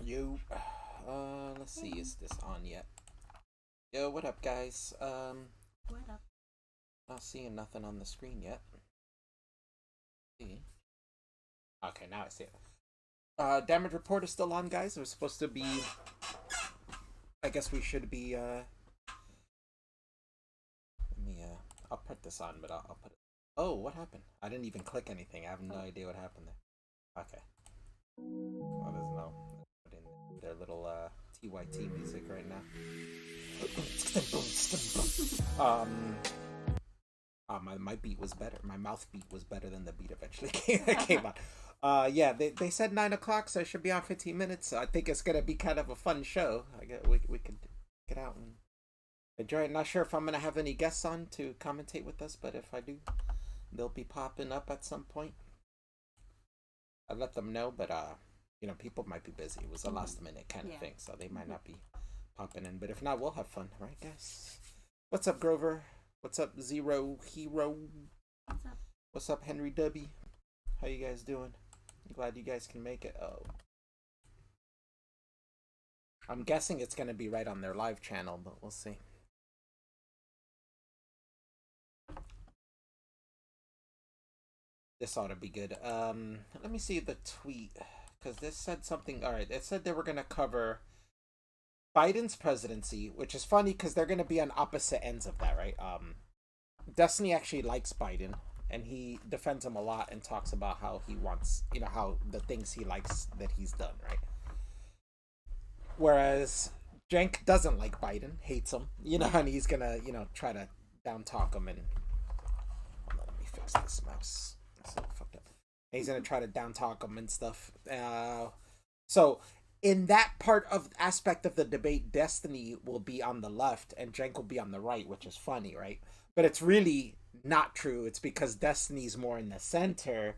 You, let's see, is this on yet? Yo, what up, guys? What up? Not seeing nothing on the screen yet. See? Okay, now I see it. Damage report is still on, guys. It was supposed to be. I guess we should be. Let me. I'll put this on, but I'll put it. Oh, what happened? I didn't even click anything. I have no idea what happened there. Okay. Well, there's no. Put in their little TYT music right now. My beat was better. My mouth beat was better than the beat eventually came out. Yeah, they said 9 o'clock, so it should be on 15 minutes. So I think it's gonna be kind of a fun show. I get we could get out and enjoy it. Not sure if I'm gonna have any guests on to commentate with us, but if I do, they'll be popping up at some point. I'll let them know, but people might be busy. It was a last minute kind of thing, so they might not be popping in. But if not, we'll have fun, right, guys? What's up, Grover? What's up, Zero Hero? What's up? What's up, Henry W? How you guys doing? I'm glad you guys can make it. Oh, I'm guessing it's gonna be right on their live channel, but we'll see. This ought to be good. Let me see the tweet because this said something. All right, it said they were gonna cover Biden's presidency, which is funny because they're gonna be on opposite ends of that, right? Destiny actually likes Biden, and he defends him a lot and talks about how he wants, how the things he likes that he's done, right? Whereas Cenk doesn't like Biden, hates him, and he's gonna, try to down talk him and. Hold on, let me fix this mouse. So fucked up. And he's gonna try to down talk him and stuff. So in that part of aspect of the debate, Destiny will be on the left and Cenk will be on the right, which is funny, right? But it's really not true. It's because Destiny's more in the center,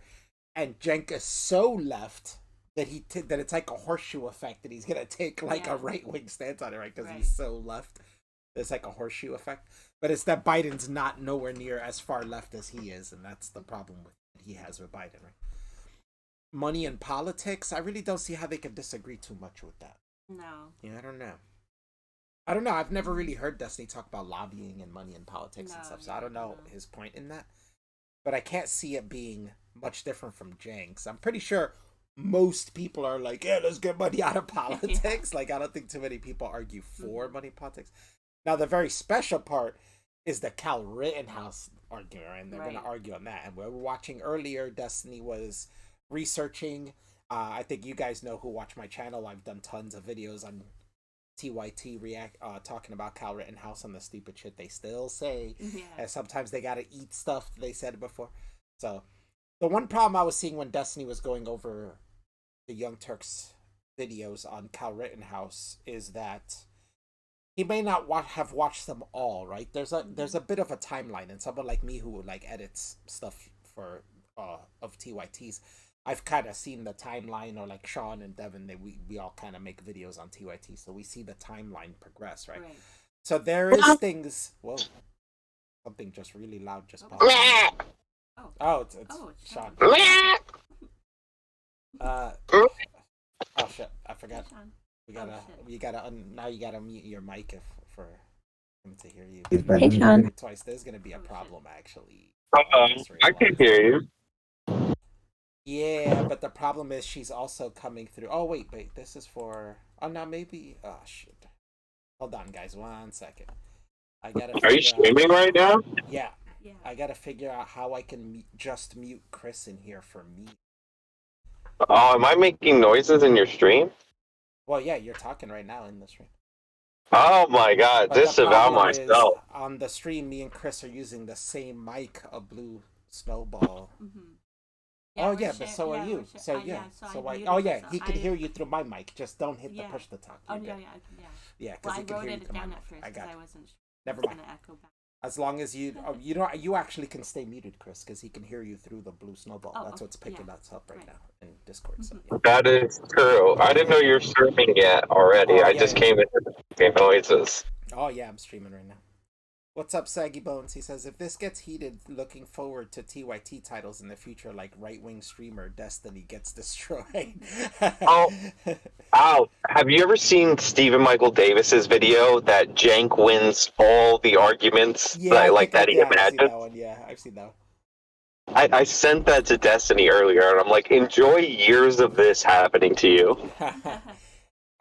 and Cenk is so left that that it's like a horseshoe effect that he's gonna take like a right wing stance on it, right? Because he's so left. It's like a horseshoe effect. But it's that Biden's not nowhere near as far left as he is, and that's the problem with he has with Biden, right? Money and politics, I really don't see how they could disagree too much with that. No. Yeah, I don't know. I don't know. I've never really heard Destiny talk about lobbying and money and politics and stuff, so I don't know his point in that. But I can't see it being much different from Jenks. I'm pretty sure most people are like, yeah, let's get money out of politics. Like, I don't think too many people argue for money politics. Now, the very special part is the Cal Rittenhouse argument, and they're going to argue on that. And we were watching earlier, Destiny was researching. I think you guys know who watch my channel. I've done tons of videos on TYT react talking about Cal Rittenhouse and the stupid shit they still say. Yeah. And sometimes they gotta eat stuff. They said it before. So the one problem I was seeing when Destiny was going over the Young Turks videos on Cal Rittenhouse is that he may not have watched them all. Right? There's a bit of a timeline, and someone like me who like edits stuff for of TYTs. I've kind of seen the timeline, or like Sean and Devin, we all kind of make videos on TYT, so we see the timeline progress, right? So there is things. Whoa, something just really loud just popped. Oh, it's Sean. Oh shit, I forgot. You gotta now you gotta mute your mic for him to hear you. Hey, Sean. Twice. There's gonna be a problem actually. I can hear you. Yeah, but the problem is she's also coming through. Oh wait, this is for. Oh no, maybe. Oh shit. Hold on, guys. 1 second. I gotta. Are you streaming right now? Yeah. I gotta figure out how I can just mute Chris in here for me. Oh, am I making noises in your stream? Well, yeah, you're talking right now in the stream. Oh my god, this about myself. On the stream, me and Chris are using the same mic, a blue snowball. Yeah, but so are you. So he can hear you through my mic. Just don't hit the push to talk. Yeah, because he can hear you through my mic. I got it. Never mind. As long as you actually can stay muted, Chris, because he can hear you through the blue snowball. That's what's picking us up right now in Discord. So, yeah. That is true. I didn't know you're streaming yet already. I just came in making noises. Oh yeah, I'm streaming right now. What's up, Saggy Bones? He says, if this gets heated, looking forward to TYT titles in the future, like right-wing streamer Destiny gets destroyed. Oh, Oh, have you ever seen Stephen Michael Davis's video that Cenk wins all the arguments Yeah, I think that he I've seen imagines? that one. Yeah, I've seen that I sent that to Destiny earlier, and I'm like, enjoy years of this happening to you. one.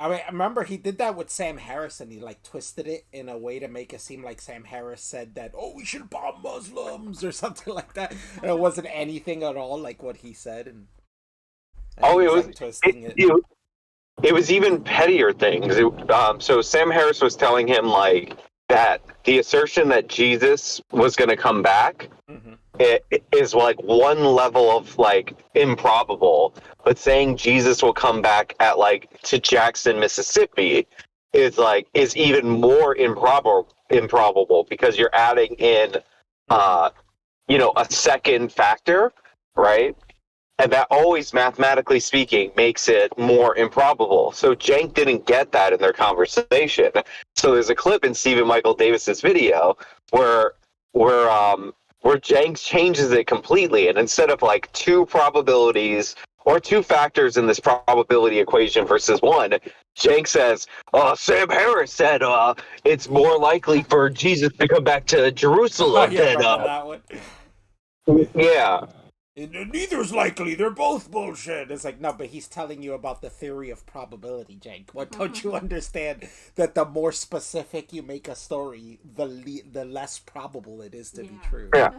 I mean, I remember he did that with Sam Harris, and he like twisted it in a way to make it seem like Sam Harris said that, "Oh, we should bomb Muslims" or something like that, and it wasn't anything at all like what he said, and he Oh, was like twisting it. it was even pettier things. So Sam Harris was telling him like that the assertion that Jesus was going to come back Mm-hmm. it is like one level of like improbable, but saying Jesus will come back at like to Jackson, Mississippi is even more improbable because you're adding in uh a second factor, right? And that always, mathematically speaking, makes it more improbable. So Jank didn't get that in their conversation. So there's a clip in Stephen Michael Davis's video where where um where Jank changes it completely, and instead of like two probabilities or two factors in this probability equation versus one, Jank says, Sam Harris said it's more likely for Jesus to come back to Oh Jerusalem yeah, than remember that one? yeah. Neither's likely. They're both bullshit. It's like, no, but he's telling you about the theory of probability, Jake. What don't you understand that the more specific you make a story, the less probable it is to be true. Yeah.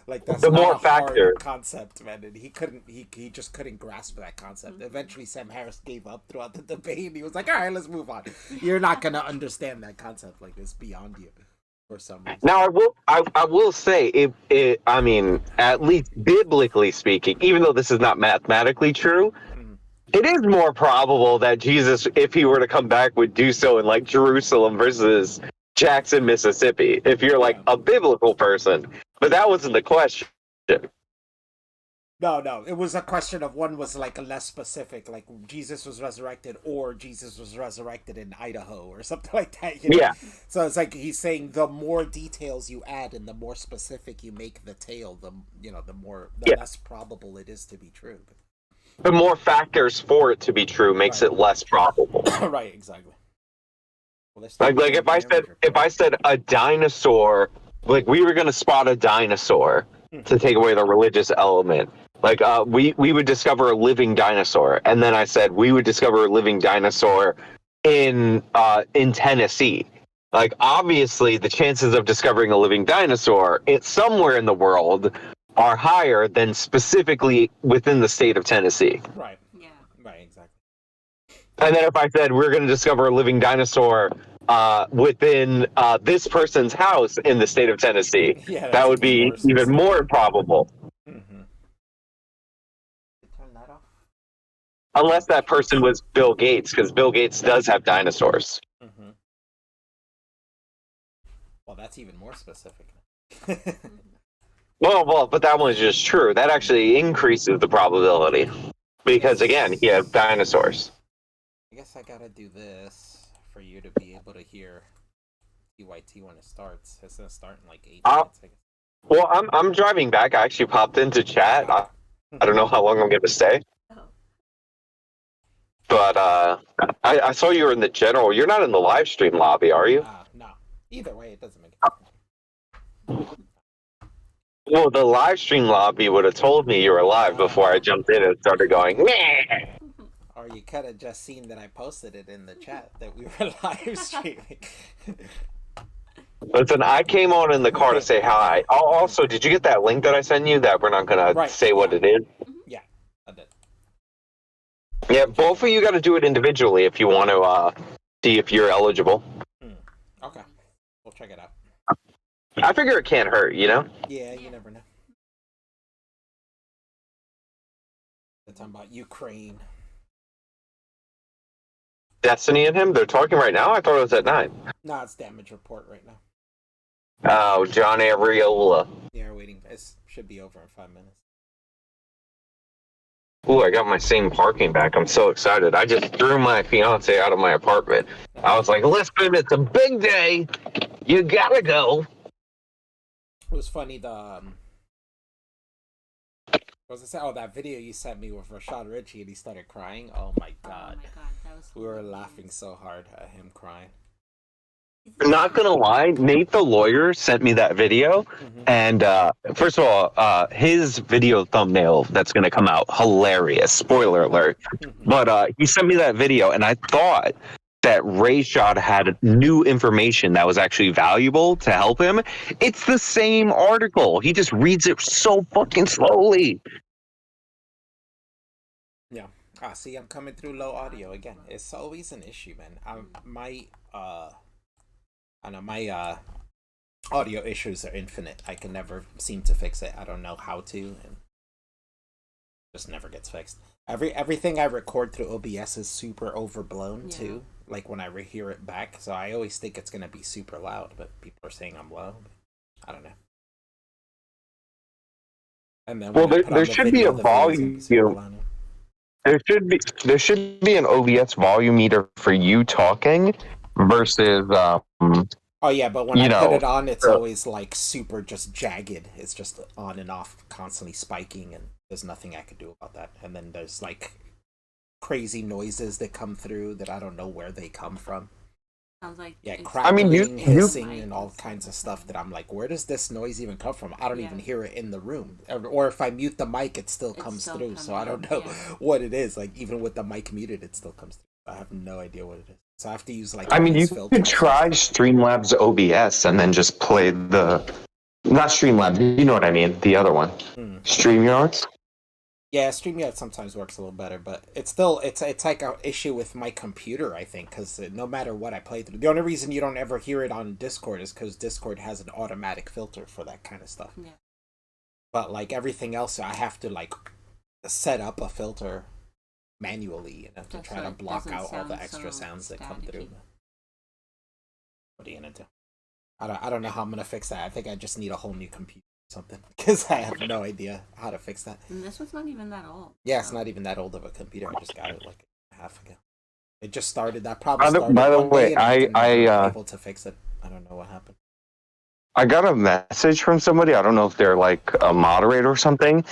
Like that's The not more a factors. hard concept, man. And he just couldn't grasp that concept. Eventually, Sam Harris gave up throughout the debate. And he was like, all right, let's move on. You're not gonna understand that concept. Like it's beyond you for some reason. Now I will say it I mean, at least biblically speaking, even though this is not mathematically true, it is more probable that Jesus, if he were to come back, would do so in like Jerusalem versus Jackson, Mississippi, if you're like Yeah. a biblical person. But that wasn't the question. No. It was a question of one was like less specific, like Jesus was resurrected or Jesus was resurrected in Idaho or something like that. Yeah. So it's like he's saying the more details you add and the more specific you make the tale, the less probable it is to be true. The more factors for it to be true makes it less probable. Right, exactly. Well, Like if I said a dinosaur, like we were gonna spot a dinosaur to take away the religious element. Like we would discover a living dinosaur, and then I said we would discover a living dinosaur in Tennessee. Like obviously, the chances of discovering a living dinosaur somewhere in the world are higher than specifically within the state of Tennessee. Right. Yeah. Right, exactly. And then if I said we're going to discover a living dinosaur within this person's house in the state of Tennessee, Yeah, that would be even more improbable. Mm-hmm. Turn that off. Unless that person was Bill Gates, because Bill Gates does have dinosaurs. Mm-hmm. Well, that's even more specific. Well, but that one's just true. That actually increases the probability. Because, again, you have dinosaurs. I guess I gotta do this for you to be able to hear TYT when it starts. It's gonna start in like 8 minutes, I guess. Well, I'm driving back. I actually popped into chat. I don't know how long I'm going to stay. Oh. But I saw you were in the general. You're not in the live stream lobby, are you? No. Either way, it doesn't make a difference. Well, the live stream lobby would have told me you were live before I jumped in and started going, meh. Or you could have just seen that I posted it in the chat that we were live streaming. Listen, I came on in the car to say hi. Also, did you get that link that I sent you that we're not going to say what it is? Yeah, I did. Yeah, both of you got to do it individually if you want to see if you're eligible. Okay, we'll check it out. I figure it can't hurt, you know? Yeah, you never know. They're talking about Ukraine. Destiny and him, they're talking right now? I thought it was at 9. No, it's damage report right now. Oh, John Ariola. Yeah, we're waiting. It should be over in 5 minutes. Ooh, I got my same parking back. I'm so excited. I just threw my fiance out of my apartment. I was like, listen, it's a big day. You gotta go. It was funny, the Was I say? Oh, that video you sent me with Rashad Ritchie and he started crying. Oh my god, Oh my god, that was we were hilarious. laughing so hard at him crying. Not gonna lie, Nate the lawyer sent me that video, Mm-hmm. and first of all, his video thumbnail that's gonna come out hilarious. Spoiler alert! Mm-hmm. But he sent me that video, and I thought that Rayshad had new information that was actually valuable to help him. It's the same article. He just reads it so fucking slowly. Yeah. Ah, see, I'm coming through low audio again. It's always an issue, man. I know my audio issues are infinite. I can never seem to fix it. I don't know how to, and just never gets fixed. Everything I record through OBS is super overblown too. Like when I rehear it back, so I always think it's gonna be super loud, but people are saying I'm low. I don't know. And then Well, when I put there on the should video, be a the video's gonna be super volume. loud. There should be an OBS volume meter for you talking versus Oh yeah, but when you I put know. it on, it's always like super just jagged. It's just on and off, constantly spiking, and there's nothing I could do about that. And then there's like crazy noises that come through that I don't know where they come from. Sounds like Yeah, it's I mean, crackling, you hissing, and all kinds of stuff that I'm like, where does this noise even come from? I don't even hear it in the room. Or if I mute the mic, it still comes through. So I don't know what it is. Like even with the mic muted, it still comes through. I have no idea what it is. So I have to use like I mean, you these filters. could try Streamlabs OBS and then just play the not Streamlabs. You know what I mean? The other one, StreamYard. Yeah, StreamYard sometimes works a little better, but it's still it's like an issue with my computer, I think, because no matter what I play through, the only reason you don't ever hear it on Discord is because Discord has an automatic filter for that kind of stuff. Yeah. But like everything else, I have to like set up a filter manually, to That's try to why it block doesn't out all the sound extra so sounds that come through. staticky. What are you gonna do? I don't know how I'm gonna fix that. I think I just need a whole new computer or something because I have no idea how to fix that. And this was not even that old. Yeah, it's so- not even that old of a computer. I just got it like a half ago. It just started. That probably By the- started by the one way, day, and I I never able to fix it. I don't know what happened. I got a message from somebody. I don't know if they're like a moderator or something,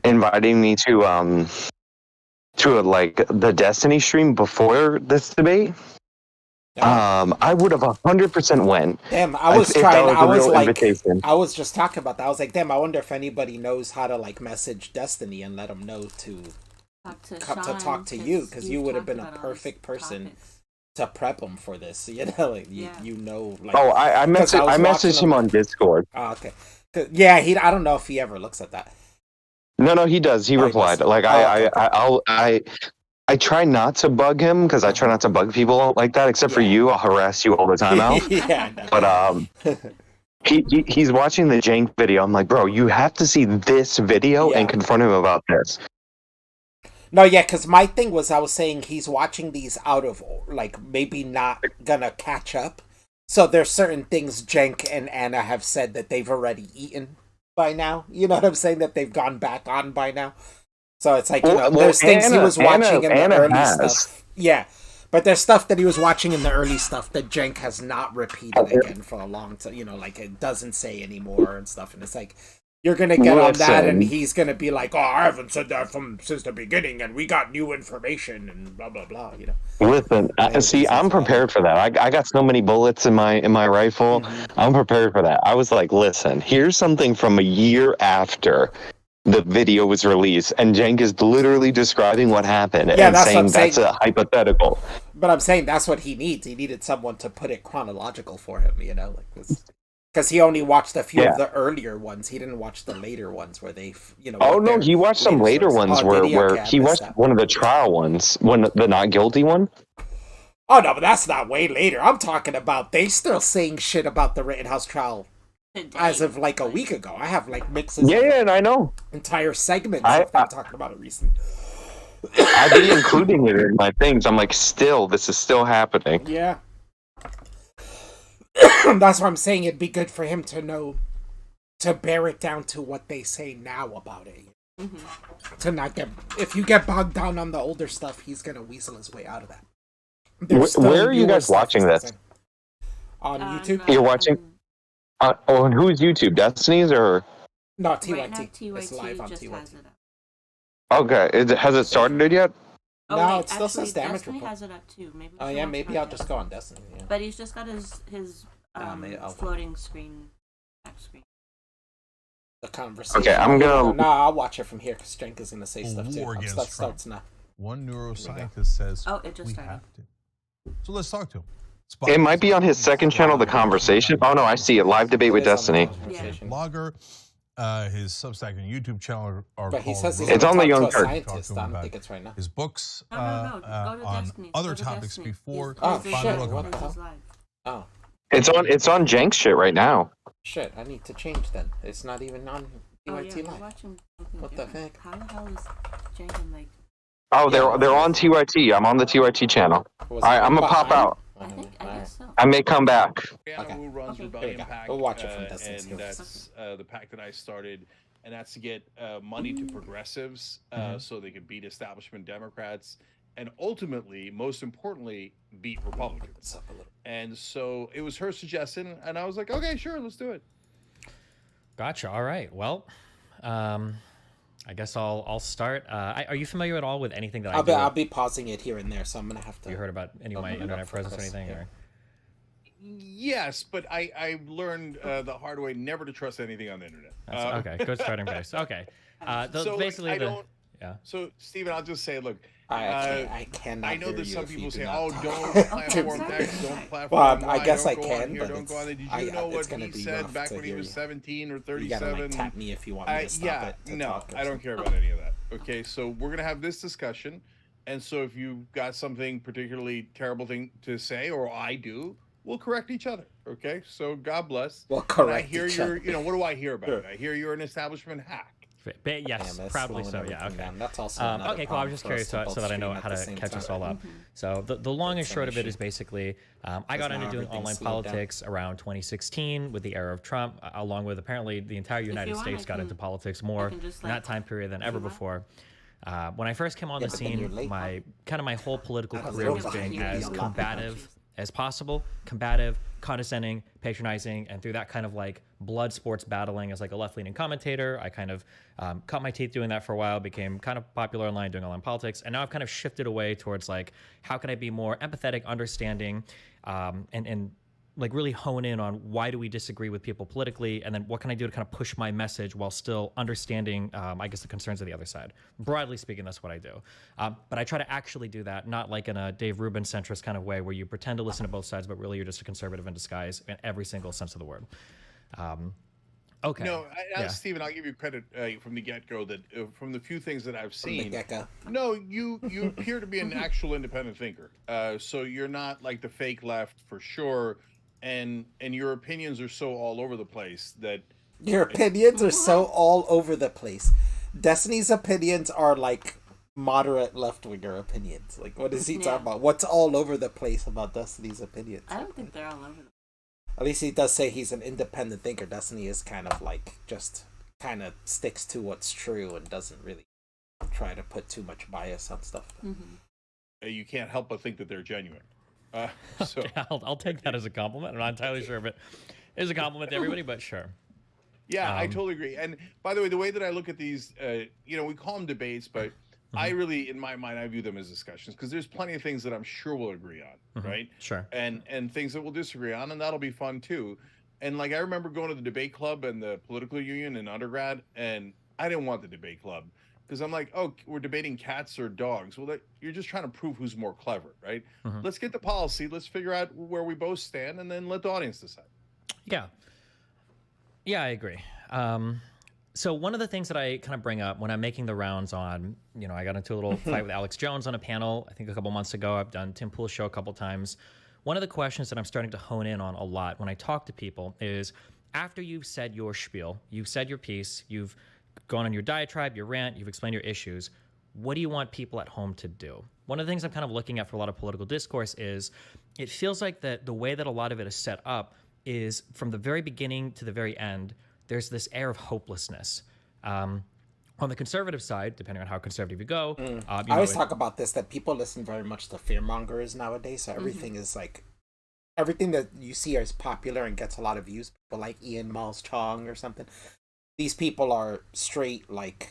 inviting me to like the Destiny stream before this debate. I would have 100% went. Damn, I was if trying. that I a was real like, invitation. I was just talking about that. I was like, damn, I wonder if anybody knows how to like message Destiny and let them know to talk to you, because you would have been a perfect person to prep him for this. You know, like you know, like. Oh, I messaged him on Discord. Oh, okay. Yeah, I don't know if he ever looks at that. No, he does. He replied. Like I try not to bug him because I try not to bug people like that. Except for you, I'll harass you all the time, Alf. Yeah. But he's watching the Cenk video. I'm like, bro, you have to see this video and confront him about this. No, yeah, because my thing was I was saying he's watching these out of, like, maybe not gonna catch up. So there's certain things Cenk and Anna have said that they've already eaten by now. You know what I'm saying? That they've gone back on by now. So it's like, there's things he was watching in the early stuff. Yeah. But there's stuff that he was watching in the early stuff that Cenk has not repeated again for a long time. You know, like it doesn't say anymore and stuff. And it's like, you're going to get on that and he's going to be like, oh, I haven't said that since the beginning and we got new information and blah, blah, blah, you know. Listen, see, I'm prepared for that. I got so many bullets in my rifle. I'm prepared for that. I was like, listen, here's something from a year after the video was released, and Cenk is literally describing what happened and saying that's a hypothetical. But I'm saying that's what he needs. He needed someone to put it chronological for him, you know, like this. Because he only watched a few of the earlier ones. He didn't watch the later ones where they, you know. Oh no, he watched some later ones where he watched one of the trial ones, the not guilty one. Oh no, but that's not way later. I'm talking about they still saying shit about the Rittenhouse trial as of like a week ago. I have like mixes. Yeah, and I know entire segments of them talking about it recently. I've been including it in my things. I'm like, this is still happening. Yeah. That's why I'm saying it'd be good for him to know, to bear it down to what they say now about it. To not get, if you get bogged down on the older stuff, he's gonna weasel his way out of that. Where are you guys watching this? On YouTube? You're watching? On whose YouTube? Destiny's or? No, TYT. Right now, TYT it's live on just TYT. has it up. Okay, has it started yet? Oh, No, wait, it still actually, says damage Destiny report. has it up too. Maybe. Oh yeah, maybe I'll just go on Destiny. Yeah. But he's just got his floating screen, back screen. The conversation. Okay, I'm gonna. No, I'll watch it from here because Cenk is gonna say stuff too. War against Stuff Trump. starts now. One neuroscientist says Oh, it just we started. have to. So let's talk to him. It might be on his second channel, The Conversation. Oh no, I see it. Live debate with Destiny. Blogger. His Substack and YouTube channel are but he called. says he's It's on the Young Turk. Turk. I don't think it's right now. His books No, go to on Destiny. other Go to topics Destiny. before. Oh, His is shit, live. what His the is hell? live. Oh It's on Jenk's shit right now. shit! I need to change then. It's not even on Oh UIT yeah, we're Live. watching something What the different. heck? How the hell is Jenkins like? Oh, Yeah. they're on TYT. I'm on the TYT channel. Was All right, it I'm gonna pop behind? out. I guess so. I may come back. Okay. Who runs Okay. Rebellion Here we go. Pack, We'll watch it from distance. and that's the pack that I started, and that's to get money to progressives so they could beat establishment Democrats, and ultimately, most importantly, beat Republicans. What's up a little? And so it was her suggestion, and I was like, okay, sure, let's do it. Gotcha. All right. Well, I guess I'll start. Are you familiar at all with anything that I do? I'll be pausing it here and there, so I'm gonna have to. You heard about any of my internet presence or anything? Yeah. Or? Yes, but I learned the hard way never to trust anything on the internet. Okay, good starting place. Okay. So basically, like, I don't. yeah. So Steven, I'll just say, look, I cannot. I know hear that you some if you people do say, not "Oh, talk. don't platform X, don't platform Well, I Y, guess don't I go can, on here, but don't go on there." Did it's you know what gonna he be said rough back to when he hear was you. 17 or You gotta 37? like tap me if you want me to stop Yeah, it. to no, talk or I don't something. care about any of that. Okay, so we're gonna have this discussion, and so if you've got something particularly terrible thing to say, or I do, we'll correct each other. Okay, so God bless. We'll And correct I hear each you're, other. what do I hear about Sure. it? I hear you're an establishment hack. Yes, Damn, it's proudly slowing so. Yeah. everything Okay. down. That's also another Okay, cool. I was just problem curious for us so to that I know both how stream to at the catch us same all up. Mm-hmm. So the long and That's an short of it issue. is basically, I got Because into now doing everything's online slowed down. politics around 2016 with the era of Trump, along with apparently the entire United want, States I got can- into politics more can just, in that like, time period than do ever that. before. When I first came on Yeah, the but then you're scene, late. my whole political That's career a was little being behind. as You'd be a lot combative behind. as possible, combative, condescending, patronizing, and through that kind of like blood sports battling as like a left-leaning commentator, I kind of cut my teeth doing that for a while, became kind of popular online doing online politics, and now I've kind of shifted away towards like, how can I be more empathetic, understanding, and like really hone in on why do we disagree with people politically, and then what can I do to kind of push my message while still understanding, I guess, the concerns of the other side. Broadly speaking, that's what I do. But I try to actually do that, not like in a Dave Rubin centrist kind of way where you pretend to listen to both sides, but really you're just a conservative in disguise in every single sense of the word. Okay. No, Yeah. Stephen, I'll give you credit from the get-go that from the few things that I've From the seen, get-go. no, you appear to be an actual independent thinker. So you're not like the fake left for sure, and your opinions are so all over the place that Your opinions are so all over the place. Destiny's opinions are like moderate left-winger opinions. Like, what is he Yeah. talking about? What's all over the place about Destiny's opinions? I don't think they're all over. At least he does say he's an independent thinker. Destiny is kind of like just kind of sticks to what's true and doesn't really try to put too much bias on stuff. Mm-hmm. you can't help but think that they're genuine. So Okay, I'll take that as a compliment. I'm not entirely sure if it is a compliment to everybody, but sure. yeah, I totally agree. And by the way, the way that I look at these, we call them debates, but I really, in my mind, I view them as discussions because there's plenty of things that I'm sure we'll agree on, right? Sure. And things that we'll disagree on, and that'll be fun too. And like I remember going to the debate club and the political union in undergrad, and I didn't want the debate club because I'm like, oh, we're debating cats or dogs. Well, you're just trying to prove who's more clever, right? Let's get the policy, let's figure out where we both stand, and then let the audience decide. Yeah. Yeah, I agree. So one of the things that I kind of bring up when I'm making the rounds on, I got into a little fight with Alex Jones on a panel, I think a couple months ago. I've done Tim Pool's show a couple times. One of the questions that I'm starting to hone in on a lot when I talk to people is after you've said your spiel, you've said your piece, you've gone on your diatribe, your rant, you've explained your issues, what do you want people at home to do? One of the things I'm kind of looking at for a lot of political discourse is it feels like that the way that a lot of it is set up is from the very beginning to the very end, there's this air of hopelessness. On the conservative side, depending on how conservative you go, I always talk about this, that people listen very much to fearmongers nowadays. So everything is like, everything that you see is popular and gets a lot of views. People like Ian Miles Chong or something. These people are straight like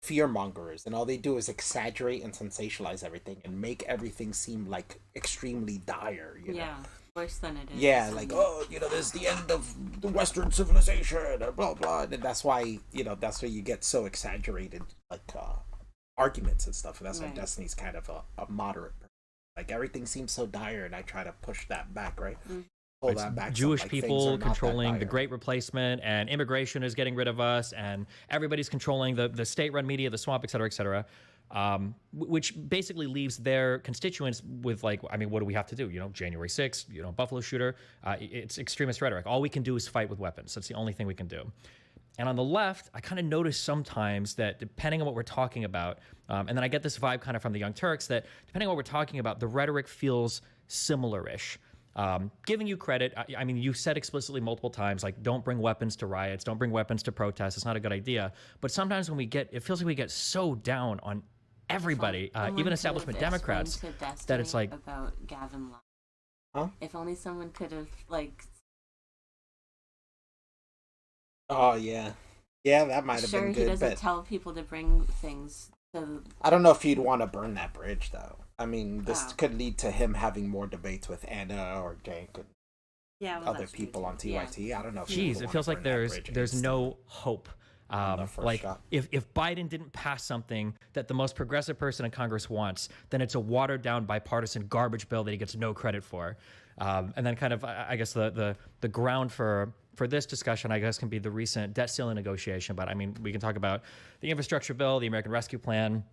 fear mongers, and all they do is exaggerate and sensationalize everything and make everything seem like extremely dire. You know? Worse than it is. Yeah, like, oh, this is the end of the Western civilization, or blah blah, and that's why that's why you get so exaggerated like arguments and stuff. And that's why Destiny's kind of a moderate. Like everything seems so dire, and I try to push that back, right? Pull that back. Jewish like, people controlling the Great Replacement, and immigration is getting rid of us, and everybody's controlling the state-run media, the swamp, et cetera, et cetera. Which basically leaves their constituents with like, I mean, what do we have to do? January 6th, Buffalo shooter. It's extremist rhetoric. All we can do is fight with weapons. That's the only thing we can do. And on the left, I kind of notice sometimes that depending on what we're talking about, and then I get this vibe kind of from the Young Turks that depending on what we're talking about, the rhetoric feels similar-ish. Giving you credit, I mean, you said explicitly multiple times, like, don't bring weapons to riots, don't bring weapons to protests. It's not a good idea. But sometimes when it feels like we get so down on everybody, even establishment Democrats, that it's like about Gavin Law. Huh? If only someone could have like. Oh yeah, that might have been good. Sure, he doesn't tell people to bring things. I don't know if you'd want to burn that bridge though. I mean, this could lead to him having more debates with Anna or Cenk and other people on TYT. Yeah. I don't know. If it feels like there's no hope. Like shot. if Biden didn't pass something that the most progressive person in Congress wants, then it's a watered down bipartisan garbage bill that he gets no credit for. And then kind of, I guess the ground for this discussion, I guess, can be the recent debt ceiling negotiation. But I mean, we can talk about the infrastructure bill, the American Rescue Plan,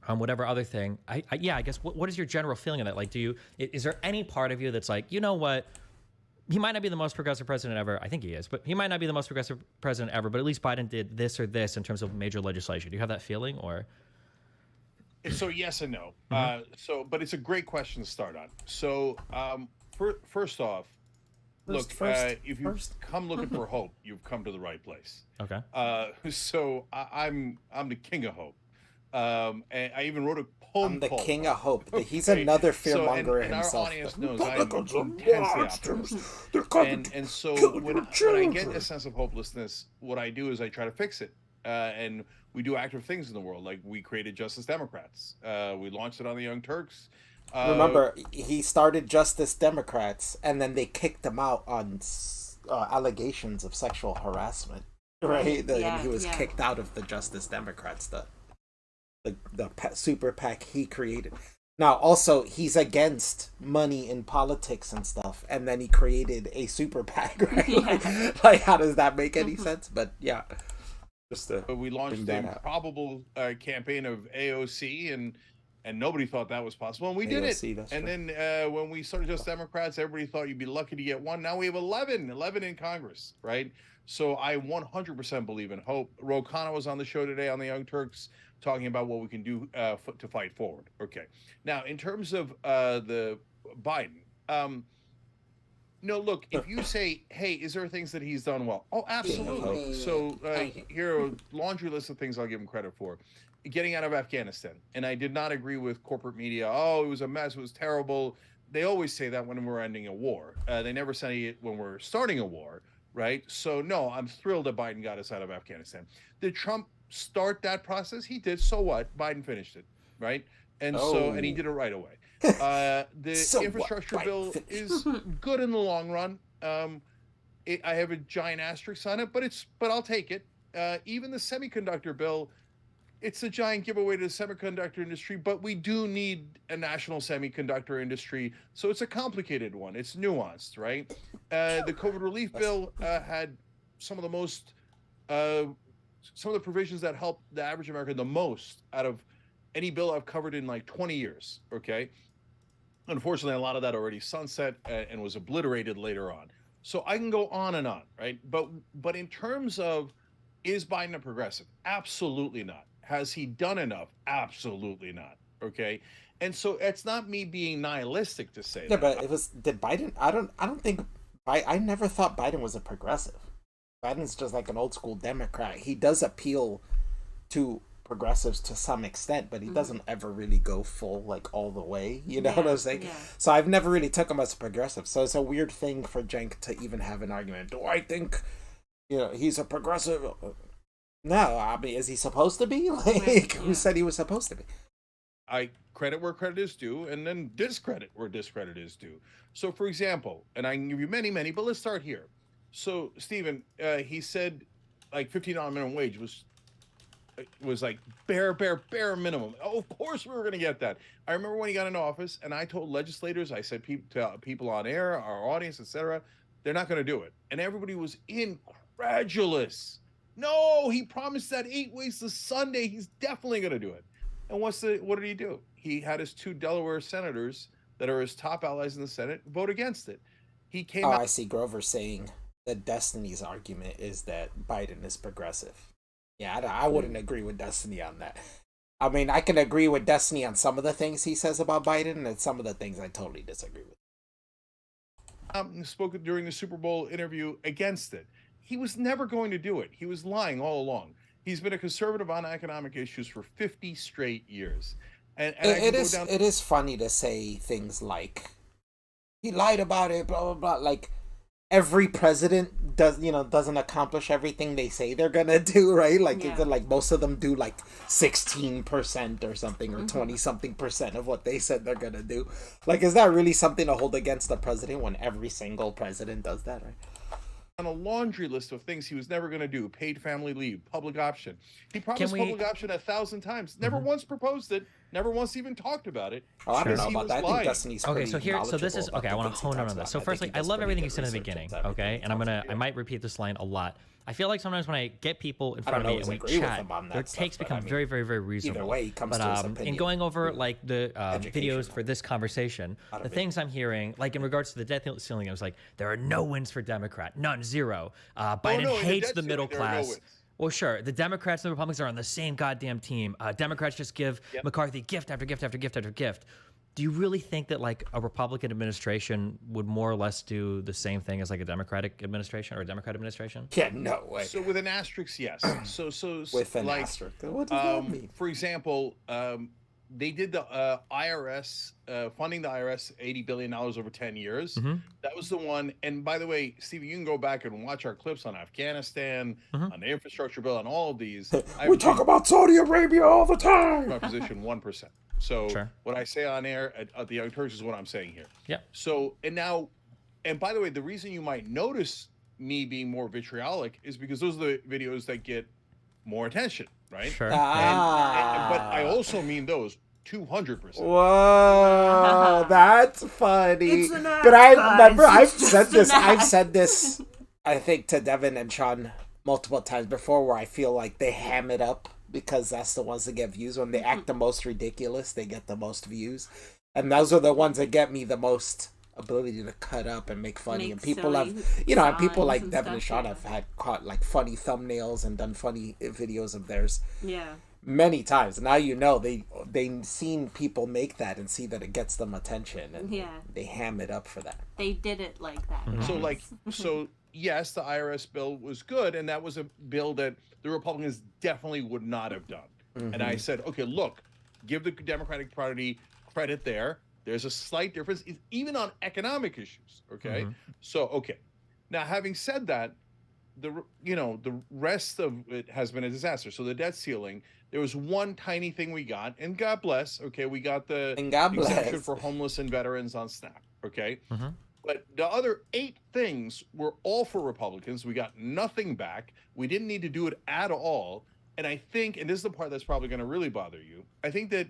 whatever other thing. I guess what is your general feeling of that? Like, is there any part of you that's like, you know what? He might not be the most progressive president ever. I think he is, but he might not be the most progressive president ever. But at least Biden did this or this in terms of major legislation. Do you have that feeling, or? So yes and no. Mm-hmm. But it's a great question to start on. So first off, if you come looking for hope, you've come to the right place. Okay. So I'm the king of hope. And I even wrote a poem. I'm the called king of hope. He's another fearmonger himself. Our audience knows I'm intensely optimistic. And so when I get a sense of hopelessness, what I do is I try to fix it. And we do active things in the world, like we created Justice Democrats. We launched it on the Young Turks. Remember, he started Justice Democrats, and then they kicked him out on allegations of sexual harassment. Right? He was kicked out of the Justice Democrats. The super PAC he created. Now, also, he's against money in politics and stuff, and then he created a super PAC, right? Like, how does that make any sense? But yeah, we launched the improbable campaign of AOC, and nobody thought that was possible, and we did it. And then when we started Just Democrats, everybody thought you'd be lucky to get one. Now we have 11 in Congress, right? So I 100% believe in hope. Ro Khanna was on the show today on the Young Turks, talking about what we can do to fight forward. Okay. Now, in terms of the Biden, no, look, if you say, hey, is there things that he's done well? Oh, absolutely. So here are a laundry list of things I'll give him credit for. Getting out of Afghanistan. And I did not agree with corporate media. Oh, it was a mess. It was terrible. They always say that when we're ending a war. They never say it when we're starting a war, right? So, no, I'm thrilled that Biden got us out of Afghanistan. Did Trump start that process? He did. So what? Biden finished it, right? And and he did it right away. The infrastructure bill is good in the long run. I have a giant asterisk on it, but I'll take it. Even the semiconductor bill, it's a giant giveaway to the semiconductor industry, but we do need a national semiconductor industry. So it's a complicated one. It's nuanced, right? The COVID relief bill had some of the provisions that help the average American the most out of any bill I've covered in like 20 years, okay? Unfortunately, a lot of that already sunset and was obliterated later on. So I can go on and on, right? But in terms of, is Biden a progressive? Absolutely not. Has he done enough? Absolutely not. Okay. And so it's not me being nihilistic to say that. Yeah, but did Biden, I never thought Biden was a progressive. Biden's just like an old school Democrat. He does appeal to progressives to some extent, but he doesn't ever really go full, like, all the way. You know what I'm saying? Yeah. So I've never really took him as a progressive. So it's a weird thing for Cenk to even have an argument. Do I think, he's a progressive? No, I mean, is he supposed to be? Like, who said he was supposed to be? I credit where credit is due, and then discredit where discredit is due. So, for example, and I can give you many, many, but let's start here. So, Stephen, he said like $15 minimum wage was like bare minimum. Oh, of course we were going to get that. I remember when he got into office, and I told legislators, I said to people on air, our audience, etc., they're not going to do it, and everybody was incredulous. No, he promised that 8 weeks to Sunday. He's definitely going to do it. And what did he do? He had his 2 Delaware senators that are his top allies in the Senate vote against it. He came out. I see Grover saying that Destiny's argument is that Biden is progressive. Yeah, I wouldn't agree with Destiny on that. I mean, I can agree with Destiny on some of the things he says about Biden, and some of the things I totally disagree with. Spoke during the Super Bowl interview against it. He was never going to do it. He was lying all along. He's been a conservative on economic issues for 50 straight years. And it is funny to say things like, he lied about it, blah, blah, blah. Like, every president doesn't accomplish everything they say they're gonna do, right? Like, like most of them do like 16% or something, or 20-something% of what they said they're gonna do. Like, is that really something to hold against the president when every single president does that, right? On a laundry list of things he was never going to do: paid family leave, public option. He promised public option 1,000 times, never once proposed it, never once even talked about it. Oh, I don't know about that. I think Destiny's okay. So this is okay. I want to hone in on this. So firstly, I love everything you said in the beginning. Okay, and I might repeat this line a lot. I feel like sometimes when I get people in front of me and we chat, their takes become very, very, very reasonable. Either way, he comes to his opinion. In going over like the videos for this conversation, the things I'm hearing, like in regards to the debt ceiling, I was like, there are no wins for Democrat, none, zero. Biden hates the middle class. Well, sure. The Democrats and the Republicans are on the same goddamn team. Democrats just give McCarthy gift after gift after gift after gift. Do you really think that like a Republican administration would more or less do the same thing as like a Democratic administration or a Democrat administration? Yeah, no way. So with an asterisk, yes. So with an asterisk, what does that mean? For example, they did the IRS funding the IRS $80 billion over 10 years. That was the one. And by the way, Steve, you can go back and watch our clips on Afghanistan, on the infrastructure bill, on all of these. We talk about Saudi Arabia all the time. My position 1%. So what I say on air at the Young Turks is what I'm saying here. Yeah. So and by the way, the reason you might notice me being more vitriolic is because those are the videos that get more attention, right? Sure. But I also mean those 200%. Whoa, that's funny. But I remember I've said this I think to Devin and Sean multiple times before, where I feel like they ham it up because that's the ones that get views. When they act the most ridiculous, they get the most views. And those are the ones that get me the most ability to cut up and make funny. And people have, and people like Devin and Sean have had caught like funny thumbnails and done funny videos of theirs. Yeah. Many times. Now they've seen people make that and see that it gets them attention, and they ham it up for that. They did it like that. So yes, the IRS bill was good, and that was a bill that the Republicans definitely would not have done. And I said, okay, look, give the Democratic Party credit there. There's a slight difference, even on economic issues. Okay, so now having said that, the rest of it has been a disaster. So the debt ceiling, there was one tiny thing we got, and God bless. Okay, we got the exemption for homeless and veterans on SNAP. Okay, but the other 8 things were all for Republicans. We got nothing back. We didn't need to do it at all. And I think, and this is the part that's probably going to really bother you, I think that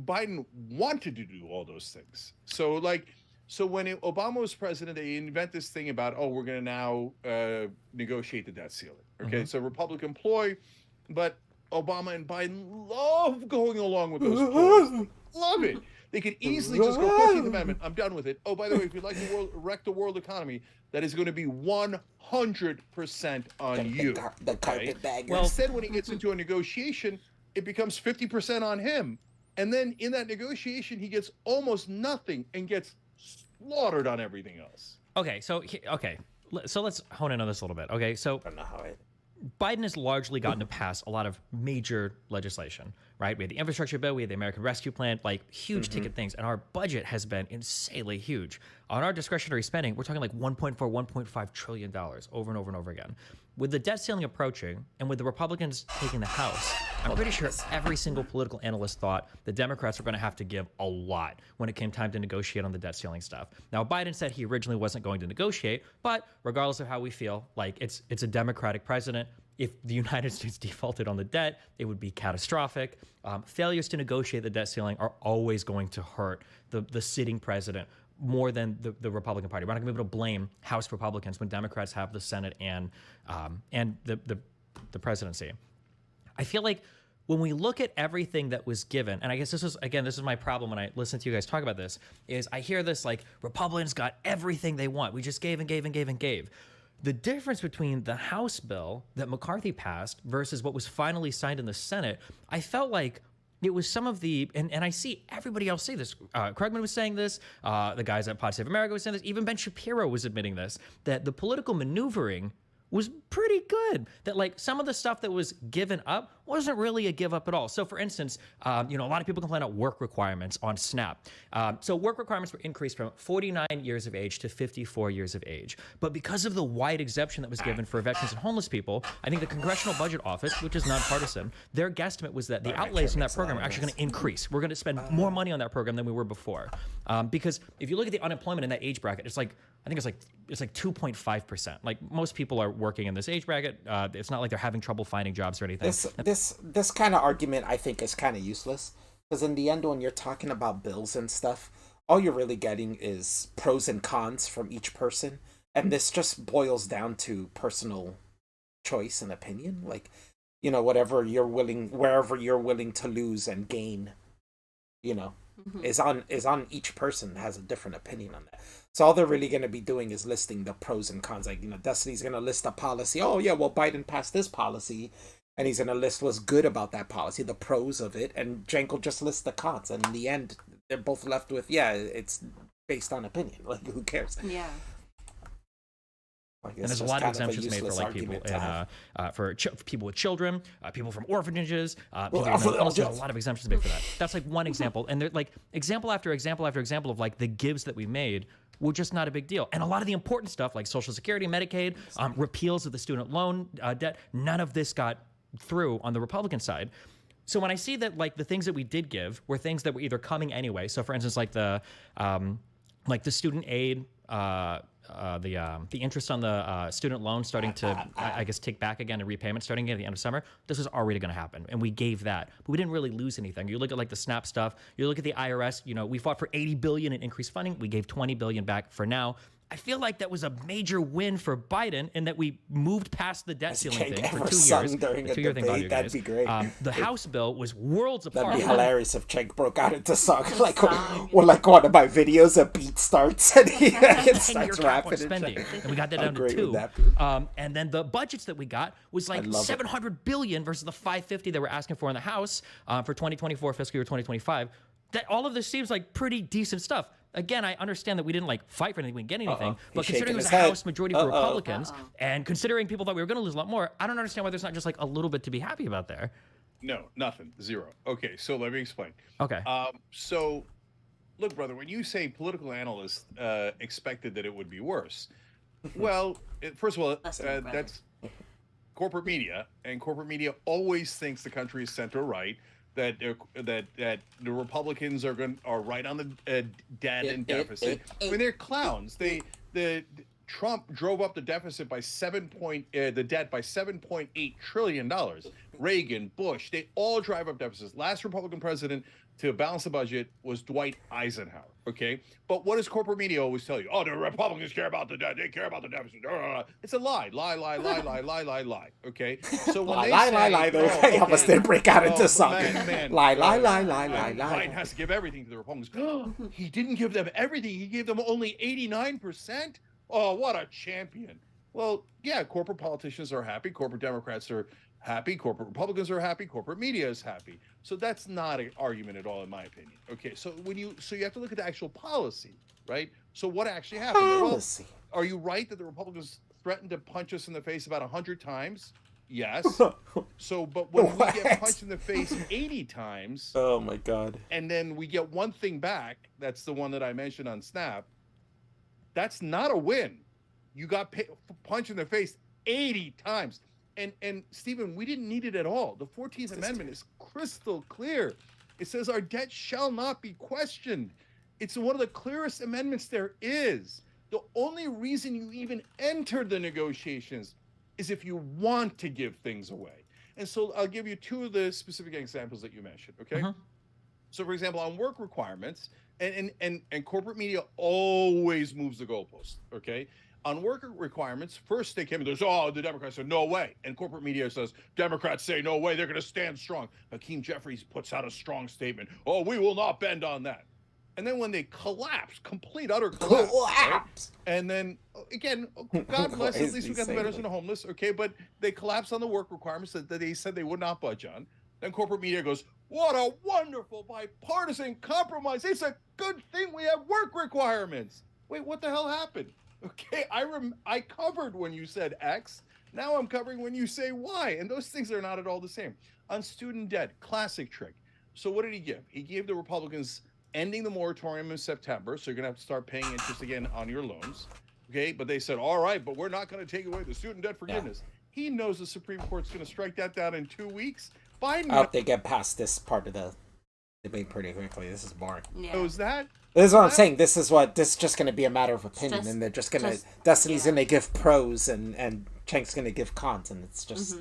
Biden wanted to do all those things. So when Obama was president, they invent this thing about, we're going to now negotiate the debt ceiling. Okay, it's a Republican ploy, but Obama and Biden love going along with those ploys. Love it. They could easily just go 14th Amendment. I'm done with it. Oh, by the way, if you'd like to wreck the world economy, that is going to be 100% on you. The carpetbagger. Well, instead, when he gets into a negotiation, it becomes 50% on him. And then in that negotiation, he gets almost nothing and gets slaughtered on everything else. Okay, so let's hone in on this a little bit. Okay, so I don't know how Biden has largely gotten to pass a lot of major legislation, right? We had the infrastructure bill, we had the American Rescue Plan, like huge ticket things, and our budget has been insanely huge. On our discretionary spending, we're talking like $1.4, $1.5 trillion over and over and over again. with the debt ceiling approaching and with the Republicans taking the House, I'm pretty sure every single political analyst thought the Democrats were going to have to give a lot when it came time to negotiate on the debt ceiling stuff. Now, Biden said he originally wasn't going to negotiate, but regardless of how we feel, like it's a Democratic president. If the United States defaulted on the debt, it would be catastrophic. Failures to negotiate the debt ceiling are always going to hurt the sitting president more than the Republican Party. We're not going to be able to blame House Republicans when Democrats have the Senate and the presidency. I feel like when we look at everything that was given, and I guess this is my problem when I listen to you guys talk about this, is I hear this like Republicans got everything they want. We just gave and gave and gave and gave. The difference between the House bill that McCarthy passed versus what was finally signed in the Senate, I felt like it was some of the, and I see everybody else say this. Krugman was saying this. The guys at Pod Save America was saying this. Even Ben Shapiro was admitting this, that the political maneuvering was pretty good. That like some of the stuff that was given up wasn't really a give up at all. So for instance, a lot of people complain about work requirements on SNAP. So work requirements were increased from 49 years of age to 54 years of age. But because of the wide exemption that was given for veterans and homeless people, I think the Congressional Budget Office, which is nonpartisan, their guesstimate was that the outlays in that program are actually going to increase. We're going to spend more money on that program than we were before. Because if you look at the unemployment in that age bracket, it's like 2.5%. Like most people are working in this age bracket. It's not like they're having trouble finding jobs or anything. This kind of argument I think is kind of useless, because in the end when you're talking about bills and stuff, all you're really getting is pros and cons from each person, and this just boils down to personal choice and opinion. Like, wherever you're willing to lose and gain, is on each person has a different opinion on that. So all they're really going to be doing is listing the pros and cons. Like, Destiny's going to list a policy. Oh yeah, well, Biden passed this policy, and he's going to list what's good about that policy, the pros of it, and Cenk will just list the cons. And in the end, they're both left with, it's based on opinion. Like, who cares? Yeah. And there's a lot of exemptions made for like people for people with children, people from orphanages, people with mental illness. There's a lot of exemptions made for that. That's like one example, and they're like example after example after example of like the gives that we made were just not a big deal. And a lot of the important stuff like Social Security, Medicaid, repeals of the student loan debt, none of this got through on the Republican side. So when I see that like the things that we did give were things that were either coming anyway. So for instance, like the student aid, the interest on the student loan starting to, I guess, tick back again and repayment starting at the end of summer. This was already going to happen, and we gave that, but we didn't really lose anything. You look at like the SNAP stuff. You look at the IRS. We fought for $80 billion in increased funding. We gave $20 billion back for now. I feel like that was a major win for Biden, and that we moved past the debt ceiling thing for 2 years. During a debate, that'd be great. The House bill was worlds apart. That'd be hilarious if Cenk broke out into song like one of my videos. A beat starts and he starts rapping. And we got that down to 2. And then the budgets that we got was like $700 billion versus the $550 they were asking for in the House for 2024 fiscal year 2025. That all of this seems like pretty decent stuff. Again, I understand that we didn't like fight for anything, we didn't get anything, but considering it was a House majority for Republicans, and considering people thought we were going to lose a lot more, I don't understand why there's not just like a little bit to be happy about there. No, nothing, zero. Okay, so let me explain. Okay. So, look, brother, when you say political analysts expected that it would be worse, well, first of all, that's corporate media, and corporate media always thinks the country is center right. That the Republicans are right on the debt and deficit. I mean, they're clowns. Trump drove up the deficit by the debt by $7.8 trillion. Reagan, Bush, they all drive up deficits. Last Republican president to balance the budget was Dwight Eisenhower. Okay, but what does corporate media always tell you? Oh, the Republicans care about the debt. They care about the deficit. It's a lie. Lie. Okay, so when lie. They almost did break out into song. Lie. Biden has to give everything to the Republicans. He didn't give them everything. He gave them only 89%. Oh, what a champion! Well, yeah, corporate politicians are happy. Corporate Democrats are happy. Corporate Republicans are happy. Corporate media is happy. So that's not an argument at all, in my opinion. Okay, so you have to look at the actual policy, right? So what actually happened? Policy. Well, are you right that the Republicans threatened to punch us in the face about 100 times? Yes. So, but when we get punched in the face 80 times, oh my God, and then we get one thing back, that's the one that I mentioned on Snap. That's not a win. You got punched in the face 80 times. And Stephen, we didn't need it at all. The 14th Amendment is crystal clear. It says our debt shall not be questioned. It's one of the clearest amendments there is. The only reason you even entered the negotiations is if you want to give things away. And so I'll give you two of the specific examples that you mentioned, okay? So, for example, on work requirements, and corporate media always moves the goalpost, okay? On worker requirements, first they came and there's, the Democrats said, no way. And corporate media says, Democrats say, no way, they're going to stand strong. Hakeem Jeffries puts out a strong statement. Oh, we will not bend on that. And then when they collapse, complete, utter collapse. Right? And then, again, God bless, at least we got the veterans and the homeless, okay? But they collapsed on the work requirements that they said they would not budge on. Then corporate media goes, what a wonderful bipartisan compromise. It's a good thing we have work requirements. Wait, what the hell happened? Okay, I covered when you said X. Now I'm covering when you say Y. And those things are not at all the same. On student debt, classic trick. So what did he give? He gave the Republicans ending the moratorium in September. So you're going to have to start paying interest again on your loans. Okay, but they said, all right, but we're not going to take away the student debt forgiveness. Yeah. He knows the Supreme Court's going to strike that down in 2 weeks. Biden I hope they get past this part of the debate pretty quickly. This is boring. knows that. This is what I'm saying. This is just going to be a matter of opinion, and they're just going to Destiny's going to give pros, and Cenk's going to give cons, and it's just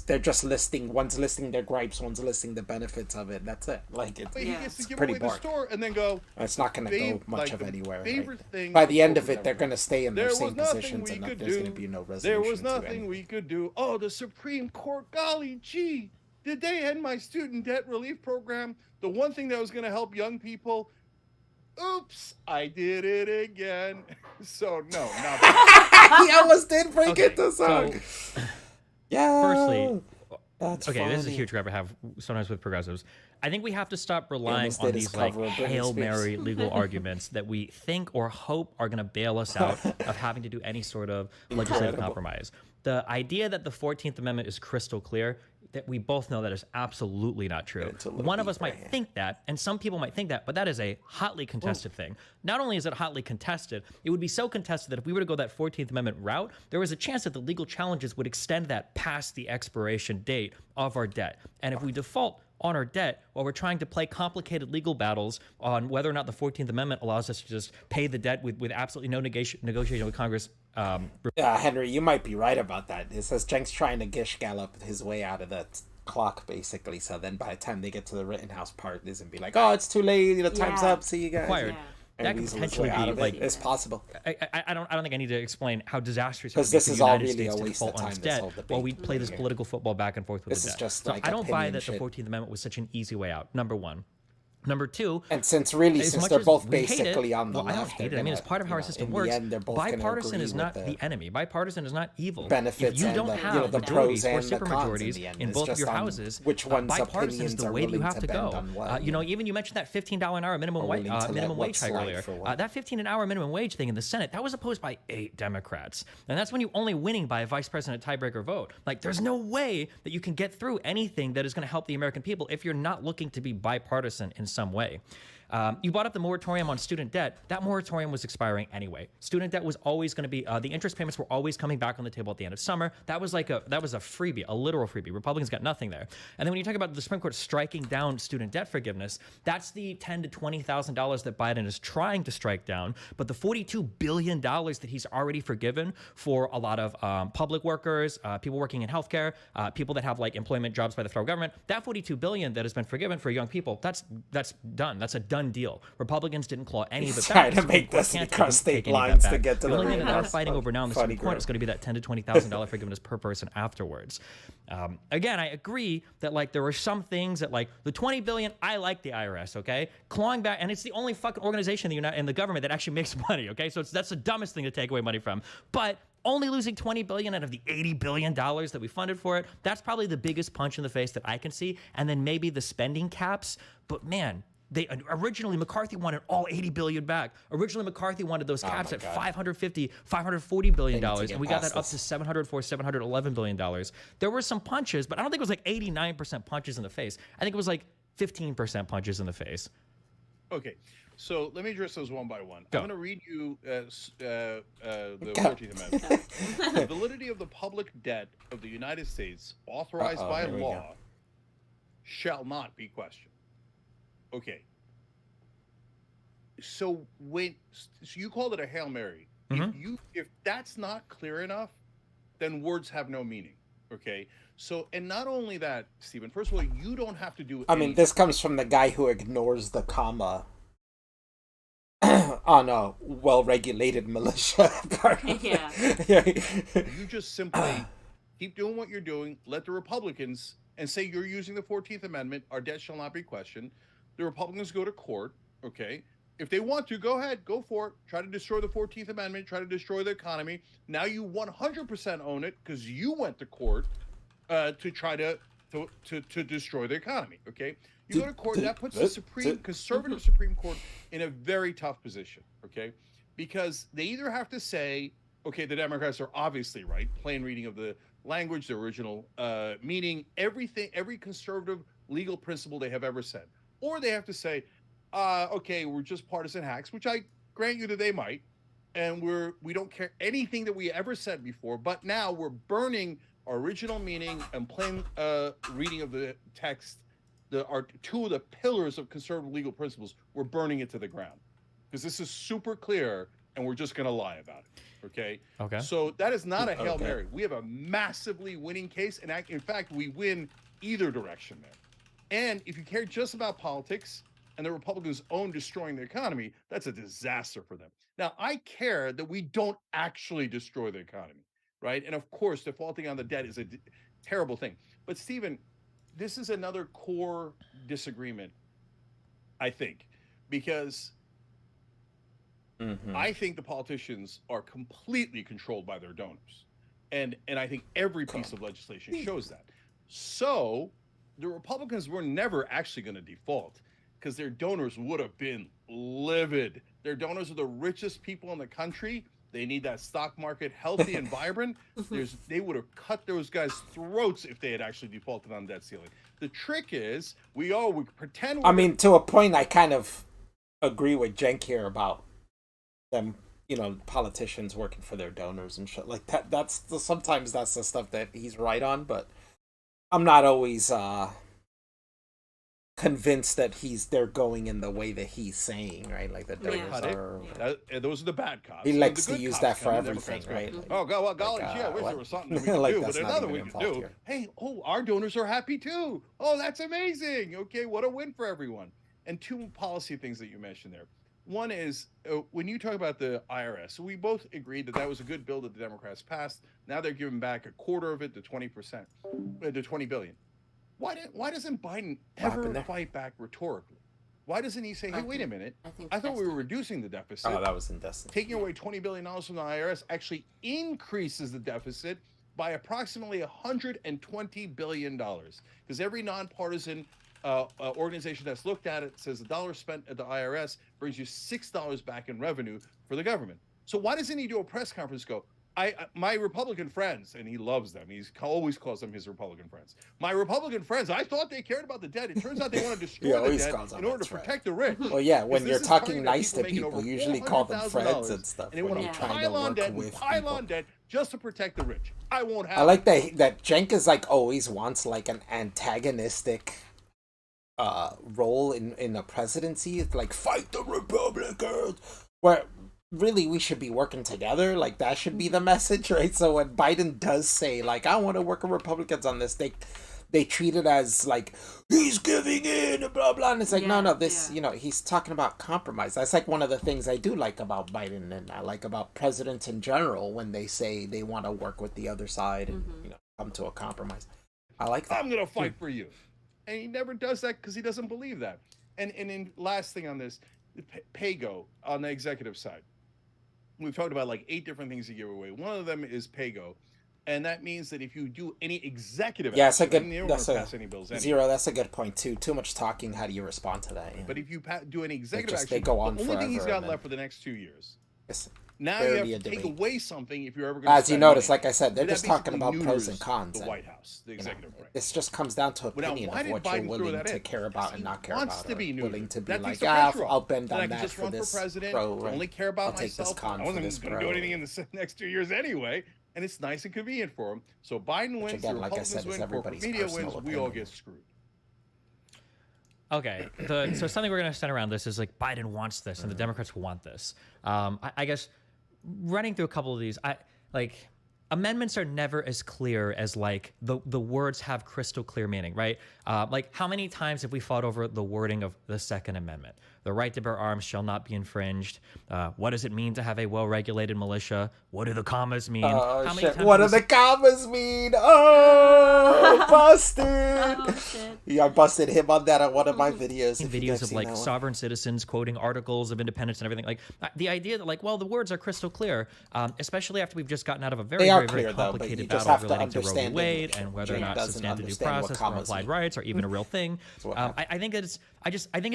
they're just listing. One's listing their gripes, one's listing the benefits of it. That's it. Like it's, he gets to give pretty away boring. the store and then go. It's not going to go much of anywhere. Favorite thing by the end of it, they're going to stay in their there same was positions, and there's going to be no resolution. There was nothing we could do. Oh, the Supreme Court, golly gee, did they end my student debt relief program? The one thing that was going to help young people. Oops, I did it again. So, no, not he almost did break it to song. So, yeah. Firstly, that's okay, funny. this is a huge gripe I have sometimes with progressives. I think we have to stop relying on these like Hail Mary legal arguments that we think or hope are going to bail us out of having to do any sort of legislative compromise. The idea that the 14th Amendment is crystal clear, that we both know that is absolutely not true. One of us might think that, and some people might think that, but that is a hotly contested thing. Not only is it hotly contested, it would be so contested that if we were to go that 14th Amendment route, there was a chance that the legal challenges would extend that past the expiration date of our debt. And if we default on our debt while we're trying to play complicated legal battles on whether or not the 14th Amendment allows us to just pay the debt with absolutely no negotiation with Congress. Henry, you might be right about that. It says Cenk's trying to gish gallop his way out of the clock, basically. So then by the time they get to the Rittenhouse part, it's going to be like, oh, it's too late. Time's up. See you guys. Acquired. That could potentially be like it's possible. I don't think I need to explain how disastrous it would be for the United States to default on its debt while we play this political football back and forth with the debt. This is just I don't buy that the 14th Amendment was such an easy way out. Number one. Number two, and since they're both basically on the left, I don't hate it. I mean, it's part of how our system works. Bipartisan is not the enemy. Bipartisan is not evil. Benefits if you don't have majorities or supermajorities in both of your houses, which one's bipartisan is the way you have to go. Even you mentioned that $15 an hour minimum wage hike earlier. That $15 an hour minimum wage thing in the Senate, that was opposed by 8 Democrats, and that's when you're only winning by a vice president tiebreaker vote. Like, there's no way that you can get through anything that is going to help the American people if you're not looking to be bipartisan in some way. You brought up the moratorium on student debt. That moratorium was expiring anyway. Student debt was always going to be the interest payments were always coming back on the table at the end of summer. That was a freebie, a literal freebie. Republicans got nothing there. And then when you talk about the Supreme Court striking down student debt forgiveness, that's the $10,000 to $20,000 that Biden is trying to strike down. But the $42 billion that he's already forgiven for a lot of public workers, people working in healthcare, people that have like employment jobs by the federal government, that $42 billion that has been forgiven for young people, that's done. That's a done deal. Republicans didn't claw any of it back. Trying to make this across state lines to get to the only thing that they're fighting over now in the Supreme Court is going to be that $10,000 to $20,000 forgiveness per person afterwards. Again, I agree that like there were some things that like the $20 billion. I like the IRS. Okay, clawing back, and it's the only fucking organization in the government that actually makes money. Okay, so that's the dumbest thing to take away money from. But only losing $20 billion out of the $80 billion that we funded for it, that's probably the biggest punch in the face that I can see. And then maybe the spending caps. But man, originally McCarthy wanted all $80 billion back. Originally McCarthy wanted those caps at $540 billion, and we got that up to $711 billion. There were some punches, but I don't think it was like 89% punches in the face. I think it was like 15% punches in the face. Okay. So let me address those one by one. Go. I'm going to read you the 14th Amendment. The validity of the public debt of the United States authorized by law shall not be questioned. Okay. So you called it a Hail Mary. Mm-hmm. If that's not clear enough, then words have no meaning. Okay. So, and not only that, Stephen, first of all, you don't have to do I mean, this comes from the guy who ignores the comma on a well-regulated militia. Yeah. You just simply keep doing what you're doing. Let the Republicans, and say you're using the 14th Amendment, our debt shall not be questioned. The Republicans go to court, okay? If they want to, go ahead, go for it. Try to destroy the 14th Amendment, try to destroy the economy. Now you 100% own it because you went to court to try to destroy the economy, okay? You go to court, and that puts the conservative Supreme Court in a very tough position, okay? Because they either have to say, okay, the Democrats are obviously right, plain reading of the language, the original meaning, everything, every conservative legal principle they have ever said. Or they have to say, okay, we're just partisan hacks, which I grant you that they might, and we don't care anything that we ever said before, but now we're burning our original meaning and plain reading of the text, are two of the pillars of conservative legal principles. We're burning it to the ground because this is super clear, and we're just going to lie about it. Okay. So that is not a Hail Mary. We have a massively winning case, and in fact, we win either direction there. And if you care just about politics and the Republicans own destroying the economy, that's a disaster for them. Now, I care that we don't actually destroy the economy, right? And of course, defaulting on the debt is a terrible thing. But Stephen, this is another core disagreement, I think, because I think the politicians are completely controlled by their donors. And I think every piece of legislation shows that. So the Republicans were never actually going to default because their donors would have been livid. Their donors are the richest people in the country. They need that stock market healthy and vibrant. They would have cut those guys' throats if they had actually defaulted on debt ceiling. The trick is we pretend. I mean, to a point, I kind of agree with Cenk here about them, politicians working for their donors and shit like that. Sometimes that's the stuff that he's right on, but I'm not always convinced that they're going in the way that he's saying, right? Like the donors are. Those are the bad cops. He likes to use that for everything, right? Oh, God, well, golly, gee, I wish there was something that we could like do. But another we could do. Here. Hey, our donors are happy too. Oh, that's amazing. Okay, what a win for everyone. And two policy things that you mentioned there. One is when you talk about the IRS, so we both agreed that was a good bill that the Democrats passed. Now they're giving back a quarter of it to 20%, to $20 billion. Why doesn't Biden ever fight back rhetorically? Why doesn't he say, hey, wait a minute, I thought we were reducing the deficit. Oh, that was in Destiny. Taking away $20 billion from the IRS actually increases the deficit by approximately $120 billion. Because every nonpartisan organization that's looked at it says $1 spent at the IRS brings you $6 back in revenue for the government. So why doesn't he do a press conference my Republican friends, and he loves them. He always calls them his Republican friends. My Republican friends, I thought they cared about the debt. It turns out they want to destroy the debt in order to protect the rich. Well, yeah, when you're talking nice to people, you usually call them friends and stuff. And they want to pile on debt and pile on debt just to protect the rich. I won't have I like that Cenk is always wants an antagonistic role in a presidency. It's like, fight the Republicans. Where really we should be working together. Like, that should be the message, right? So when Biden does say, I want to work with Republicans on this, they treat it as he's giving in, blah blah, and it's no, he's talking about compromise. That's one of the things I do like about Biden, and I like about presidents in general when they say they want to work with the other side and come to a compromise. I like that. I'm gonna fight for you, and he never does that because he doesn't believe that. And in last thing on this, PAYGO on the executive side. We've talked about 8 different things to give away. One of them is PAYGO, and that means that if you do any executive action, pass any bills anyway. Zero. That's a good point too. Too much talking. How do you respond to that? But if you do any executive action, they go on the only thing he's got forever, left for the next 2 years Now you have to take away something if you're ever going to. As you notice, like I said, they're just talking about pros and cons. The White House, the executive branch. It just comes down to opinion of what you're willing to care about and not care about. Willing to be like, I'll bend on that for this. Only care about myself. I wasn't going to do anything in the next 2 years anyway, and it's nice and convenient for them. So Biden wins, the Republicans win, corporate media wins, we all get screwed. Okay, so something we're going to center around this is like Biden wants this and the Democrats want this. I guess running through a couple of these, amendments are never as clear as like the words have crystal clear meaning, right? Like how many times have we fought over the wording of the Second Amendment? The right to bear arms shall not be infringed. What does it mean to have a well-regulated militia? What do the commas mean? Oh, shit. What do the commas mean? Oh, busted. Oh, shit. Yeah, I busted him on that on one of my videos. Videos of like sovereign citizens quoting articles of independence and everything. Like the idea that like, well, the words are crystal clear, especially after we've just gotten out of a very complicated battle relating to Roe v. Wade and whether or not substantive due process or applied rights are even a real thing. I think it's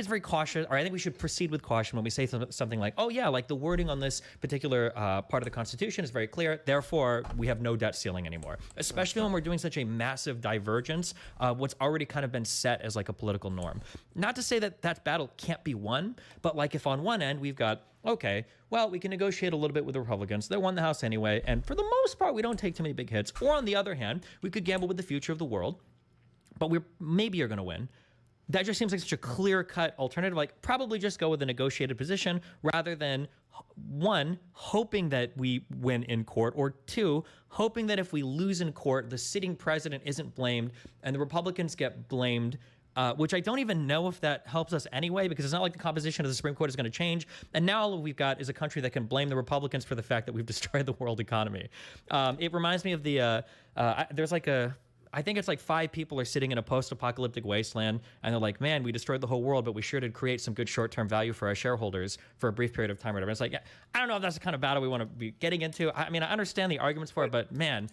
very cautious, or I think we should proceed with caution when we say something like, oh yeah, like the wording on this particular part of the Constitution is very clear, therefore we have no debt ceiling anymore. Especially when we're doing such a massive divergence of what's already kind of been set as like a political norm. Not to say that that battle can't be won, but like if on one end we've got, okay, well, we can negotiate a little bit with the Republicans. They won the House anyway, and for the most part, we don't take too many big hits. Or on the other hand, we could gamble with the future of the world, but we maybe are going to win. That just seems like such a clear-cut alternative. Like, probably just go with a negotiated position rather than, one, hoping that we win in court, or two, hoping that if we lose in court, the sitting president isn't blamed and the Republicans get blamed, which I don't even know if that helps us anyway, because it's not like the composition of the Supreme Court is going to change. And now all we've got is a country that can blame the Republicans for the fact that we've destroyed the world economy. It reminds me of there's like I think it's like 5 people are sitting in a post-apocalyptic wasteland, and they're like, man, we destroyed the whole world, but we sure did create some good short-term value for our shareholders for a brief period of time or whatever. It's like, yeah, I don't know if that's the kind of battle we want to be getting into. I mean, I understand the arguments for it, but man,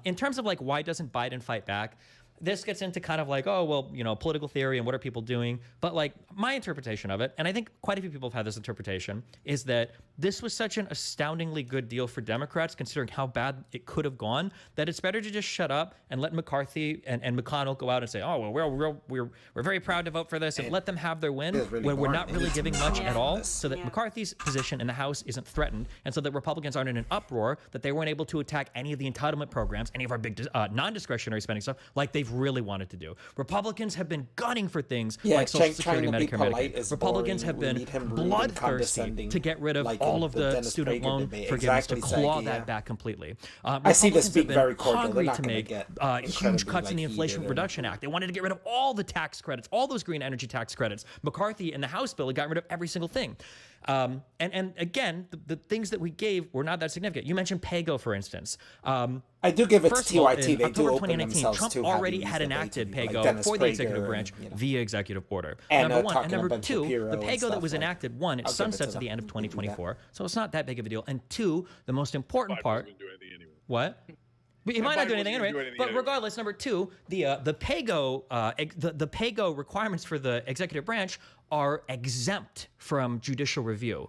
in terms of like, why doesn't Biden fight back? This gets into kind of like, oh, well, you know, political theory and what are people doing? But like my interpretation of it, and I think quite a few people have had this interpretation, is that this was such an astoundingly good deal for Democrats, considering how bad it could have gone, that it's better to just shut up and let McCarthy and McConnell go out and say, oh, well, we're very proud to vote for this, and let them have their win, when we're not really giving much at all, so that McCarthy's position in the House isn't threatened, and so that Republicans aren't in an uproar, that they weren't able to attack any of the entitlement programs, any of our big non-discretionary spending stuff, like they've really wanted to do. Republicans have been gunning for things like Social Security, Medicare, Medicaid. Republicans have been bloodthirsty to get rid of all of the student loan forgiveness, to claw that back completely. I see this being very cordial. Hungry to make huge cuts in the Inflation Reduction Act. They wanted to get rid of all the tax credits, all those green energy tax credits. McCarthy in the House bill got rid of every single thing. And again, the things that we gave were not that significant. You mentioned PAYGO, for instance. I do give it to TYT. They do open 2019, themselves Trump to already had enacted PAYGO for the executive branch via executive order. Number one. And number two, the PAYGO that was enacted, one, it sunsets at the end of 2024, so it's not that big of a deal. And two, the most important part. What? He might not do anything anyway, but regardless, number two, the PAYGO requirements for the executive branch are exempt from judicial review.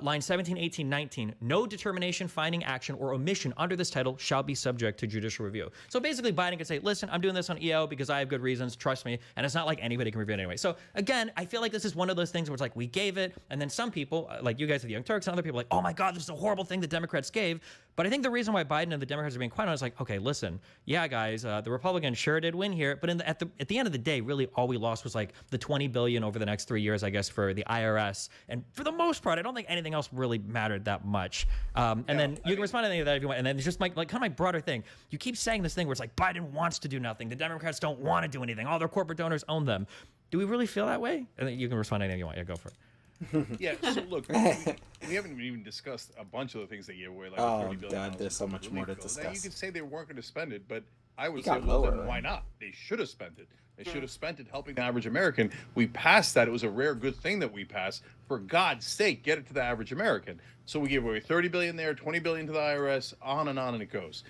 Line 17, 18, 19, no determination, finding, action, or omission under this title shall be subject to judicial review. So basically, Biden can say, listen, I'm doing this on EO because I have good reasons, trust me, and it's not like anybody can review it anyway. So again, I feel like this is one of those things where it's like, we gave it, and then some people, like you guys at the Young Turks and other people, are like, oh my God, this is a horrible thing the Democrats gave. But I think the reason why Biden and the Democrats are being quiet on it is like, okay, listen, yeah, guys, the Republicans sure did win here, but at the end of the day, really all we lost was like the $20 billion over the next 3 years, I guess, for the IRS. And for the most part, I don't think anything else really mattered that much. And then you can respond to any of that if you want. And then it's just kind of my broader thing. You keep saying this thing where it's like Biden wants to do nothing. The Democrats don't want to do anything. All their corporate donors own them. Do we really feel that way? And then you can respond to anything you want. Yeah, go for it. Yeah, so look, we haven't even discussed a bunch of the things they gave away, like $30 billion. God, there's so much more to discuss. Now, you could say they weren't going to spend it, but I would say, well, then why not? They should have spent it. They should have spent it helping the average American. We passed that. It was a rare good thing that we passed. For God's sake, get it to the average American. So we gave away $30 billion there, $20 billion to the IRS, on and it goes.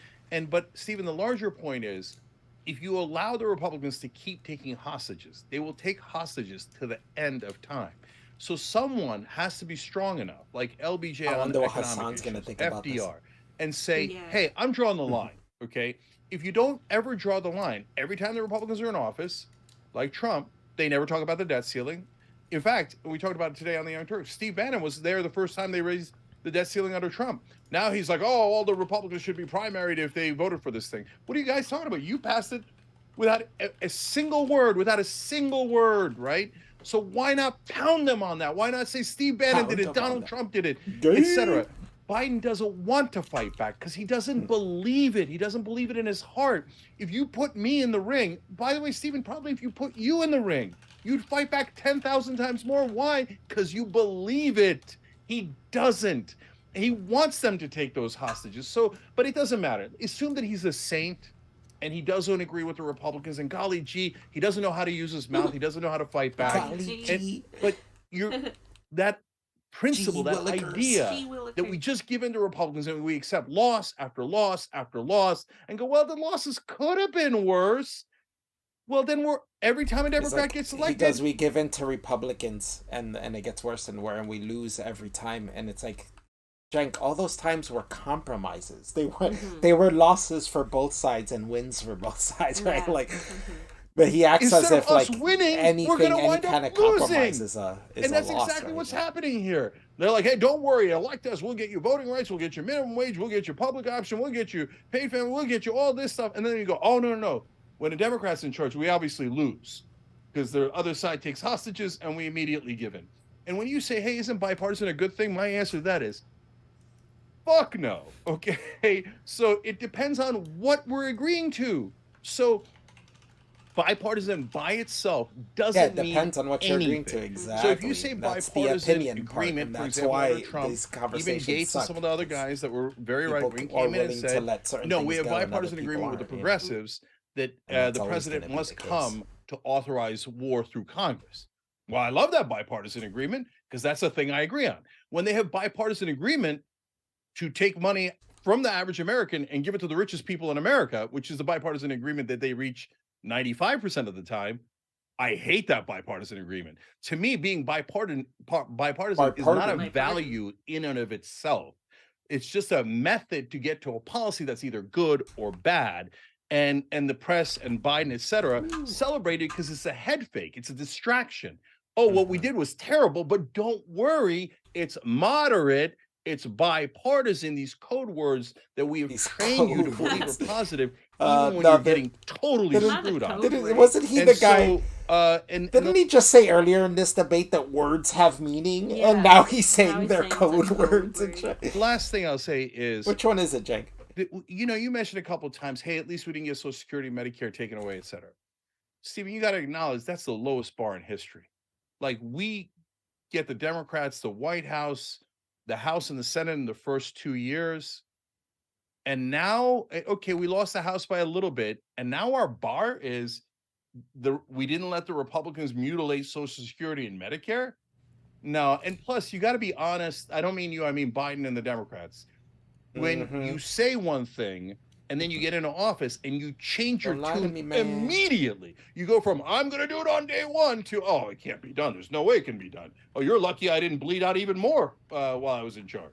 But Stephen, the larger point is, if you allow the Republicans to keep taking hostages, they will take hostages to the end of time. So someone has to be strong enough, like LBJ I on wonder what economic Hassan's issues, gonna think about this. FDR, and say, Yeah. hey, I'm drawing the line, okay? If you don't ever draw the line, every time the Republicans are in office, like Trump, they never talk about the debt ceiling. In fact, we talked about it today on the Young Turks. Steve Bannon was there the first time they raised the debt ceiling under Trump. Now he's like, oh, all the Republicans should be primaried if they voted for this thing. What are you guys talking about? You passed it without a single word, right? So why not pound them on that? Why not say Steve Bannon did it, Donald Trump did it, etc.? Biden doesn't want to fight back because he doesn't believe it. He doesn't believe it in his heart. If you put me in the ring, by the way, Stephen, probably if you put you in the ring, you'd fight back 10,000 times more. Why? Because you believe it. He doesn't. He wants them to take those hostages. So, but it doesn't matter. Assume that he's a saint and he doesn't agree with the Republicans. And golly gee, he doesn't know how to use his mouth. He doesn't know how to fight back. But that principle, that idea that we just give in to Republicans and we accept loss after loss after loss and go, well, the losses could have been worse. Well, then every time a Democrat gets elected, because we give in to Republicans and it gets worse and worse and we lose every time. And it's like, Cenk, all those times were compromises. They were losses for both sides and wins for both sides, right? Like, but he acts instead as if like winning, anything, we're gonna any wind kind up of compromise losing. is a and that's loss, exactly right? what's happening here. They're like, hey, don't worry, elect us. We'll get you voting rights. We'll get you minimum wage. We'll get you public option. We'll get you paid family. We'll get you all this stuff. And then you go, oh, no. When the Democrats in charge, we obviously lose because the other side takes hostages and we immediately give in. And when you say, hey, isn't bipartisan a good thing? My answer to that is, fuck no. Okay. So it depends on what we're agreeing to. So bipartisan by itself doesn't mean depends on what you're anything. agreeing to. Exactly. So if you say bipartisan agreement, for example, under Trump, even Gates and some of the other guys that were very right-wing came in and said, no, we have bipartisan agreement with the progressives that the president must come to authorize war through Congress. Well, I love that bipartisan agreement because that's a thing I agree on. When they have bipartisan agreement to take money from the average American and give it to the richest people in America, which is the bipartisan agreement that they reach 95% of the time, I hate that bipartisan agreement. To me, being bipartisan is not a value in and of itself. It's just a method to get to a policy that's either good or bad. And the press and Biden, et cetera, celebrate it because it's a head fake. It's a distraction. Oh, what we did was terrible, but don't worry. It's moderate. It's bipartisan. These code words that we have trained you to believe are positive, even when you're getting totally screwed on. Wasn't he the guy? Didn't he just say earlier in this debate that words have meaning, and now he's saying they're code words? The last thing I'll say is, which one is it, Cenk? You mentioned a couple of times, hey, at least we didn't get Social Security, Medicare taken away, et cetera. Stephen, you got to acknowledge that's the lowest bar in history. Like, we get the Democrats, the White House, the House and the Senate in the first 2 years. And now, okay, we lost the House by a little bit. And now our bar is we didn't let the Republicans mutilate Social Security and Medicare. No. And plus, you got to be honest. I don't mean you, I mean Biden and the Democrats. When you say one thing and then you get into office and you change your tune immediately. You go from, I'm going to do it on day one to, oh, it can't be done. There's no way it can be done. Oh, you're lucky I didn't bleed out even more while I was in charge.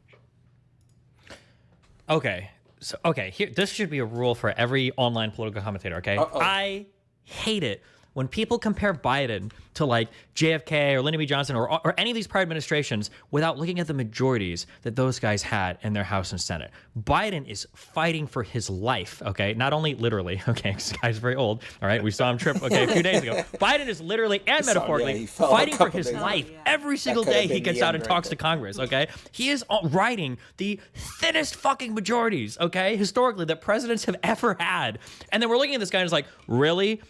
Okay. So, here, this should be a rule for every online political commentator, okay? I hate it when people compare Biden to like JFK or Lyndon B. Johnson or any of these prior administrations without looking at the majorities that those guys had in their House and Senate. Biden is fighting for his life, okay? Not only literally, okay, this guy's very old, all right? We saw him trip, okay, a few days ago. Biden is literally and metaphorically fighting for his life every single day he gets out and talks to Congress, okay? He is writing the thinnest fucking majorities, okay, historically, that presidents have ever had. And then we're looking at this guy and it's like, really?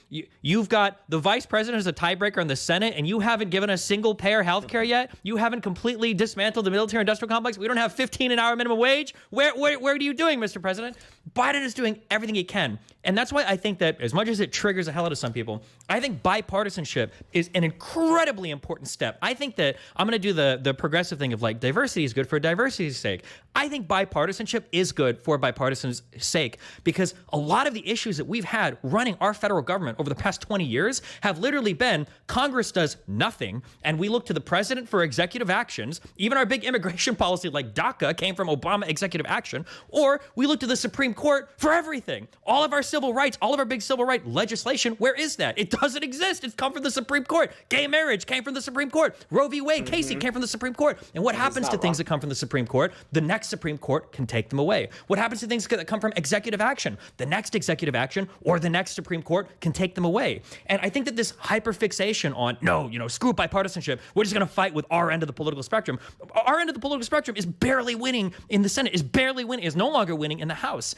You've got the vice president as a tiebreaker in the Senate, and you haven't given us single-payer health care yet? You haven't completely dismantled the military-industrial complex? We don't have 15 an hour minimum wage? Where are you doing, Mr. President? Biden is doing everything he can. And that's why I think that as much as it triggers the hell out of some people, I think bipartisanship is an incredibly important step. I think that I'm going to do the progressive thing of like diversity is good for diversity's sake. I think bipartisanship is good for bipartisan's sake because a lot of the issues that we've had running our federal government over the past 20 years have literally been Congress does nothing and we look to the president for executive actions. Even our big immigration policy like DACA came from Obama executive action, or we look to the Supreme Court for everything. All of our civil rights, all of our big civil rights legislation, where is that? It doesn't exist. It's come from the Supreme Court. Gay marriage came from the Supreme Court. Roe v. Wade, Casey came from the Supreme Court. And what happens to things that come from the Supreme Court? The next Supreme Court can take them away. What happens to things that come from executive action? The next executive action or the next Supreme Court can take them away. And I think that this hyperfixation on, no, screw bipartisanship, we're just going to fight with our end of the political spectrum. Our end of the political spectrum is barely winning in the Senate, is no longer winning in the House.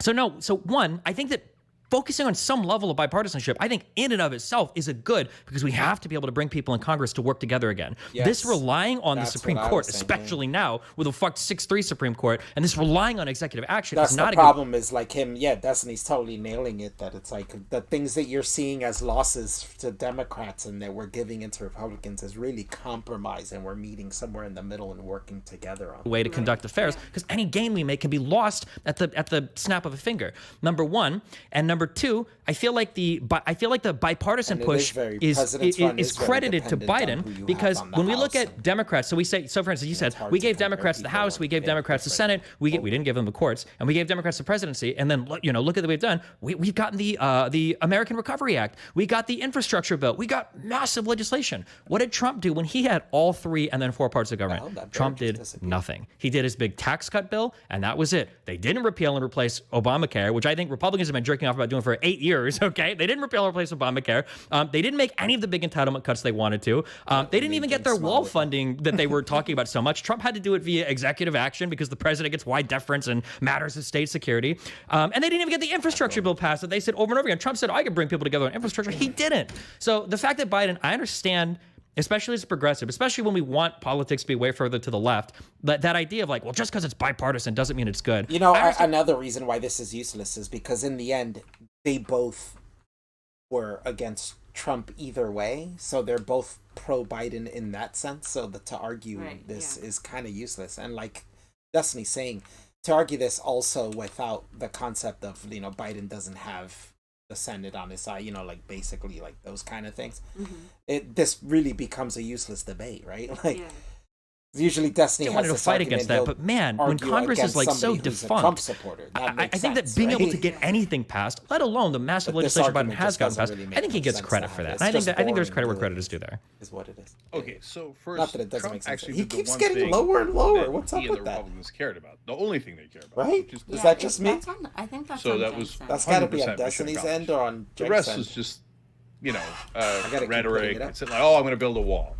So one, I think that focusing on some level of bipartisanship, I think in and of itself is a good because we have to be able to bring people in Congress to work together again. Yes, this relying on the Supreme Court, especially now with a fucked 6-3 Supreme Court, and this relying on executive action that's is not the problem is like him, Destiny's totally nailing it, that it's like the things that you're seeing as losses to Democrats and that we're giving into Republicans is really compromise, and we're meeting somewhere in the middle and working together on way to conduct affairs because any gain we make can be lost at the snap of a finger. Number one, and number two, I feel like the bipartisan push is credited to Biden because when we look at Democrats, so for instance, you said we gave Democrats the House, we gave Democrats the Senate, we didn't give them the courts, and we gave Democrats the presidency, and then look at what we've done. We've gotten the American Recovery Act, we got the infrastructure bill, we got massive legislation. What did Trump do when he had all three and then four parts of government? Well, Trump did nothing. He did his big tax cut bill, and that was it. They didn't repeal and replace Obamacare, which I think Republicans have been jerking off about doing for 8 years, okay? They didn't repeal or replace Obamacare. They didn't make any of the big entitlement cuts they wanted to. They didn't even get their wall funding that they were talking about so much. Trump had to do it via executive action because the president gets wide deference and matters of state security. And they didn't even get the infrastructure bill passed that they said over and over again. Trump said, I could bring people together on infrastructure. He didn't. So the fact that Biden, I understand, especially as a progressive, especially when we want politics to be way further to the left, that idea of like, well, just because it's bipartisan doesn't mean it's good. Another reason why this is useless is because in the end, they both were against Trump either way, so they're both pro-Biden in that sense. So to argue this is kind of useless. And like Destiny's saying, to argue this also without the concept of Biden doesn't have the Senate on his side, like basically like those kind of things. This really becomes a useless debate, right? Like. Yeah. Usually Destiny has to fight against that, but man, when Congress is like so defunct, I think that being able to get anything passed, let alone the massive legislation Biden has gotten passed, I think he gets credit for that. I think there's credit where credit is due there. Is what it is. Okay, so first, not that it doesn't make sense. Actually, he keeps getting lower and lower. What's up with that? The Republicans cared about the only thing they cared about, right? Is that just me? I think that's so. That's got to be on Destiny's end or on the rest is just rhetoric. It's like, I'm going to build a wall.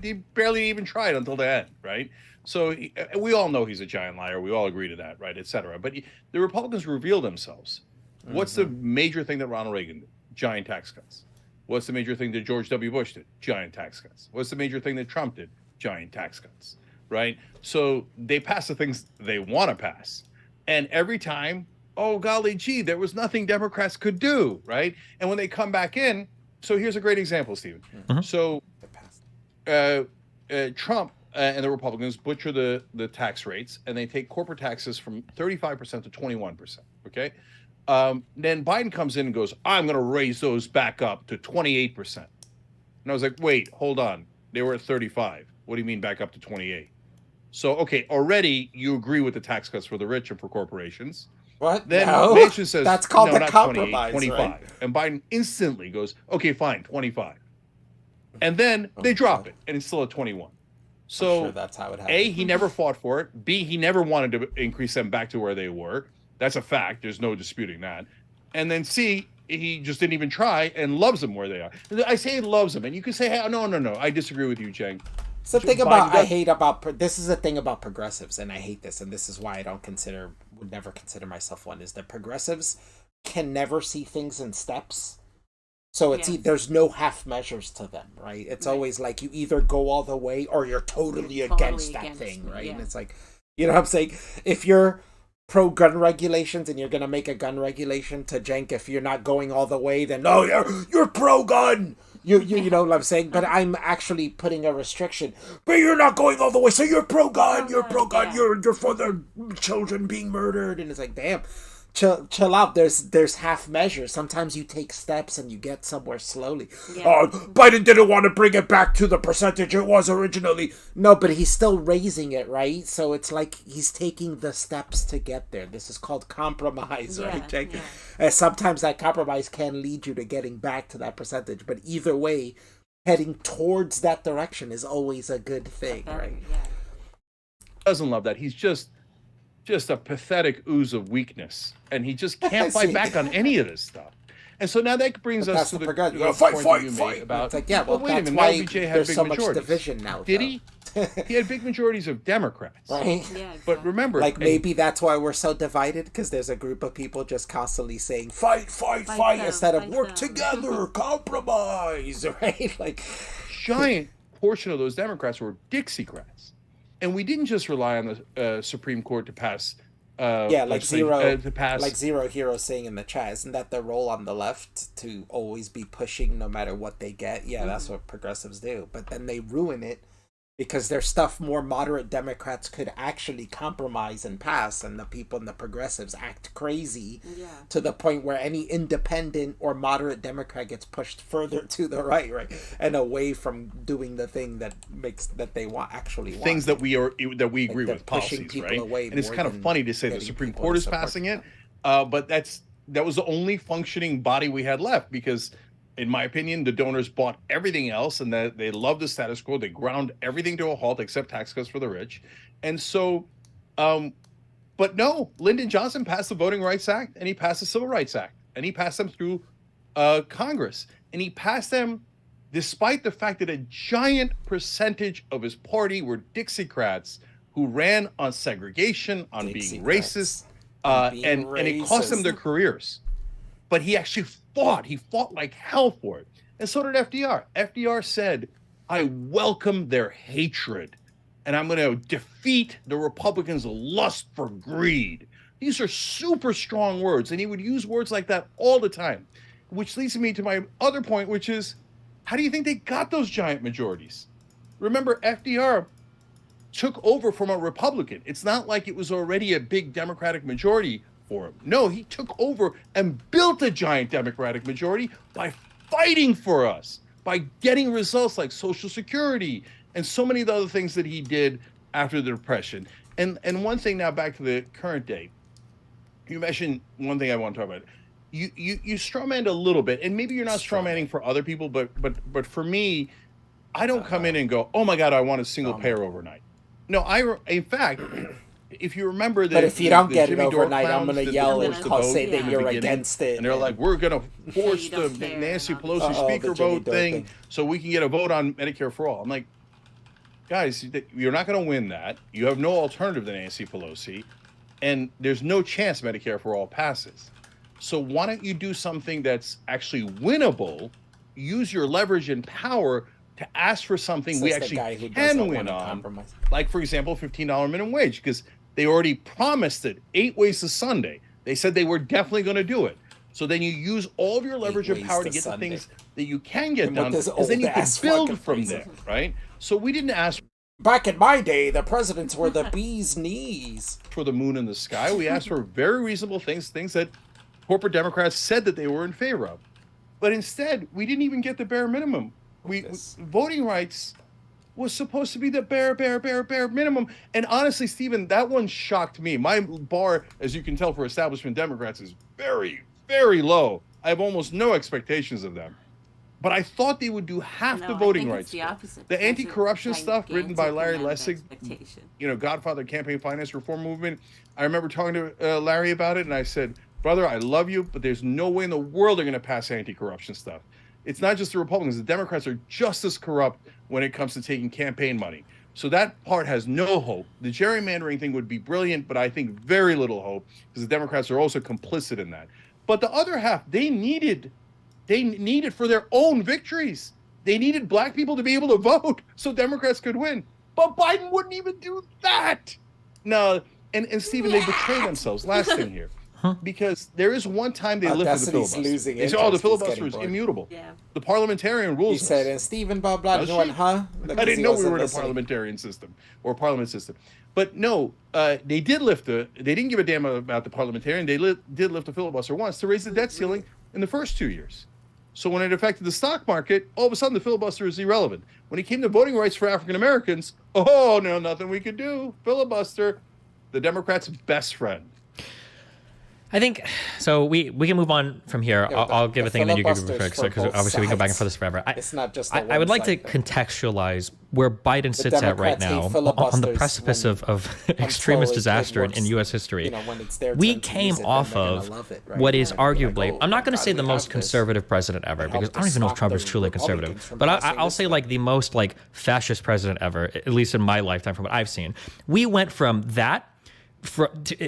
He barely even tried until the end, right? So we all know he's a giant liar. We all agree to that, right, et cetera. But the Republicans reveal themselves. What's the major thing that Ronald Reagan did? Giant tax cuts. What's the major thing that George W. Bush did? Giant tax cuts. What's the major thing that Trump did? Giant tax cuts, right? So they pass the things they want to pass. And every time, oh, golly gee, there was nothing Democrats could do, right? And when they come back in, so here's a great example, Stephen. So Trump and the Republicans butcher the tax rates, and they take corporate taxes from 35% to 21%, okay? Then Biden comes in and goes, I'm going to raise those back up to 28%. And I was like, wait, hold on. They were at 35. What do you mean back up to 28? So, okay, already you agree with the tax cuts for the rich and for corporations. What? Then no, Manchin says, that's called no, the compromise, 25. Right? And Biden instantly goes, okay, fine, 25. And then they drop it, and it's still at 21. So, sure that's how it happened. A, he never fought for it. B, he never wanted to increase them back to where they were. That's a fact. There's no disputing that. And then C, he just didn't even try and loves them where they are. I say he loves them, and you can say, hey, no. I disagree with you, Cenk. It's the thing this is the thing about progressives, and I hate this, and this is why I would never consider myself one, is that progressives can never see things in steps. So it's there's no half measures to them, right? It's always like you either go all the way or you're totally against that thing, right? Yeah. And it's like, you know what I'm saying? If you're pro-gun regulations and you're going to make a gun regulation to Cenk, if you're not going all the way, then no, you're pro-gun. You know what I'm saying? But I'm actually putting a restriction. But you're not going all the way, so you're pro-gun. You're pro-gun. Yeah. You're for the children being murdered. And it's like, damn, chill out. There's half measures. Sometimes you take steps and you get somewhere slowly. Yeah. Biden didn't want to bring it back to the percentage it was originally. No, but he's still raising it, right? So it's like he's taking the steps to get there. This is called compromise, right, Cenk? Yeah. And sometimes that compromise can lead you to getting back to that percentage. But either way, heading towards that direction is always a good thing, right? Yeah. Doesn't love that. He's just a pathetic ooze of weakness, and he just can't fight back on any of this stuff. And so now that brings us to the point that you made about, it's like, yeah, well, wait a that's minute, why now BJ had there's big so majorities. much division now. Did he? He had big majorities of Democrats. Right? Yeah, exactly. But remember, Like, maybe that's why we're so divided, because there's a group of people just constantly saying, fight, them, instead of fight work them. together, compromise, right? Like, giant portion of those Democrats were Dixiecrats. And we didn't just rely on the Supreme Court to pass like to Zero saying in the chat, isn't that their role on the left, to always be pushing no matter what they get? Yeah, that's what progressives do. But then they ruin it because there's stuff more moderate Democrats could actually compromise and pass, and the people in the progressives act crazy to the point where any independent or moderate Democrat gets pushed further to the right, and away from doing the thing that they want. Things that we agree they're with, pushing policies, people right? away And it's more kind of than funny to say the getting Supreme people Court to is support passing them. it, but that was the only functioning body we had left, because in my opinion, the donors bought everything else, and that they love the status quo. They ground everything to a halt except tax cuts for the rich. And so, but no, Lyndon Johnson passed the Voting Rights Act, and he passed the Civil Rights Act, and he passed them through Congress. And he passed them despite the fact that a giant percentage of his party were Dixiecrats who ran on segregation, on being racist, and it cost them their careers. But he actually fought. He fought like hell for it. And so did FDR. FDR said, I welcome their hatred, and I'm going to defeat the Republicans' lust for greed. These are super strong words, and he would use words like that all the time, which leads me to my other point, which is, how do you think they got those giant majorities? Remember, FDR took over from a Republican. It's not like it was already a big Democratic majority for him. No, he took over and built a giant Democratic majority by fighting for us, by getting results like Social Security and so many of the other things that he did after the Depression. And one thing now, back to the current day, you mentioned one thing I want to talk about. You strawmanned a little bit, and maybe you're not strawmanning for other people, but for me, I don't come in and go, oh my God, I want a single payer overnight. No, in fact, if you remember that, but if you don't get it Jimmy Dore overnight, I'm going to yell and say that you're against it. And they're like, we're going to force the Nancy Pelosi speaker vote thing so we can get a vote on Medicare for all. I'm like, guys, you're not going to win that. You have no alternative to Nancy Pelosi, and there's no chance Medicare for all passes. So why don't you do something that's actually winnable? Use your leverage and power to ask for something we actually can win on. Like, for example, $15 minimum wage, because they already promised it 8 ways to Sunday. They said they were definitely going to do it. So then you use all of your leverage and power to get the things that you can get done, because then you can build from there, right? So we didn't ask. Back in my day, the presidents were the bee's knees. For the moon in the sky. We asked for very reasonable things that corporate Democrats said that they were in favor of. But instead, we didn't even get the bare minimum. Voting rights was supposed to be the bare minimum. And honestly, Stephen, that one shocked me. My bar, as you can tell, for establishment Democrats is very, very low. I have almost no expectations of them. But I thought they would do half the voting rights. The opposite. The anti-corruption stuff written by Larry Lessig, Godfather Campaign Finance Reform Movement. I remember talking to Larry about it, and I said, brother, I love you, but there's no way in the world they're going to pass anti-corruption stuff. It's not just the Republicans. The Democrats are just as corrupt when it comes to taking campaign money. So that part has no hope. The gerrymandering thing would be brilliant, but I think very little hope, because the Democrats are also complicit in that. But the other half, they needed for their own victories. They needed black people to be able to vote so Democrats could win. But Biden wouldn't even do that. No, and Stephen, they betray themselves. Last thing here. Because there is one time they lifted the filibuster. They said, the filibuster is immutable. Yeah. The parliamentarian rules. He said, and Stephen, blah, blah, blah. Went, huh? I didn't know we were in a parliamentarian system or a parliament system. But no, they did they didn't give a damn about the parliamentarian. They did lift the filibuster once to raise the debt ceiling in the first 2 years. So when it affected the stock market, all of a sudden the filibuster is irrelevant. When it came to voting rights for African Americans, oh, no, nothing we could do. Filibuster, the Democrats' best friend. I think so. We can move on from here. I'll give a thing, and then you can go because obviously we can go back and forth this forever. It's not just. I would like to contextualize where Biden sits at right now on the precipice of extremist disaster in U.S. history. We came off of what is arguably, I'm not going to say the most conservative president ever, because I don't even know if Trump is truly conservative, but I'll say like the most like fascist president ever, at least in my lifetime from what I've seen. We went from that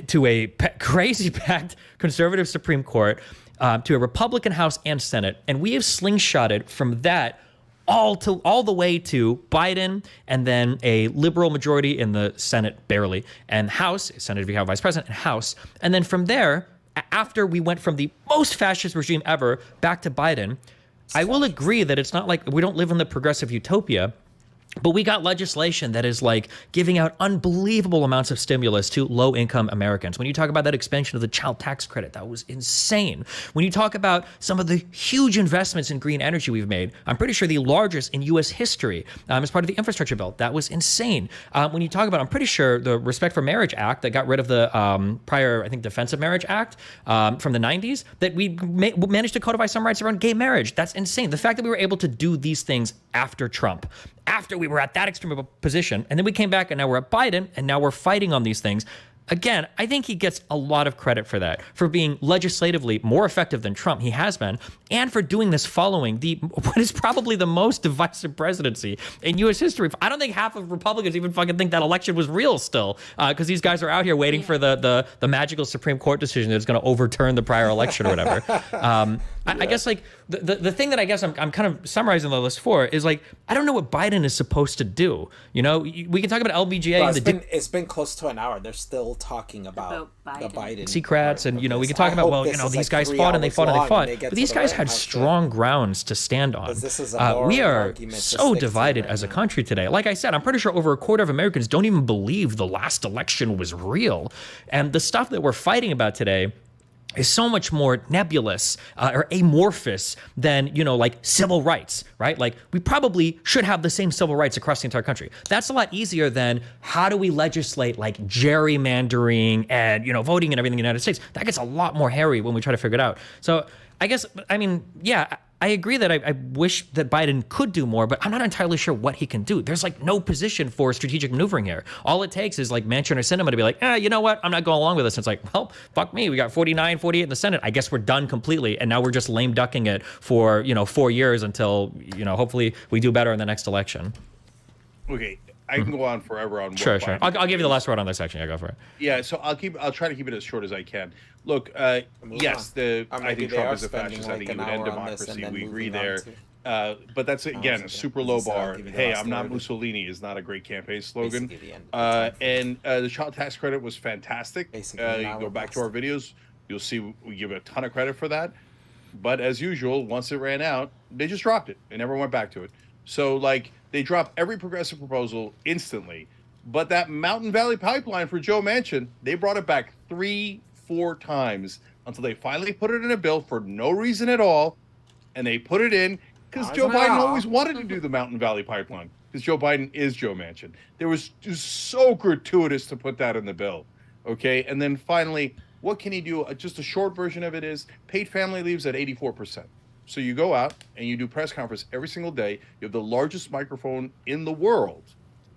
to a crazy packed conservative Supreme Court, to a Republican House and Senate, and we have slingshotted from that all the way to Biden, and then a liberal majority in the Senate, barely, and House, Senate if you have Vice President, and House, and then from there, after we went from the most fascist regime ever back to Biden, I will agree that it's not like we don't live in the progressive utopia. But we got legislation that is like giving out unbelievable amounts of stimulus to low-income Americans. When you talk about that expansion of the child tax credit, that was insane. When you talk about some of the huge investments in green energy we've made, I'm pretty sure the largest in U.S. history as part of the infrastructure bill, that was insane. When you talk about, I'm pretty sure the Respect for Marriage Act that got rid of the prior, I think, Defensive Marriage Act from the 90s, that we managed to codify some rights around gay marriage. That's insane. The fact that we were able to do these things after Trump, after we were at that extreme of a position, and then we came back and now we're at Biden, and now we're fighting on these things. Again, I think he gets a lot of credit for that, for being legislatively more effective than Trump, he has been, and for doing this following what is probably the most divisive presidency in U.S. history. I don't think half of Republicans even fucking think that election was real still, because these guys are out here waiting for the magical Supreme Court decision that's going to overturn the prior election or whatever. I guess like the thing that I guess I'm kind of summarizing the list for is like, I don't know what Biden is supposed to do. You know, we can talk about LBJ. Well, it's been close to an hour. They're still talking about the Biden Secrets, and you know, we can talk about, well, you know, these guys fought and they fought and they fought, but these guys had strong grounds to stand on. We are so divided as a country today. Like I said, I'm pretty sure over a quarter of Americans don't even believe the last election was real, and the stuff that we're fighting about today is so much more nebulous or amorphous than, you know, like civil rights, right? Like, we probably should have the same civil rights across the entire country. That's a lot easier than how do we legislate like gerrymandering and, you know, voting and everything in the United States. That gets a lot more hairy when we try to figure it out. So I guess, I mean, yeah, I agree that I wish that Biden could do more, but I'm not entirely sure what he can do. There's like no position for strategic maneuvering here. All it takes is like Manchin or Sinema to be like, you know what? I'm not going along with this. And it's like, well, fuck me. We got 49, 48 in the Senate. I guess we're done completely. And now we're just lame ducking it for, you know, 4 years until, you know, hopefully we do better in the next election. Okay. I can go on forever on. Sure. I'll give you the last word on this section. Yeah, go for it. Yeah, so I'll try to keep it as short as I can. Look, yes, I think Trump is a fascist. I think he would end democracy. We agree there. But that's again a super low bar. Hey, I'm not Mussolini is not a great campaign slogan. And the child tax credit was fantastic. You go back to our videos, you'll see we give a ton of credit for that. But as usual, once it ran out, they just dropped it. They never went back to it. So like, they dropped every progressive proposal instantly. But that Mountain Valley Pipeline for Joe Manchin, they brought it back 3-4 times until they finally put it in a bill for no reason at all. And they put it in because Joe Biden always wanted to do the Mountain Valley Pipeline, because Joe Biden is Joe Manchin. It was just so gratuitous to put that in the bill. Okay. And then finally, what can he do? Just a short version of it is paid family leaves at 84%. So you go out and you do press conference every single day. You have the largest microphone in the world.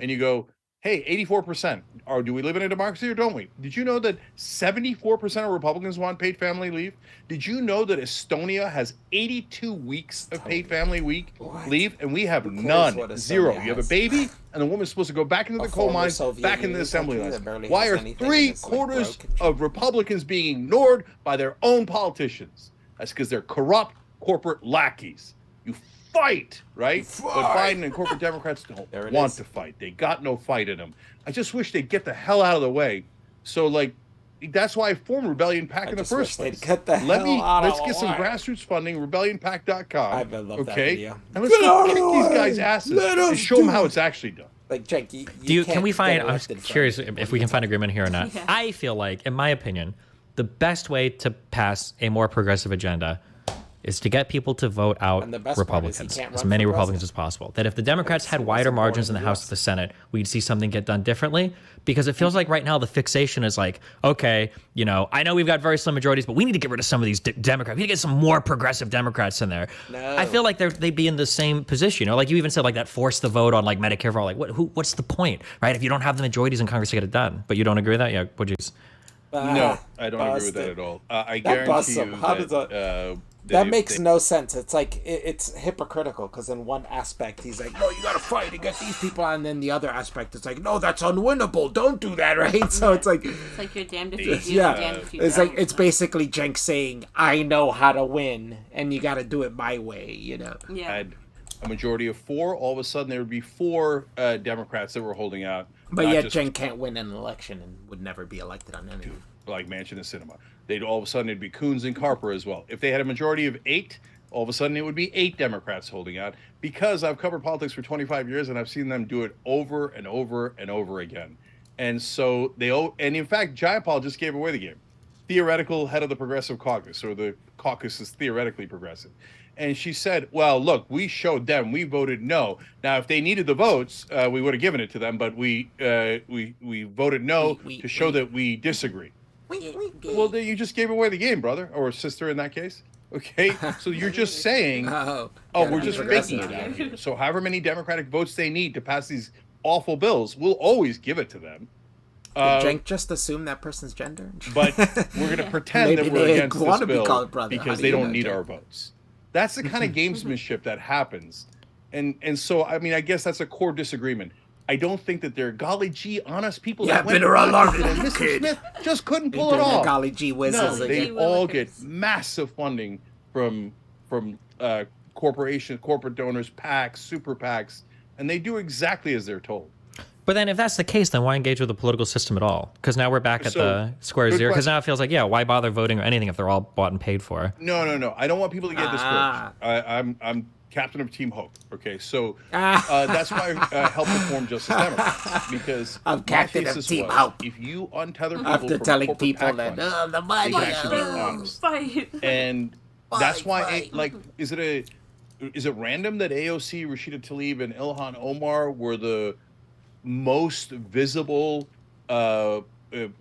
And you go, hey, 84%. Or do we live in a democracy or don't we? Did you know that 74% of Republicans want paid family leave? Did you know that Estonia has 82 weeks of paid family leave? And we have none. Zero. You have a baby and the woman's supposed to go back into the coal mines, back in the assembly lines. Why are 3/4 of Republicans being ignored by their own politicians? That's because they're corrupt corporate lackeys. You fight, right? But Biden and corporate Democrats don't want to fight. They got no fight in them. I just wish they'd get the hell out of the way So like, that's why I formed Rebellion PAC in the first place. Let's get some grassroots funding. RebellionPAC.com. I love that okay, video. and let's go kick these guys' asses and show them how it's actually done. Like, Cenk, can we find? I'm curious if we can find agreement here or not. Yeah. I feel like, in my opinion, the best way to pass a more progressive agenda is to get people to vote out Republicans, as many Republicans as possible. That if the Democrats had wider margins in the House or the Senate, we'd see something get done differently. Because it feels like right now the fixation is like, okay, you know, I know we've got very slim majorities, but we need to get rid of some of these Democrats. We need to get some more progressive Democrats in there. No. I feel like they'd be in the same position. You know, like you even said, like that force the vote on like Medicare for all. Like, what's the point, right? If you don't have the majorities in Congress to get it done, but you don't agree with that, yeah? Would you? No, I don't agree with that at all. I guarantee you that makes no sense. It's like it's hypocritical because in one aspect he's like, no, you gotta fight to get these people, and then the other aspect it's like, no, that's unwinnable. Don't do that, right? So it's like you're damned if you do, damned if you don't. It's like it's basically Cenk saying, I know how to win, and you got to do it my way. You know? Yeah. Had a majority of 4. All of a sudden, there would be 4 Democrats that were holding out. But yet, Cenk can't win an election and would never be elected on anything. Like Manchin and Sinema. They'd all of a sudden it'd be Coons and Carper as well. If they had a majority of 8, all of a sudden it would be 8 Democrats holding out. Because I've covered politics for 25 years and I've seen them do it over and over and over again. And so and in fact, Jayapal just gave away the game. Theoretical head of the Progressive Caucus, or the caucus is theoretically progressive. And she said, well, look, we showed them, we voted no. Now, if they needed the votes, we would have given it to them, but we voted no to show that we disagree. Well, then you just gave away the game, brother, or sister in that case. Okay, so you're just saying, we're just faking it out here. So however many Democratic votes they need to pass these awful bills, we'll always give it to them. Did Cenk just assume that person's gender? But we're going to pretend that we're against this bill because they don't need our votes. That's the kind of gamesmanship that happens. And so, I mean, I guess that's a core disagreement. I don't think that they're golly gee honest people that went around and Mr. Smith just couldn't pull it off. Golly gee whizzes. No, they all get massive funding from corporate donors, PACs, super PACs, and they do exactly as they're told. But then if that's the case, then why engage with the political system at all? Because now we're back at the square zero. Because now it feels like, why bother voting or anything if they're all bought and paid for? No. I don't want people to get discouraged. I'm captain of Team Hope. Okay, so that's why I helped to form Justice Democrats, because I'm captain of Team Hope. If you untether people after from telling people that the money, they can actually be honest. And that's why, is it random that AOC, Rashida Tlaib, and Ilhan Omar were the most visible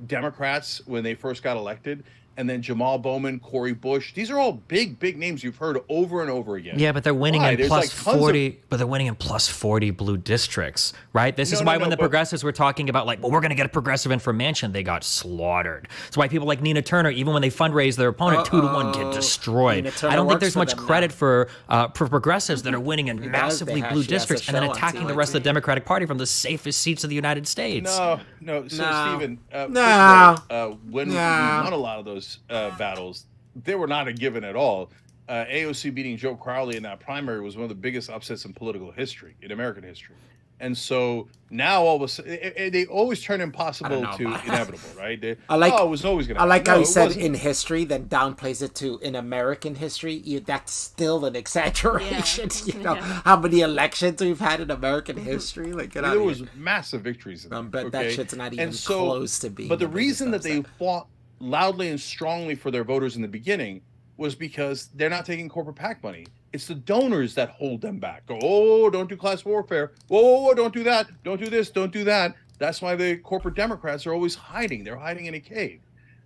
Democrats when they first got elected? And then Jamal Bowman, Cori Bush. These are all big names you've heard over and over again. Yeah, but they're winning in plus 40. But they're winning in plus 40 blue districts, right? This is why when the progressives were talking about we're going to get a progressive in for Manchin, they got slaughtered. That's why people like Nina Turner, even when they fundraise their opponent 2-1, get destroyed. I don't think there's much credit for progressives that are winning in massively blue districts and then attacking the rest of the Democratic Party from the safest seats of the United States. No. So Stephen, when we won a lot of those battles, they were not a given at all. AOC beating Joe Crowley in that primary was one of the biggest upsets in political history, in American history. And so now all of a sudden, they always turn impossible to inevitable, right? It was always going to happen. I like how he said in history, then downplays it to in American history. That's still an exaggeration. Yeah. You know how many elections we've had in American history? There was massive victories in that. But that shit's not even close to being. But the reason that they fought loudly and strongly for their voters in the beginning was because they're not taking corporate PAC money. It's the donors that hold them back. Go, don't do class warfare. Oh, don't do that. Don't do this. Don't do that. That's why the corporate Democrats are always hiding. They're hiding in a cave.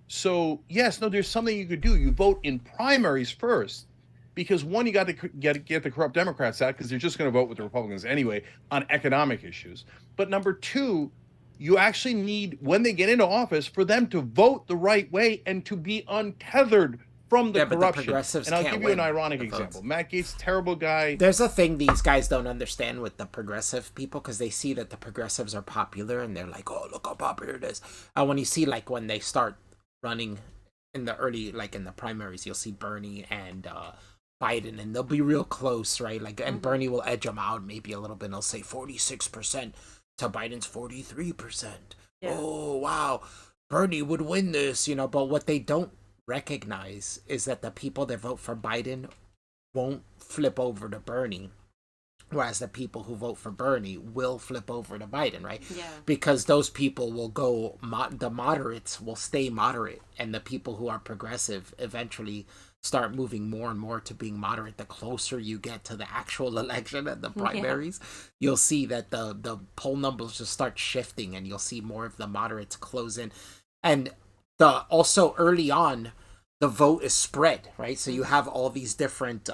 So, there's something you could do. You vote in primaries first, because one, you got to get the corrupt Democrats out, because they're just going to vote with the Republicans anyway on economic issues. But number two, you actually need, when they get into office, for them to vote the right way and to be untethered from the corruption. And I'll give you an ironic example. Matt Gaetz, terrible guy. There's a thing these guys don't understand with the progressive people, because they see that the progressives are popular and they're like, oh, look how popular it is. And when you see when they start running in the early, in the primaries, you'll see Bernie and Biden, and they'll be real close, right? And Bernie will edge them out maybe a little bit, and he'll say 46% to Biden's 43%. Yeah. Oh, wow. Bernie would win this, but what they don't recognize is that the people that vote for Biden won't flip over to Bernie, whereas the people who vote for Bernie will flip over to Biden, right? Yeah. Because those people will go, the moderates will stay moderate, and the people who are progressive eventually start moving more and more to being moderate. The closer you get to the actual election and the primaries, you'll see that the poll numbers just start shifting, and you'll see more of the moderates close in. And also early on, the vote is spread, right? So you have all these different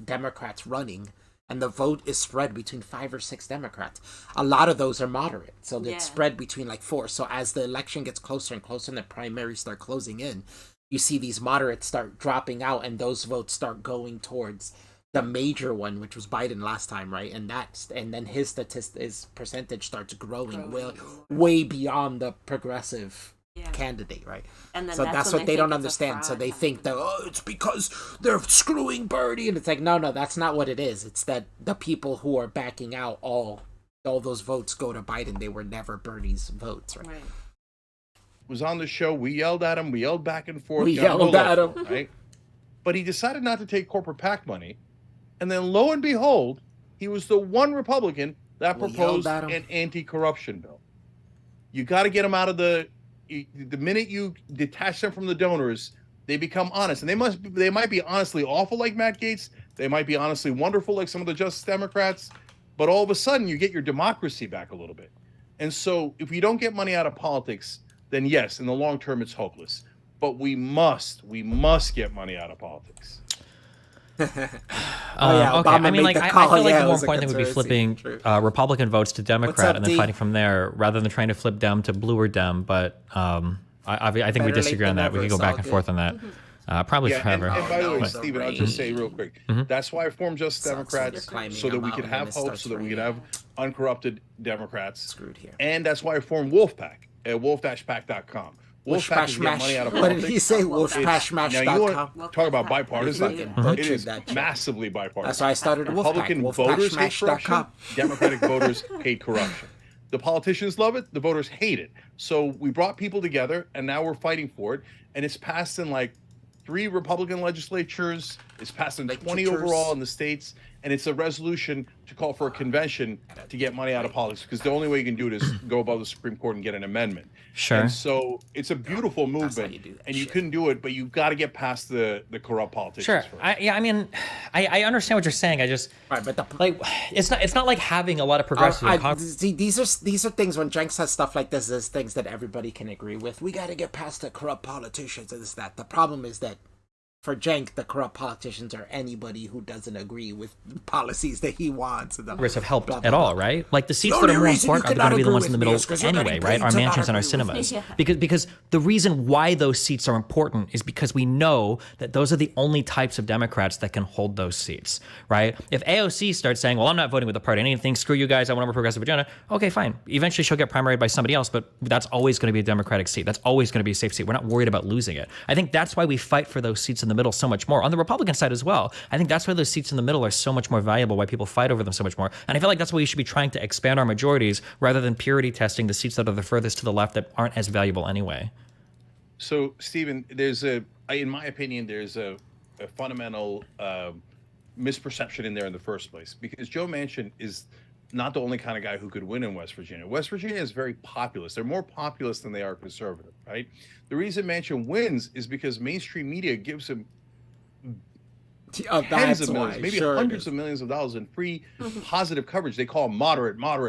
Democrats running, and the vote is spread between 5 or 6 Democrats. A lot of those are moderate, so it's spread between like 4. So as the election gets closer and closer and the primaries start closing in, you see these moderates start dropping out, and those votes start going towards the major one, which was Biden last time, right? And then his percentage starts growing way beyond the progressive candidate, right? And then so that's what they don't understand. So they think that, it's because they're screwing Bernie, and it's like, no, that's not what it is. It's that the people who are backing out all those votes go to Biden. They were never Bernie's votes, right? Was on the show. We yelled at him. We yelled back and forth. We yelled at him, right? But he decided not to take corporate PAC money, and then lo and behold, he was the one Republican that proposed an anti-corruption bill. You got to get him out of the minute you detach them from the donors, they become honest, and they might be honestly awful like Matt Gaetz. They might be honestly wonderful like some of the Justice Democrats, but all of a sudden you get your democracy back a little bit. And so if we don't get money out of politics, then yes, in the long term, it's hopeless. But we must get money out of politics. Okay. I mean, like, I feel like the more important thing would be flipping Republican votes to Democrat and then fighting from there, rather than trying to flip Dem to blue or Dem. But I think we distragree on that. We can go back and forth on that. Probably forever. And by the way, Stephen, I'll just say real quick, that's why I formed Just Democrats, so that we could have hope, so that we could have uncorrupted Democrats. Screwed here. And that's why I formed Wolfpack at wolf-pack.com. Wolfpack is getting money out of politics. What did he say? Wolfpashmash.com. Now, you want to talk about bipartisan? It is massively bipartisan. That's why I started Wolfpack. Republican voters hate corruption. Democratic voters hate corruption. The politicians love it. The voters hate it. So we brought people together, and now we're fighting for it. And it's passed in like 3 Republican legislatures. It's passed in 20 overall in the states. And it's a resolution to call for a convention to get money out of politics, because the only way you can do it is go above the Supreme Court and get an amendment. Sure. And so it's a beautiful movement, and you couldn't do it, but you've got to get past the corrupt politicians. Sure. First. I mean, I understand what you're saying. I just it's not like having a lot of progressives. These are things when Cenk says stuff like this. There's things that everybody can agree with. We got to get past the corrupt politicians and this that. The problem is that for Cenk, the corrupt politicians are anybody who doesn't agree with policies that he wants. And have helped at all, right? Like the seats that are more important are going to be the ones in the middle anyway, right? Our mansions and our cinemas. Because the reason why those seats are important is because we know that those are the only types of Democrats that can hold those seats, right? If AOC starts saying, well, I'm not voting with the party, anything, screw you guys, I want a more progressive agenda, okay, fine. Eventually she'll get primaried by somebody else, but that's always going to be a Democratic seat. That's always going to be a safe seat. We're not worried about losing it. I think that's why we fight for those seats in the middle so much more. On the Republican side as well, I think that's why those seats in the middle are so much more valuable, why people fight over them so much more. And I feel like that's why we should be trying to expand our majorities rather than purity testing the seats that are the furthest to the left that aren't as valuable anyway. So, Stephen, in my opinion, there's a fundamental misperception in there in the first place, because Joe Manchin is not the only kind of guy who could win in West Virginia. West Virginia is very populist. They're more populist than they are conservative, right? The reason Manchin wins is because mainstream media gives him tens of millions, maybe hundreds of millions of dollars in free positive coverage. They call him moderate, right?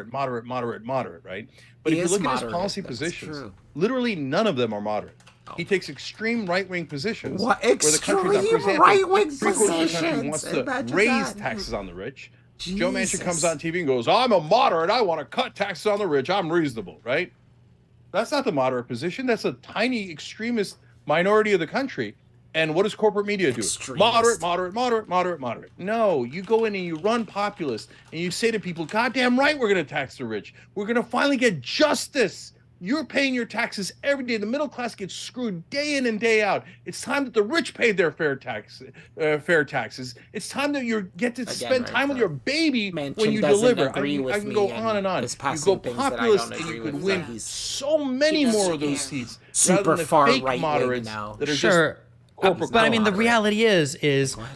But if you look at his policy positions, literally none of them are moderate. He takes extreme right-wing positions where the country, for example, 3/4 of the country wants to raise taxes on the rich. Jesus. Joe Manchin comes on TV and goes, I'm a moderate. I want to cut taxes on the rich. I'm reasonable, right? That's not the moderate position. That's a tiny extremist minority of the country. And what does corporate media do? Moderate. No, you go in and you run populist and you say to people, goddamn right, we're going to tax the rich. We're going to finally get justice You're paying your taxes every day. The middle class gets screwed day in and day out. It's time that the rich pay their fair taxes. It's time that you get to spend time with your baby when you deliver. I can go on and on. You go populist, and you can win so many more of those seats. Super far fake right moderates now. That are Sure. But I mean, the reality is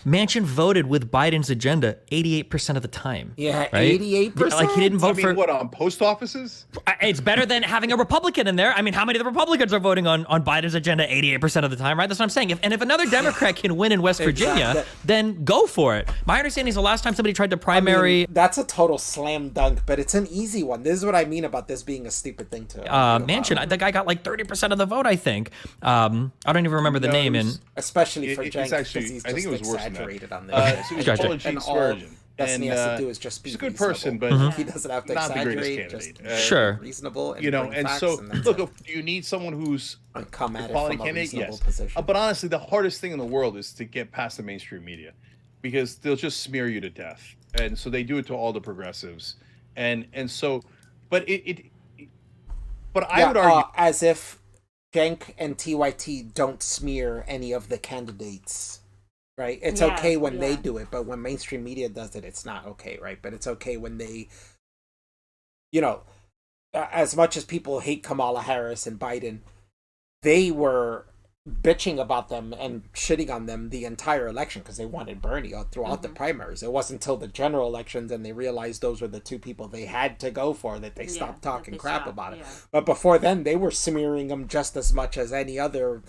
Manchin voted with Biden's agenda 88% of the time. Yeah, right? 88%. Like he didn't vote for what on post offices. It's better than having a Republican in there. I mean, how many of the Republicans are voting on Biden's agenda 88% of the time, right? That's what I'm saying. If another Democrat can win in West Virginia, then go for it. My understanding is the last time somebody tried to primary, I mean, that's a total slam dunk, but it's an easy one. This is what I mean about this being a stupid thing to Manchin. The guy got like 30% of the vote, I think. I don't even remember the name. Especially for Cenk, actually, he's I think it was worse than exaggerated on that. this. So it was Gene Spurgeon. Destiny has to do is just be he's a good reasonable. person, but he doesn't have to not the exaggerate. greatest Just sure, reasonable. And and so look, if you need someone who's a quality candidate, yes. But honestly, the hardest thing in the world is to get past the mainstream media, because they'll just smear you to death, and so they do it to all the progressives, and so, but I would argue as if Cenk and TYT don't smear any of the candidates, right? It's okay when they do it, but when mainstream media does it, it's not okay, right? But it's okay when they, as much as people hate Kamala Harris and Biden, they were bitching about them and shitting on them the entire election because they wanted Bernie throughout the primaries. It wasn't until the general elections and they realized those were the two people they had to go for that they stopped talking crap about it. But before then, they were smearing them just as much as any other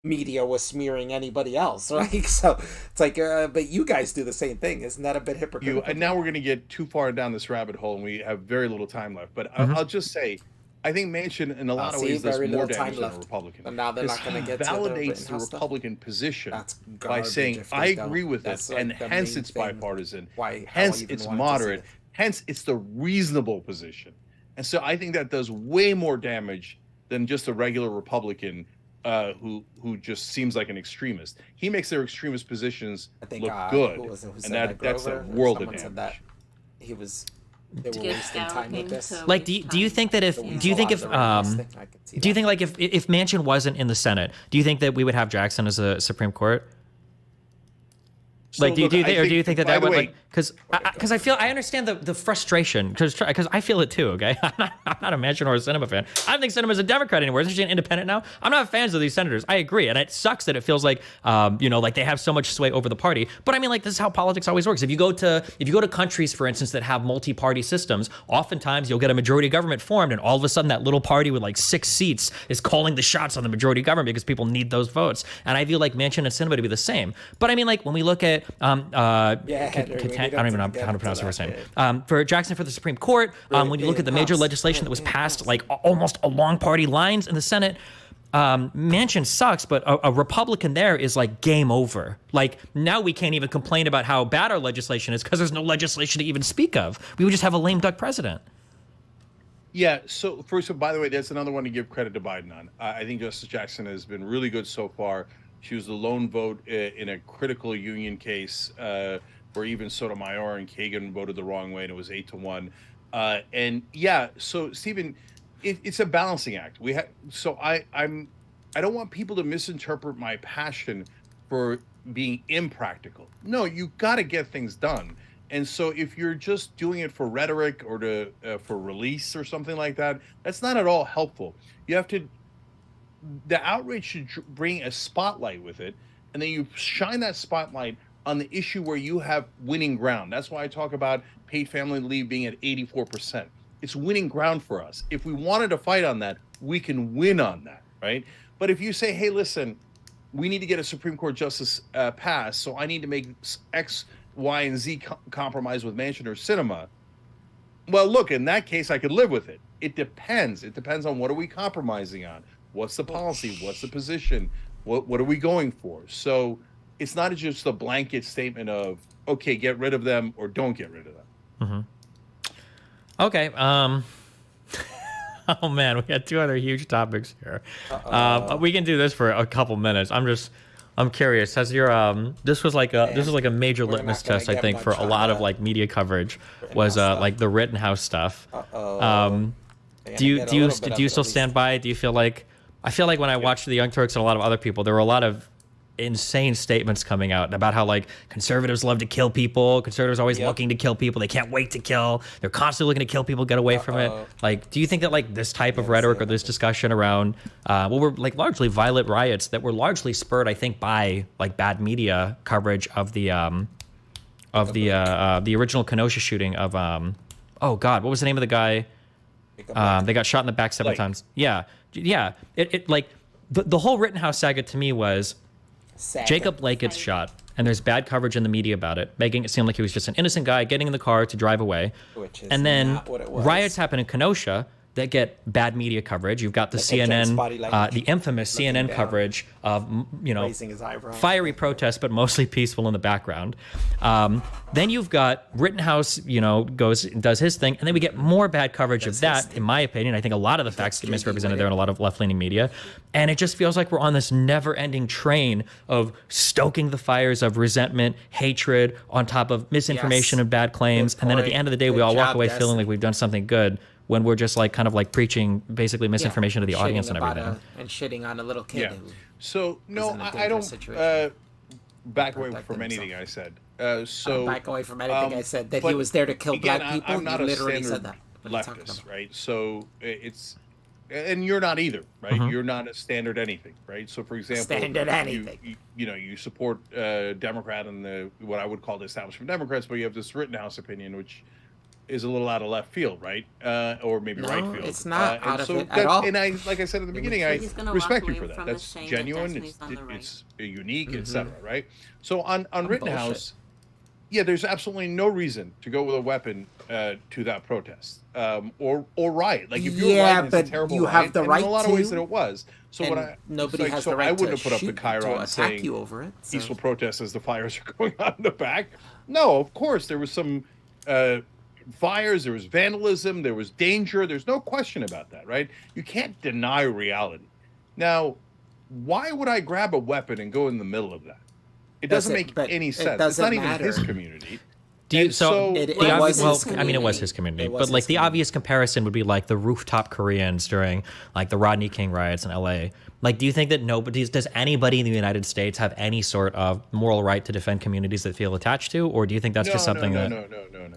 media was smearing anybody else, right? So it's like, but you guys do the same thing. Isn't that a bit hypocritical? And now we're going to get too far down this rabbit hole, and we have very little time left. But I'll just say, I think Manchin, in a lot of ways, does more damage than a Republican. And now they're not going to get validates the Republican position by saying, I agree with it, and hence it's bipartisan, hence it's moderate, hence it's the reasonable position. And so I think that does way more damage than just a regular Republican who just seems like an extremist. He makes their extremist positions look good, and that's a world of damage. He was... They were wasting time with this. Like, do you think that if Manchin wasn't in the Senate, do you think that we would have Jackson as a Supreme Court? Like, do you think that would, like, because I understand the frustration, because I feel it too. Okay, I'm not a Manchin or a Sinema fan. I don't think Sinema's a Democrat anymore. Isn't she an independent now? I'm not fans of these senators. I agree, and it sucks that it feels like like they have so much sway over the party. But I mean, like, this is how politics always works. If you go to countries, for instance, that have multi-party systems, oftentimes you'll get a majority government formed, and all of a sudden that little party with like 6 seats is calling the shots on the majority government because people need those votes. And I feel like Manchin and Sinema to be the same. But I mean, like, when we look at I don't even know how to pronounce her first name. For Jackson for the Supreme Court, when you look at the major legislation that was passed like almost along party lines in the Senate, Manchin sucks, but a Republican there is like game over. Like, now we can't even complain about how bad our legislation is because there's no legislation to even speak of. We would just have a lame duck president. Yeah, so by the way, that's another one to give credit to Biden on. I think Justice Jackson has been really good so far. She was the lone vote in a critical union case where even Sotomayor and Kagan voted the wrong way, and it was 8-1. So Stephen, it's a balancing act. I don't want people to misinterpret my passion for being impractical. No, you got to get things done. And so if you're just doing it for rhetoric or for release or something like that, that's not at all helpful. You have to. The outrage should bring a spotlight with it, and then you shine that spotlight on the issue where you have winning ground. That's why I talk about paid family leave being at 84%. It's winning ground for us. If we wanted to fight on that, we can win on that, right? But if you say, hey, listen, we need to get a Supreme Court justice passed, so I need to make X, Y, and Z compromise with Manchin or Sinema. Well, look, in that case, I could live with it. It depends. It depends on what are we compromising on. What's the policy? What's the position? What are we going for? So it's not just a blanket statement of, okay, get rid of them or don't get rid of them. Mm-hmm. Okay. Oh man, we got 2 other huge topics here. We can do this for a couple minutes. I'm curious. Has your this was like a major litmus test, I think, for a lot of like media coverage was like the Rittenhouse stuff. Do you still stand by? Do you feel like I feel like when I watched the Young Turks and a lot of other people, there were a lot of insane statements coming out about how like conservatives love to kill people. Conservatives are always looking to kill people. They can't wait to kill. They're constantly looking to kill people, get away from it. Like, do you think that like this type of rhetoric or this discussion around what were like largely violent riots that were largely spurred, I think, by like bad media coverage of the original Kenosha shooting of oh God, what was the name of the guy? They got shot in the back 7 times. Yeah. It like the whole Rittenhouse saga to me was Jacob Blake gets shot, and there's bad coverage in the media about it, making it seem like he was just an innocent guy getting in the car to drive away. Which is and then not what it was. Riots happen in Kenosha that get bad media coverage. You've got the CNN, the infamous CNN coverage of, you know, raising his eyebrow. Fiery protests, but mostly peaceful in the background. Then you've got Rittenhouse, you know, goes and does his thing, and then we get more bad coverage of that. In my opinion, I think a lot of the facts get misrepresented there in a lot of left-leaning media, and it just feels like we're on this never-ending train of stoking the fires of resentment, hatred, on top of misinformation and bad claims, and then at the end of the day, we all walk away feeling like we've done something good, when we're just like kind of like preaching basically misinformation to the audience and everything. And shitting on a little kid. Yeah. So no, I don't back away from anything I said. So back away from anything I said that he was there to kill black people. I'm not you a literally standard said that. leftist, right? So it's, and you're not either, right? You're not a standard anything, right? So for example, standard anything. You know, you support Democrat and the what I would call the establishment Democrats, but you have this Rittenhouse opinion, which is a little out of left field, right? Or maybe right field. It's not out of it at all. And I, like I said at the beginning, I respect you for that. from That's us saying genuine. that Destiny's on the It's unique, etc. Right? So on Rittenhouse, yeah, there's absolutely no reason to go with a weapon to that protest or riot. Like if you're rioting, it's a terrible you have riot, the and right in a lot to, of ways that it was. So and what I nobody has so the right I wouldn't to have put up the shoot, Chiron to saying attack you over it. So. Peaceful protests as the fires are going on in the back. No, of course there was some fires, there was vandalism, there was danger. There's no question about that, right? You can't deny reality. Now, why would I grab a weapon and go in the middle of that? It doesn't make any sense. It's not even his community. It was his community, but like the obvious comparison would be like the rooftop Koreans during like the Rodney King riots in LA. Like, do you think that does anybody in the United States have any sort of moral right to defend communities that feel attached to, or do you think that's just something No,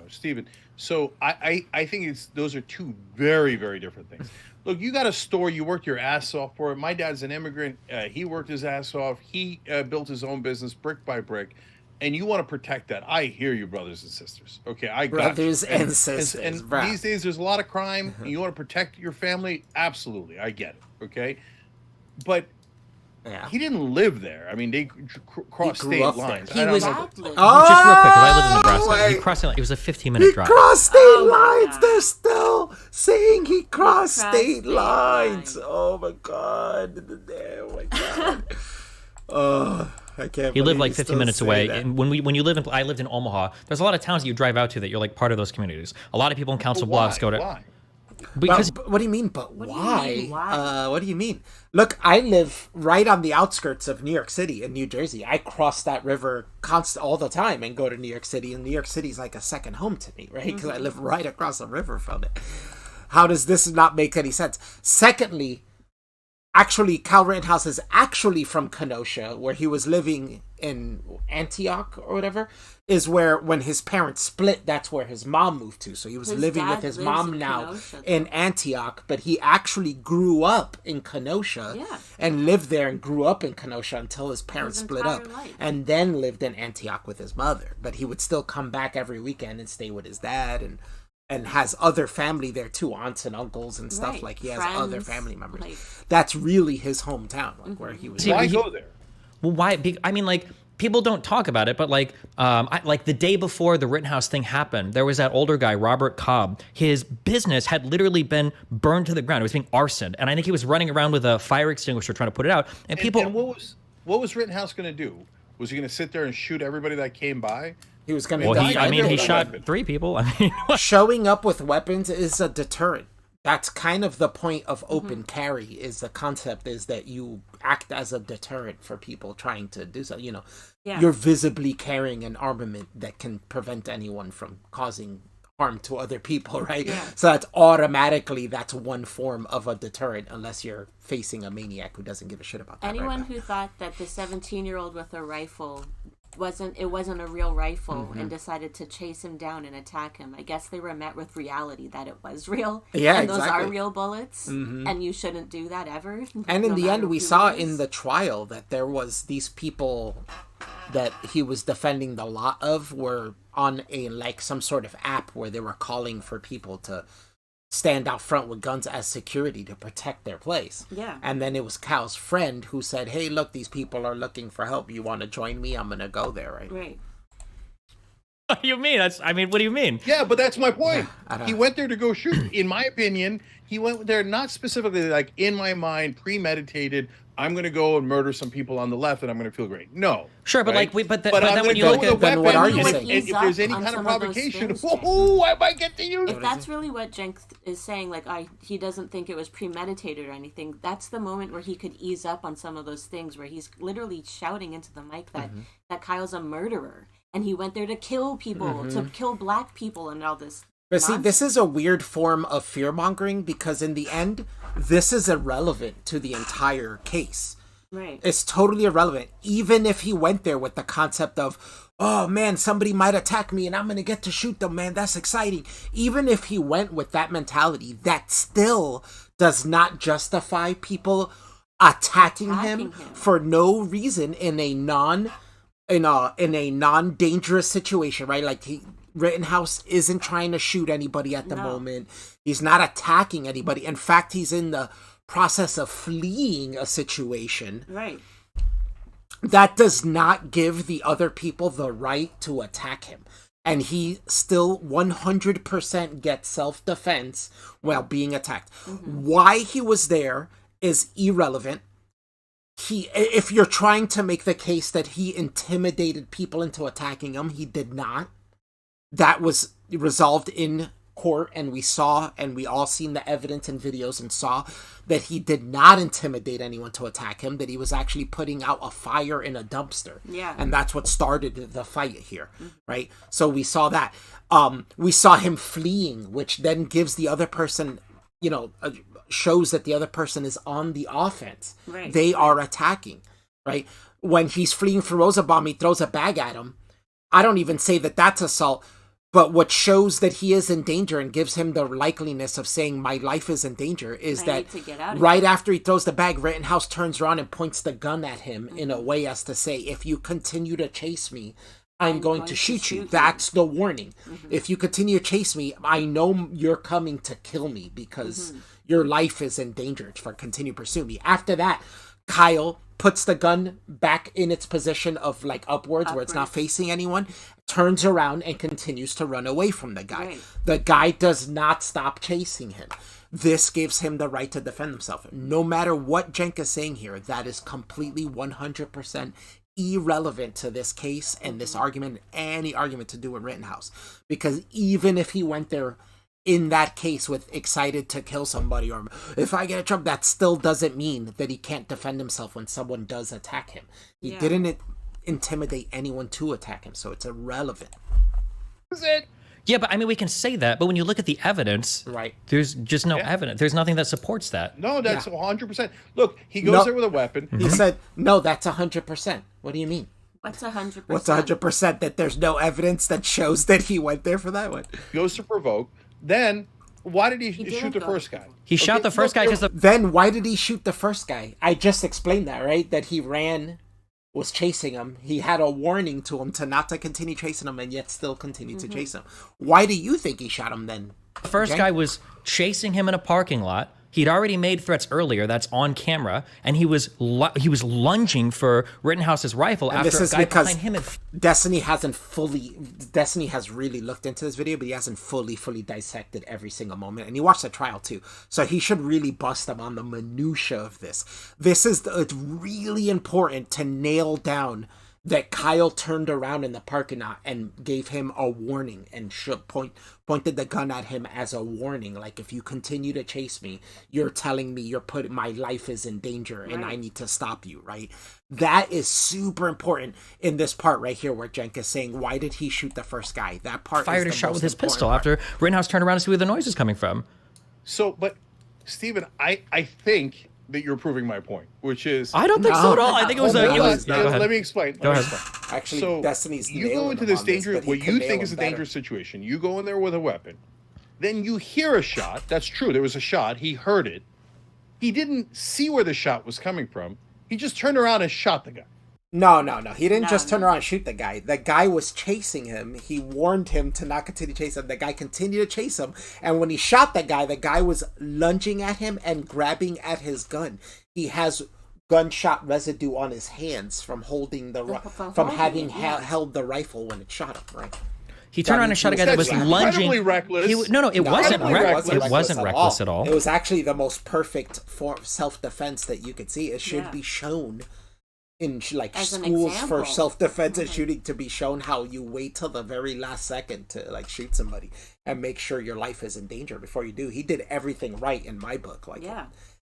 Stephen. So I think those are two very, very different things. Look, you got a store, you worked your ass off for it. My dad's an immigrant. He worked his ass off. He built his own business brick by brick. And you want to protect that. I hear you, brothers and sisters. Okay, I got brothers you. and sisters. And these days, there's a lot of crime. And you want to protect your family? Absolutely, I get it. Okay, but he didn't live there. I mean, they crossed state lines. He was just real quick, because I lived in Nebraska. He crossed. It was a 15-minute drive. He crossed state lines. They're still saying he crossed state lines. Oh my god! Oh my god! I can't. He lived like 15 minutes away. And I lived in Omaha. There's a lot of towns that you drive out to that you're like part of those communities. A lot of people in Council Bluffs go to. Why? Because what do you mean? But why? What do you mean? Look, I live right on the outskirts of New York City in New Jersey. I cross that river all the time and go to New York City. And New York City is like a second home to me, right? Because I live right across the river from it. How does this not make any sense? Secondly, actually, Kyle Rittenhouse is actually from Kenosha, where he was living in Antioch or whatever, is where when his parents split, that's where his mom moved to. So he was living with his mom now in Antioch, but he actually grew up in Kenosha and lived there and grew up in Kenosha until his parents split up and then lived in Antioch with his mother. But he would still come back every weekend and stay with his dad and has other family there too, aunts and uncles and stuff. Like he has other family members. That's really his hometown, like where he was. Why go there? Well, why? I mean, like people don't talk about it, but like, like the day before the Rittenhouse thing happened, there was that older guy, Robert Cobb. His business had literally been burned to the ground. It was being arsoned, and I think he was running around with a fire extinguisher trying to put it out. And people. And what was Rittenhouse going to do? Was he going to sit there and shoot everybody that came by? He was going to. He shot 3 people. I mean, showing up with weapons is a deterrent. That's kind of the point of open carry. Is the concept is that you act as a deterrent for people trying to do so. You know, you're visibly carrying an armament that can prevent anyone from causing harm to other people, right? Yeah. So that's one form of a deterrent, unless you're facing a maniac who doesn't give a shit about that. Anyone who thought that the 17-year-old with a rifle wasn't a real rifle and decided to chase him down and attack him, I guess they were met with reality that it was real. Yeah, and those exactly. are real bullets, and you shouldn't do that ever. And in no the matter end, we who saw it is. in the trial that there was these people that he was defending the lot of were on a like some sort of app where they were calling for people to stand out front with guns as security to protect their place. Yeah. And then it was Cal's friend who said, hey, look, these people are looking for help. You want to join me? I'm going to go there, right? Right. What do you mean? What do you mean? Yeah, but that's my point. Yeah, He went there to go shoot. In my opinion, he went there not specifically like in my mind, premeditated. I'm going to go and murder some people on the left, and I'm going to feel great. No, Sure, but right? but I'm then gonna when you go look with a at then what weapon, are you and saying? if there's any On kind of some of those provocation, things, whoa, I might get to use. If that's really what Cenk is saying, like he doesn't think it was premeditated or anything, that's the moment where he could ease up on some of those things where he's literally shouting into the mic that Kyle's a murderer and he went there to kill people, to kill black people and all this. But see, this is a weird form of fear-mongering because in the end, this is irrelevant to the entire case. Right. It's totally irrelevant. Even if he went there with the concept of, oh man, somebody might attack me and I'm going to get to shoot them, man, that's exciting. Even if he went with that mentality, that still does not justify people attacking him for no reason in a non-dangerous situation, right? Like Rittenhouse isn't trying to shoot anybody at the moment. He's not attacking anybody. In fact, he's in the process of fleeing a situation. Right. That does not give the other people the right to attack him. And he still 100% gets self-defense while being attacked. Why he was there is irrelevant. If you're trying to make the case that he intimidated people into attacking him, he did not. That was resolved in court, and we all seen the evidence and videos and saw that he did not intimidate anyone to attack him, that he was actually putting out a fire in a dumpster. Yeah. And that's what started the fight here, right? So we saw that. We saw him fleeing, which then gives the other person, shows that the other person is on the offense. Right. They are attacking, right? When he's fleeing from Rosenbaum, he throws a bag at him. I don't even say that that's assault, but what shows that he is in danger and gives him the likeliness of saying my life is in danger is that right after he throws the bag, Rittenhouse turns around and points the gun at him in a way as to say, if you continue to chase me, I'm going to shoot you. That's the warning. If you continue to chase me, I know you're coming to kill me because your life is in danger for continue pursuing me. After that, Kyle puts the gun back in its position of like upwards where it's not facing anyone, turns around and continues to run away from the guy. Right. The guy does not stop chasing him. This gives him the right to defend himself. No matter what Cenk is saying here, that is completely 100% irrelevant to this case and this argument, any argument to do with Rittenhouse. Because even if he went there in that case with excited to kill somebody, or if I get a Trump, that still doesn't mean that he can't defend himself when someone does attack him. He didn't intimidate anyone to attack him, so it's irrelevant. That's it. Yeah, but I mean, we can say that, but when you look at the evidence, Right. there's just no evidence. There's nothing that supports that. No, that's 100%. Look, he goes there with a weapon. He said, no, that's 100%. What do you mean? What's 100%? What's 100% that there's no evidence that shows that he went there for that one? Goes to provoke. Then, why did he didn't shoot the go. first guy? He shot the first guy because Then why did he shoot the first guy? I just explained that, right? That he was chasing him. He had a warning to him not to continue chasing him and yet still continue to chase him. Why do you think he shot him then? the first guy was chasing him in a parking lot. He'd already made threats earlier. That's on camera, and he was lunging for Rittenhouse's rifle And after this a is guy because behind him. Destiny has really looked into this video, but he hasn't fully dissected every single moment. And he watched the trial too, so he should really bust them on the minutia of this. It's really important to nail down that Kyle turned around in the parking lot and gave him a warning and pointed the gun at him as a warning. Like, if you continue to chase me, you're telling me my life is in danger and I need to stop you, right? That is super important in this part right here where Cenk is saying, why did he shoot the first guy? That part fired a shot with his pistol after Rittenhouse turned around to see where the noise is coming from. So, but Stephen, I think that you're proving my point, which is I don't think so at all. I think it was let me explain. Go ahead. Actually, so Destiny's you go into this dangerous, what you think is a dangerous situation. You go in there with a weapon, then you hear a shot. That's true. There was a shot. He heard it. He didn't see where the shot was coming from. He just turned around and shot the guy. No. He didn't just turn around and shoot the guy. The guy was chasing him. He warned him to not continue to chase him. The guy continued to chase him. And when he shot the guy was lunging at him and grabbing at his gun. He has gunshot residue on his hands from holding from having held the rifle when it shot him, right? He turned around and shot a guy that was lunging. Reckless. It wasn't reckless. It wasn't reckless at all. It was actually the most perfect form of self-defense that you could see. It should be shown in like schools for self-defense and shooting, to be shown how you wait till the very last second to like shoot somebody and make sure your life is in danger before you do. He did everything right in my book. Like,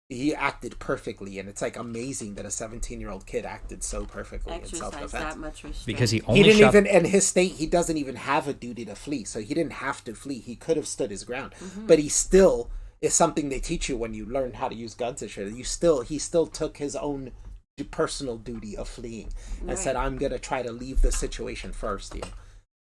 he acted perfectly, and it's like amazing that a 17-year-old kid acted so perfectly in self-defense. That much restraint. Because he didn't even, in his state, he doesn't even have a duty to flee, so he didn't have to flee. He could have stood his ground, but he still is something they teach you when you learn how to use guns and shit. He still took his own personal duty of fleeing and said, I'm gonna try to leave the situation first, and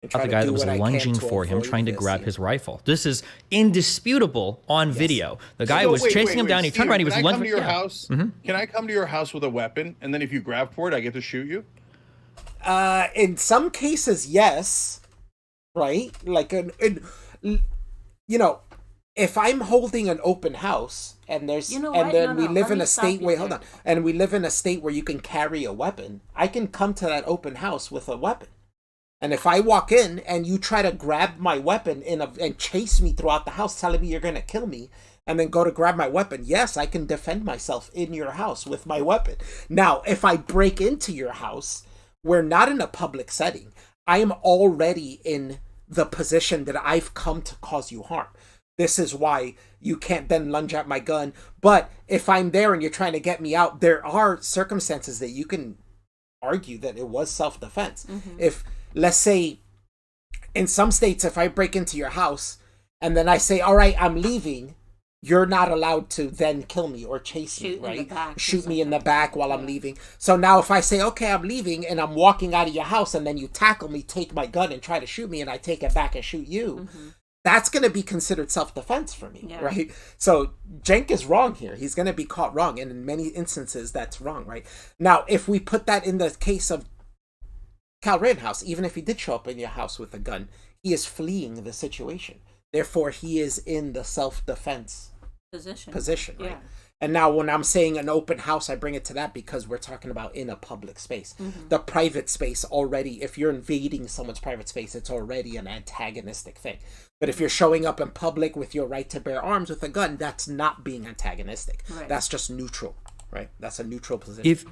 try the to guy do that was what I lunging can to for him, avoid trying to this, grab his rifle. This is indisputable on video. The guy was chasing him down. He turned around. He was lunging. Can I come to your house? Can I come to your house with a weapon, and then if you grab for it, I get to shoot you? In some cases, yes, right? Like if I'm holding an open house and there's we live in a state and we live in a state where you can carry a weapon, I can come to that open house with a weapon. And if I walk in and you try to grab my weapon and chase me throughout the house, telling me you're going to kill me, and then go to grab my weapon, yes, I can defend myself in your house with my weapon. Now, if I break into your house, we're not in a public setting. I am already in the position that I've come to cause you harm. This is why you can't then lunge at my gun. But if I'm there and you're trying to get me out, there are circumstances that you can argue that it was self-defense. If, let's say, in some states, if I break into your house and then I say, all right, I'm leaving, you're not allowed to then kill me or chase me, right? Shoot me in the back while I'm leaving. So now if I say, okay, I'm leaving and I'm walking out of your house and then you tackle me, take my gun and try to shoot me and I take it back and shoot you, that's going to be considered self-defense for me, right? So Cenk is wrong here. He's going to be caught wrong. And in many instances, that's wrong, right? Now, if we put that in the case of Kyle Rittenhouse, even if he did show up in your house with a gun, he is fleeing the situation. Therefore, he is in the self-defense position, right? And now when I'm saying an open house, I bring it to that because we're talking about in a public space. The private space already, if you're invading someone's private space, it's already an antagonistic thing. But if you're showing up in public with your right to bear arms with a gun, that's not being antagonistic. That's just neutral, right? That's a neutral position.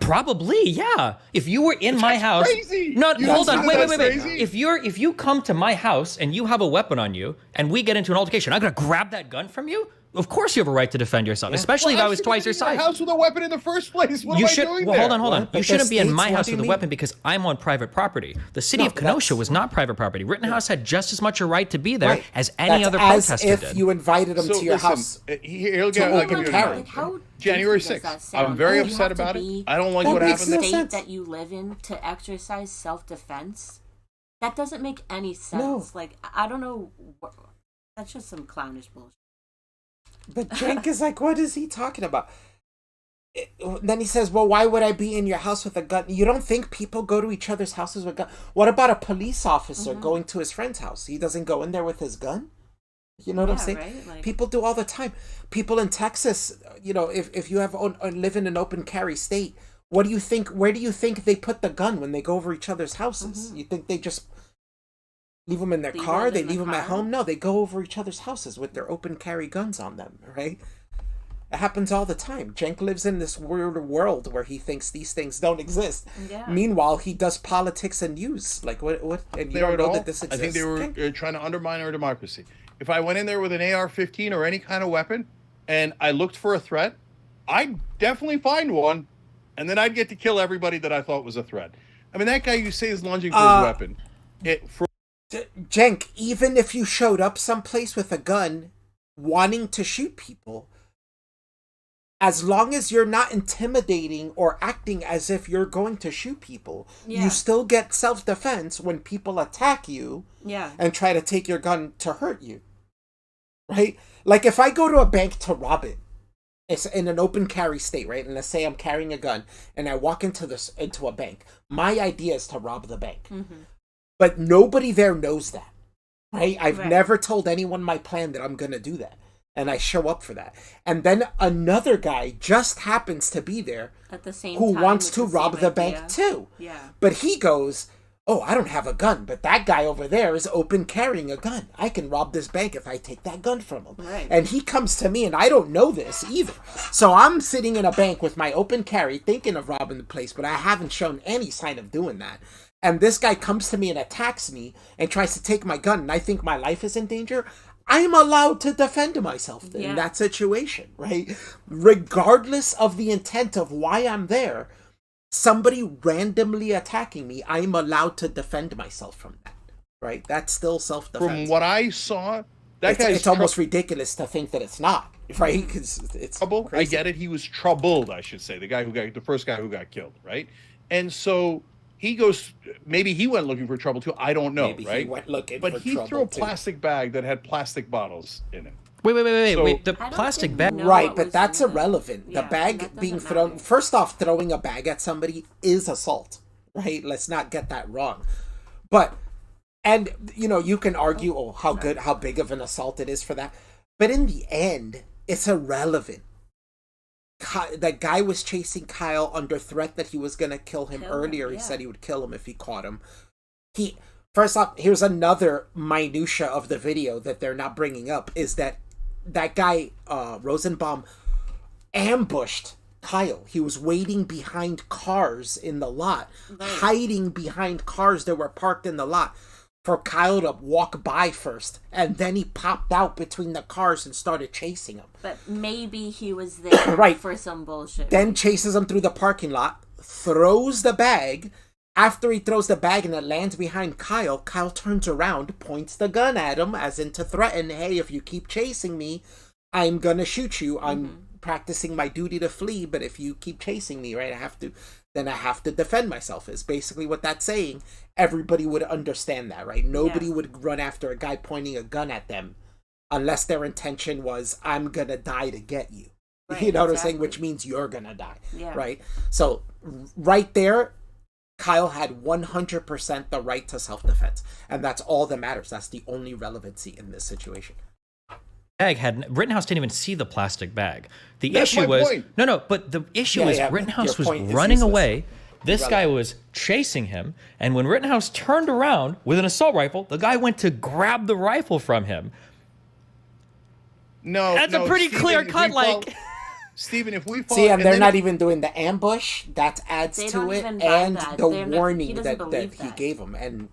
Probably, yeah. If you were in my house, crazy. No, hold on, wait. Crazy. If you come to my house and you have a weapon on you and we get into an altercation, I'm gonna grab that gun from you. Of course, you have a right to defend yourself, especially if I was twice your size. House with a weapon in the first place. What am I doing there? Hold on. You shouldn't be in my house with a weapon because I'm on private property. The city of Kenosha was not private property. Rittenhouse had just as much a right to be there as any other protester did. If you invited him to your house. He'll give you an example. January 6th. I'm very upset about it. I don't like what happened. The state that you live in to exercise self-defense, that doesn't make any sense. No. Like, I don't know. That's just some clownish bullshit. But Cenk is like, what is he talking about? Then he says, well, why would I be in your house with a gun? You don't think people go to each other's houses with guns? What about a police officer going to his friend's house? He doesn't go in there with his gun? You know what I'm saying? Right? Like, people do all the time. People in Texas, if you live in an open carry state, what do you think? Where do you think they put the gun when they go over each other's houses? You think they just leave them in their car? They leave them at home? No, they go over each other's houses with their open carry guns on them, right? It happens all the time. Cenk lives in this weird world where he thinks these things don't exist. Yeah. Meanwhile, he does politics and news. Like, what? And you don't know that this exists? I think they were trying to undermine our democracy. If I went in there with an AR-15 or any kind of weapon and I looked for a threat, I'd definitely find one, and then I'd get to kill everybody that I thought was a threat. I mean, that guy you say is lunging for his weapon. Cenk, even if you showed up someplace with a gun wanting to shoot people, as long as you're not intimidating or acting as if you're going to shoot people, you still get self-defense when people attack you and try to take your gun to hurt you. Right? Like, if I go to a bank to rob it, it's in an open carry state, right? And let's say I'm carrying a gun and I walk into a bank. My idea is to rob the bank. Mm-hmm. But nobody there knows that, right? I've never told anyone my plan that I'm going to do that. And I show up for that. And then another guy just happens to be there at the same who time wants to rob the bank too. Yeah. But he goes, oh, I don't have a gun, but that guy over there is open carrying a gun. I can rob this bank if I take that gun from him. Right. And he comes to me, and I don't know this either. So I'm sitting in a bank with my open carry, thinking of robbing the place, but I haven't shown any sign of doing that. And this guy comes to me and attacks me and tries to take my gun, and I think my life is in danger. I'm allowed to defend myself in that situation, right? Regardless of the intent of why I'm there, somebody randomly attacking me, I'm allowed to defend myself from that, right? That's still self-defense. From what I saw, it's almost ridiculous to think that it's not, right? Because it's trouble. crazy. I get it. He was troubled, I should say. The first guy who got killed, right? And so he goes. Maybe he went looking for trouble too. I don't know, Maybe right? He went looking but for he trouble threw a too. plastic bag that had plastic bottles in it. Wait. The plastic bag. Right, but that's irrelevant. The bag being thrown... First off, throwing a bag at somebody is assault, right? Let's not get that wrong. But, and, you can argue, how big of an assault it is for that. But in the end, it's irrelevant. That guy was chasing Kyle under threat that he was going to kill him earlier. He said he would kill him if he caught him. First off, here's another minutia of the video that they're not bringing up, is that guy, Rosenbaum, ambushed Kyle. He was waiting behind cars in the lot, hiding behind cars that were parked in the lot for Kyle to walk by first, and then he popped out between the cars and started chasing him. But maybe he was there for some bullshit. Then chases him through the parking lot, throws the bag. After he throws the bag and it lands behind Kyle, Kyle turns around, points the gun at him, as in to threaten, hey, if you keep chasing me, I'm gonna shoot you. I'm practicing my duty to flee, but if you keep chasing me, right, I have to defend myself, is basically what that's saying. Everybody would understand that, right? Nobody would run after a guy pointing a gun at them unless their intention was, I'm gonna die to get you. Right, you know what I'm saying? Which means you're gonna die, right? So, right there, Kyle had 100% the right to self-defense, and that's all that matters. That's the only relevancy in this situation. Rittenhouse didn't even see the plastic bag. That's my point. But the issue was Rittenhouse was running away. This guy was chasing him, and when Rittenhouse turned around with an assault rifle, the guy went to grab the rifle from him. That's a pretty clear cut, Stephen, if we fall... See, and they're not even doing the ambush. That adds to it. And the warning that he gave him. And,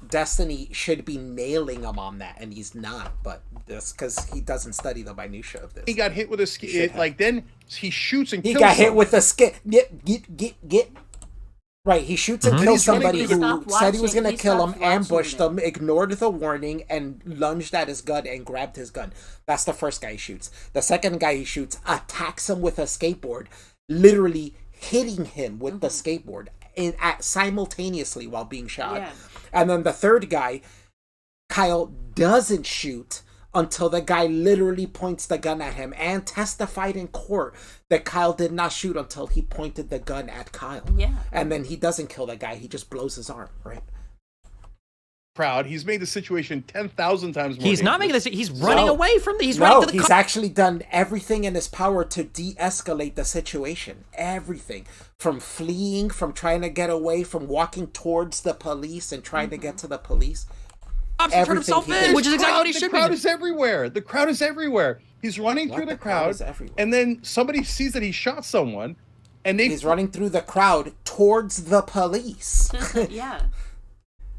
Destiny should be nailing him on that, and he's not. But that's because he doesn't study the minutia of this. He got hit with a skit. Then he shoots and kills He got hit with a skit. Get. Right, he shoots and kills somebody who said he was going to kill him, ambushed him, ignored the warning, and lunged at his gun and grabbed his gun. That's the first guy he shoots. The second guy he shoots attacks him with a skateboard, literally hitting him with the skateboard simultaneously while being shot. Yeah. And then the third guy, Kyle doesn't shoot until the guy literally points the gun at him, and testified in court that Kyle did not shoot until he pointed the gun at Kyle. Yeah. And then he doesn't kill the guy. He just blows his arm, right? Proud. He's made the situation 10,000 times more. He's not making this. He's running away from the. He's running to the. He's actually done everything in his power to de-escalate the situation. Everything from fleeing, from trying to get away, from walking towards the police and trying to get to the police. Stops and turn everything himself he in, did. which is exactly what he The should be crowd doing. is everywhere. The crowd is everywhere. He's running What? through the The crowd crowd, is everywhere. and then somebody sees that he shot someone, and He's running through the crowd towards the police. Yeah.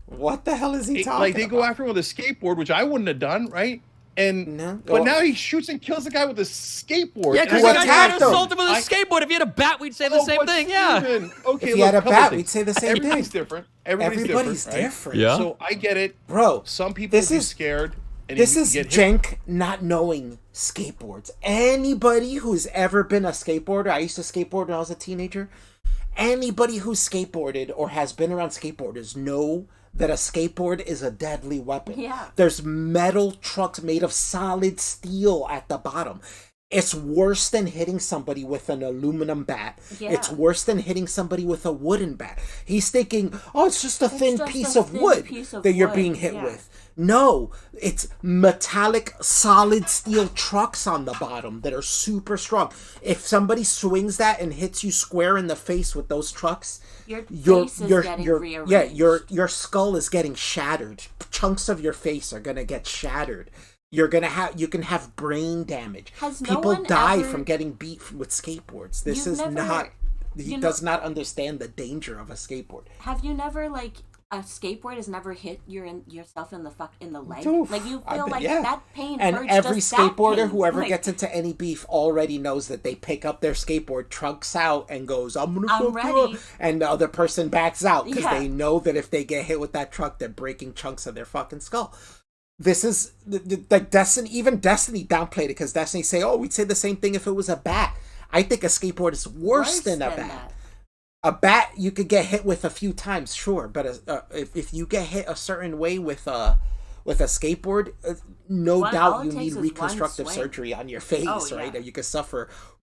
What the hell is he talking like they about? go after him with a skateboard, which I wouldn't have done, right? And No. but Well- now he shoots and kills the guy with a skateboard. Yeah, And because Who the I guy tried attacked to him? assault him with a skateboard. If he had a bat, we'd say the same but thing. Yeah. Steven, okay, If he had a couple bat, things. we'd say the same Everybody's thing. different. Everybody's, Everybody's different. Right? different. Yeah. So I get it. Bro, Some people this would be is- scared. And this you is get hit. Cenk not knowing skateboards. Anybody who's ever been a skateboarder, I used to skateboard when I was a teenager. Anybody who's skateboarded or has been around skateboarders know that a skateboard is a deadly weapon. Yeah. There's metal trucks made of solid steel at the bottom. It's worse than hitting somebody with an aluminum bat. Yeah. It's worse than hitting somebody with a wooden bat. He's thinking, oh, it's just a thin just piece a of thin wood piece of that you're wood, being hit yeah. with. No, it's metallic, solid steel trucks on the bottom that are super strong. If somebody swings that and hits you square in the face with those trucks, Your face is getting rearranged. your skull is getting shattered. Chunks of your face are gonna get shattered. You can have brain damage. Has no People one die ever- from getting beat with skateboards. This You've is never- not. He you know- does not understand the danger of a skateboard. Have you never a skateboard has never hit yourself in the leg? Oof, Like you I feel bet- like yeah. that pain And hurts every just that skateboarder, pain. whoever Like, gets into any beef, already knows that they pick up their skateboard, trunks out, and goes, "I'm gonna I'm fuck you up," ready. and the other person backs out because Yeah. they know that if they get hit with that truck, they're breaking chunks of their fucking skull. This is like Destiny. Even Destiny downplayed it because Destiny say, "Oh, we'd say the same thing if it was a bat." I think a skateboard is worse than a bat. that. A bat you could get hit with a few times, sure, but if you get hit a certain way with a skateboard, no All doubt it you takes need is one reconstructive swing. surgery on your face, Oh, yeah. right? And you could suffer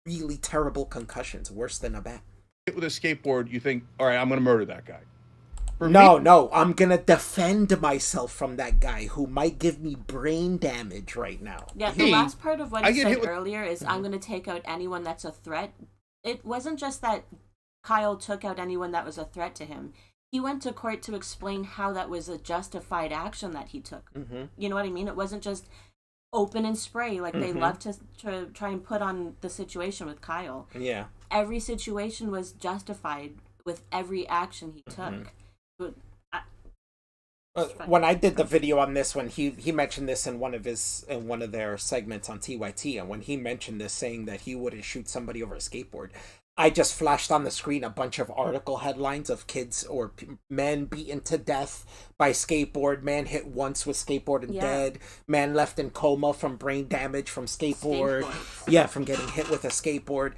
really terrible concussions, worse than a bat. Hit with a skateboard, you think, all right, I'm going to murder that guy. For No, me- no, I'm gonna defend myself from that guy who might give me brain damage right now. Yeah, Me, the last part of what I he get said hit with- earlier is I'm going to take out anyone that's a threat. It wasn't just that Kyle took out anyone that was a threat to him. He went to court to explain how that was a justified action that he took. Mm-hmm. You know what I mean? It wasn't just open and spray like they Mhm. love to try and put on the situation with Kyle. Yeah. Every situation was justified with every action he took. Mhm. But When I did the video on this one, he mentioned this in one of their segments on TYT, and when he mentioned this, saying that he wouldn't shoot somebody over a skateboard, I just flashed on the screen a bunch of article headlines of kids or men beaten to death by skateboard, man hit once with skateboard and Yeah. dead, man left in coma from brain damage from skateboard, from getting hit with a skateboard.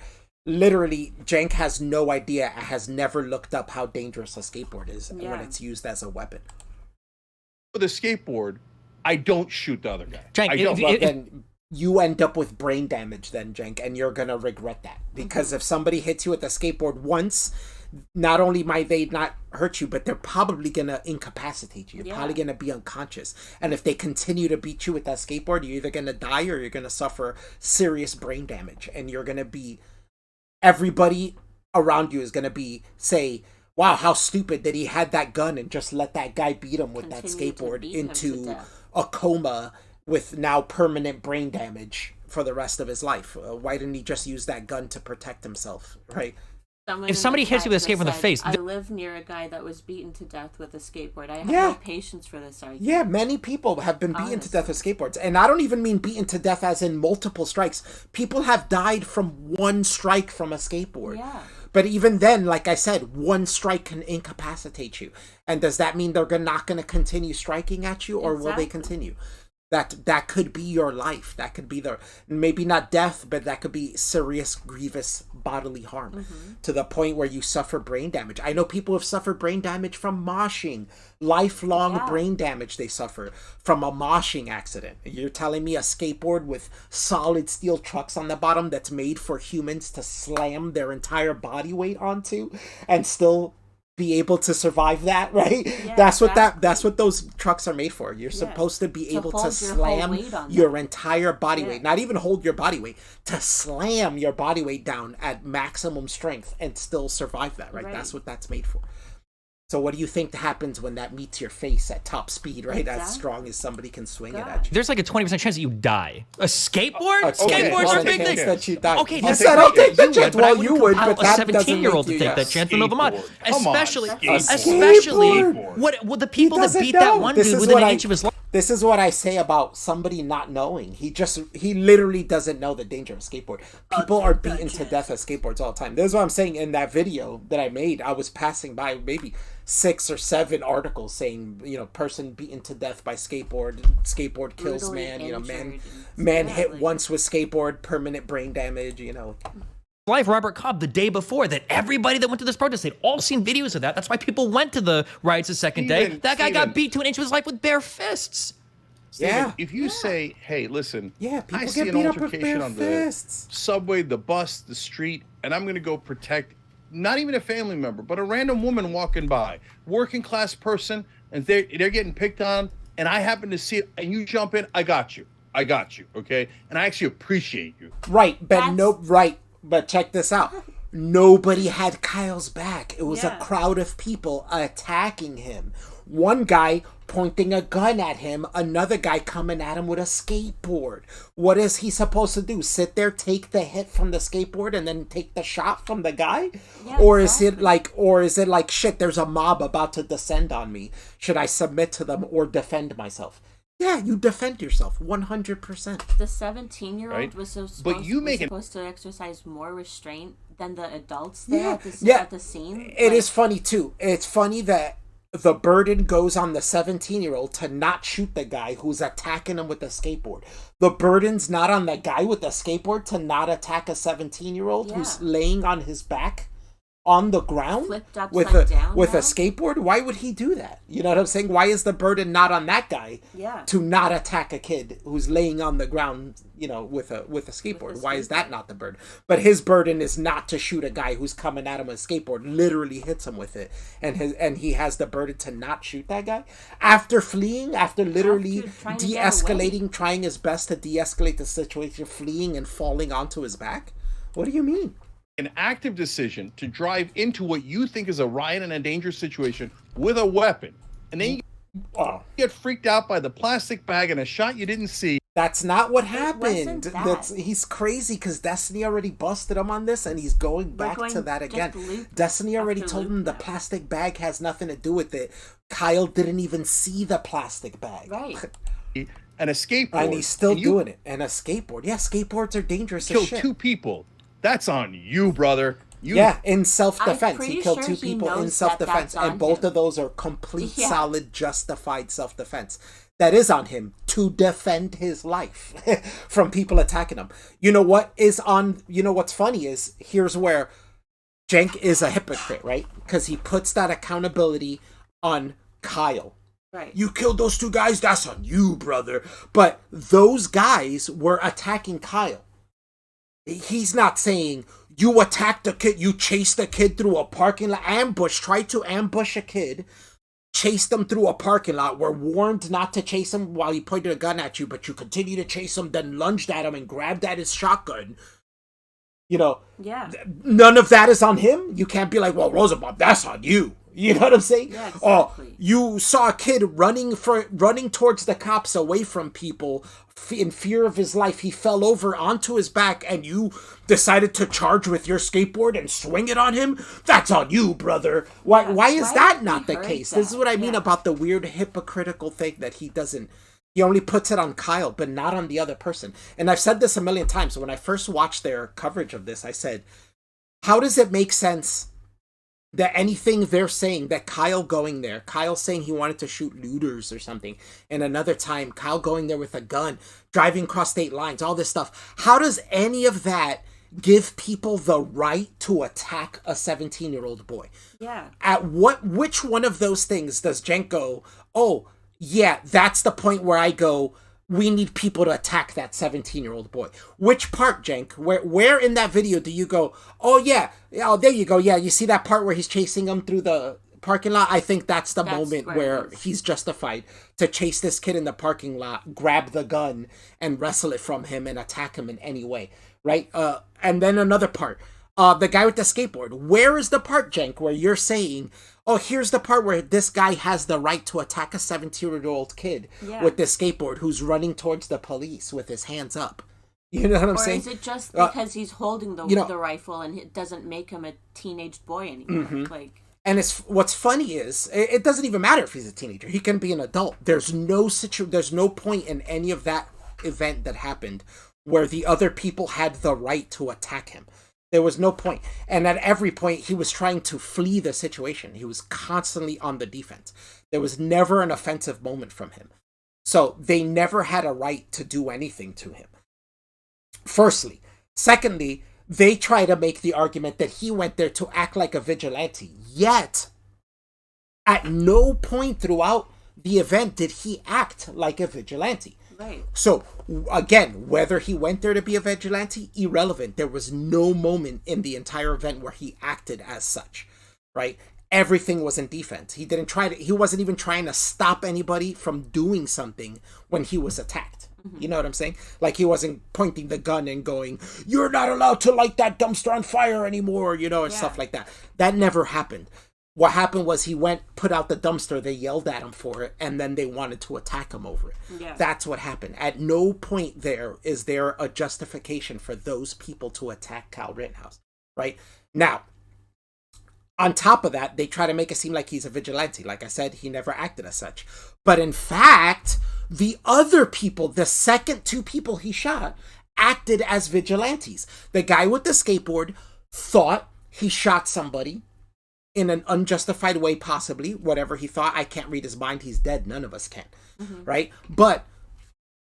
Literally, Cenk has no idea, has never looked up how dangerous a skateboard is when Yeah. it's used as a weapon. With a skateboard, I don't shoot the other guy. Cenk, I don't. Well, then you end up with brain damage then, Cenk, and you're gonna regret that. Because if somebody hits you with a skateboard once, not only might they not hurt you, but they're probably gonna incapacitate you. You're Yeah. probably gonna be unconscious. And if they continue to beat you with that skateboard, you're either gonna die or you're gonna suffer serious brain damage. And you're gonna be, everybody around you is gonna be, say, wow, how stupid that he had that gun and just let that guy beat him with that Continue to skateboard beat him to into death. a coma with now permanent brain damage for the rest of his life. Why didn't he just use that gun to protect himself, right? If somebody hits you with a skateboard in the face, I live near a guy that was beaten to death with a skateboard. I have Yeah. no patience for this argument. Yeah, many people have been beaten to death with skateboards. And I don't even mean beaten to death as in multiple strikes. People have died from one strike from a skateboard. Yeah. But even then, like I said, one strike can incapacitate you. And does that mean they're not going to continue striking at you, or will they Exactly. continue? That could be your life. That could be maybe not death, but that could be serious, grievous bodily harm to the point where you suffer brain damage. I know people have suffered brain damage from moshing, lifelong Yeah. brain damage they suffer from a moshing accident. You're telling me a skateboard with solid steel trucks on the bottom that's made for humans to slam their entire body weight onto and still be able to survive that, right? Yeah, that's exactly. that's what those trucks are made for. You're Yeah. supposed to be To able to hold your whole slam weight on your that. entire body Yeah. weight, not even hold your body weight, to slam your body weight down at maximum strength and still survive that, right? Right. That's what that's made for. So what do you think happens when that meets your face at top speed, right? Exactly. As strong as somebody can swing it God. at you. There's like a 20% chance that you die. A skateboard? Okay, Skateboards I'll are a big take thing. that. That you die. Okay, you that's said I'll take the you chance. would, but I Well, you wouldn't would, compel but a that doesn't 17-year-old make to you. take that chance in the middle of the mud. Skateboard. Come on, Especially skateboard. what the people that doesn't beat know. that one This dude is within what an I- inch of his life. This is what I say about somebody not knowing. He literally doesn't know the danger of skateboard. People are beaten to death with skateboards all the time. This is what I'm saying in that video that I made. I was passing by maybe 6 or 7 articles saying, person beaten to death by skateboard kills Brutally man, injured. man Yeah, hit like- once with skateboard, permanent brain damage, Life, Robert Cobb, the day before, that everybody that went to this protest, they'd all seen videos of that. That's why people went to the riots the second day. That guy got beat to an inch of his life with bare fists. Steven, Yeah. if you say, hey, listen, Yeah, people I see get an beat up with altercation bare on fists. the subway, the bus, the street, and I'm going to go protect not even a family member, but a random woman walking by, working class person, and they're getting picked on, and I happen to see it, and you jump in, I got you, okay? And I actually appreciate you. Right, but check this out. Nobody had Kyle's back. It was a crowd of people attacking him. One guy pointing a gun at him, another guy coming at him with a skateboard. What is he supposed to do? Sit there, take the hit from the skateboard, and then take the shot from the guy? Yeah, or exactly. is it like shit, there's a mob about to descend on me. Should I submit to them or defend myself? Yeah, you defend yourself 100%. The 17-year-old Right? was But supposed to exercise more restraint than the adults there at the scene. It is funny too. It's funny that the burden goes on the 17-year-old to not shoot the guy who's attacking him with a skateboard. The burden's not on the guy with the skateboard to not attack a 17-year-old who's laying on his back on the ground Flipped upside with a down now? skateboard. Why would he do that? You know what I'm saying? Why is the burden not on that guy to not attack a kid who's laying on the ground, with a skateboard? Why is that not the burden? But his burden is not to shoot a guy who's coming at him with a skateboard, literally hits him with it, and he has the burden to not shoot that guy after fleeing, after literally trying to get de-escalating, trying his best to de-escalate the situation, fleeing and falling onto his back. What do you mean? An active decision to drive into what you think is a riot and a dangerous situation with a weapon, and then you get freaked out by the plastic bag and a shot you didn't see. That's not what happened. wasn't that. He's crazy because Destiny already busted him on this, and he's going back to that again. Destiny already told him the plastic bag has nothing to do with it. Kyle didn't even see the plastic bag. Right. And a skateboard. And he's still doing it. And a skateboard. Yeah, skateboards are dangerous as Killed shit. 2 people. That's on you, brother. In self-defense. I'm He pretty killed sure 2 he people in knows that self-defense. that's on And both him. of those are complete, Yeah. solid, justified self-defense. That is on him to defend his life from people attacking him. You know what's funny is, here's where Cenk is a hypocrite, right? Because he puts that accountability on Kyle. Right. You killed those 2 guys, that's on you, brother. But those guys were attacking Kyle. He's not saying, you attacked a kid, you chased a kid through a parking lot, tried to ambush a kid, chased them through a parking lot, were warned not to chase him while he pointed a gun at you, but you continue to chase him, then lunged at him and grabbed at his shotgun. Yeah. None of that is on him. You can't be like, well, Rosenbaum, that's on you. You know what I'm saying? Yeah, exactly. Oh, you saw a kid running towards the cops away from people in fear of his life. He fell over onto his back, and you decided to charge with your skateboard and swing it on him. That's on you, brother. Why is that not the case? This is what I mean about the weird hypocritical thing that he doesn't. He only puts it on Kyle, but not on the other person. And I've said this a million times. When I first watched their coverage of this, I said, how does it make sense that anything they're saying, that Kyle going there, Kyle saying he wanted to shoot looters or something, and another time Kyle going there with a gun, driving across state lines, all this stuff, how does any of that give people the right to attack a 17-year-old boy? Yeah. Which one of those things does Cenk go, oh, yeah, that's the point where I go, we need people to attack that 17-year-old boy? Which part, Cenk? Where in that video do you go, oh, yeah, oh, there you go, yeah, you see that part where he's chasing him through the parking lot? I think that's the moment where he's justified to chase this kid in the parking lot, grab the gun, and wrestle it from him and attack him in any way, right? And then another part, the guy with the skateboard. Where is the part, Cenk, where you're saying, oh, here's the part where this guy has the right to attack a 17-year-old kid with this skateboard who's running towards the police with his hands up. You know what I'm saying? Or is it just because he's holding the rifle and it doesn't make him a teenage boy anymore? Like, and what's funny is it doesn't even matter if he's a teenager. He can be an adult. There's no point in any of that event that happened where the other people had the right to attack him. There was no point. And at every point, he was trying to flee the situation. He was constantly on the defense. There was never an offensive moment from him. So they never had a right to do anything to him. Firstly. Secondly, they try to make the argument that he went there to act like a vigilante. Yet, at no point throughout the event did he act like a vigilante. right. So, again, whether he went there to be a vigilante, irrelevant. There was no moment in the entire event where he acted as such, right? Everything was in defense. He wasn't even trying to stop anybody from doing something when he was attacked. You know what I'm saying? Like, he wasn't pointing the gun and going, "You're not allowed to light that dumpster on fire anymore," and stuff like that. That never happened. What happened was he put out the dumpster, they yelled at him for it, and then they wanted to attack him over it. Yeah. That's what happened. At no point is there a justification for those people to attack Kyle Rittenhouse, right? Now, on top of that, they try to make it seem like he's a vigilante. Like I said, he never acted as such. But in fact, the other people, the second two people he shot, acted as vigilantes. The guy with the skateboard thought he shot somebody in an unjustified way, possibly. Whatever he thought, I can't read his mind. He's dead. None of us can, right? But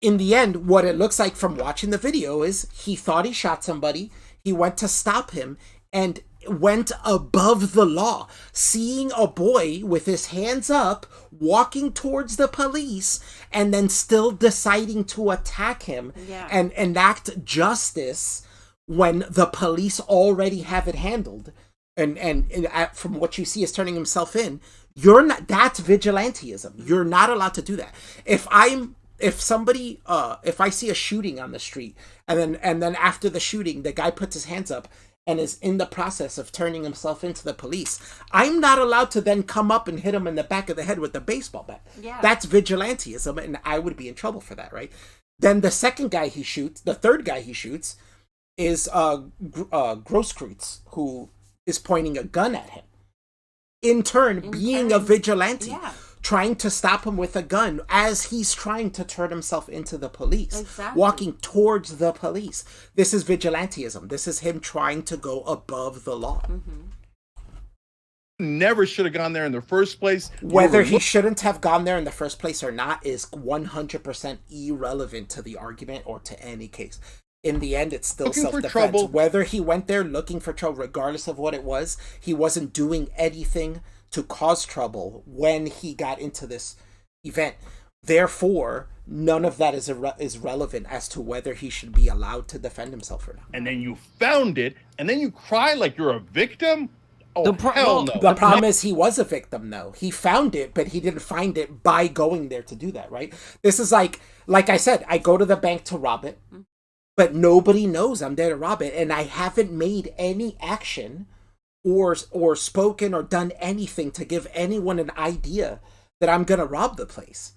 in the end, what it looks like from watching the video is he thought he shot somebody. He went to stop him and went above the law, seeing a boy with his hands up walking towards the police and then still deciding to attack him and enact justice when the police already have it handled, and from what you see is turning himself in. That's vigilantism. You're not allowed to do that. If I see a shooting on the street and then after the shooting the guy puts his hands up and is in the process of turning himself into the police, I'm not allowed to then come up and hit him in the back of the head with the baseball bat. Yeah. That's vigilantism, and I would be in trouble for that, right? Then the third guy he shoots is Grosskreutz, who is pointing a gun at him. In turn, being a vigilante, trying to stop him with a gun as he's trying to turn himself into the police, walking towards the police. This is vigilantism. This is him trying to go above the law. Never should have gone there in the first place. Whether he shouldn't have gone there in the first place or not is 100% irrelevant to the argument or to any case. In the end, it's still self-defense. Whether he went there looking for trouble, regardless of what it was, he wasn't doing anything to cause trouble when he got into this event. Therefore, none of that is relevant as to whether he should be allowed to defend himself or not. And then you found it, and then you cry like you're a victim? Oh, hell no. The problem is he was a victim, though. He found it, but he didn't find it by going there to do that, right? This is like I said, I go to the bank to rob it, but nobody knows I'm there to rob it, and I haven't made any action or spoken or done anything to give anyone an idea that I'm going to rob the place.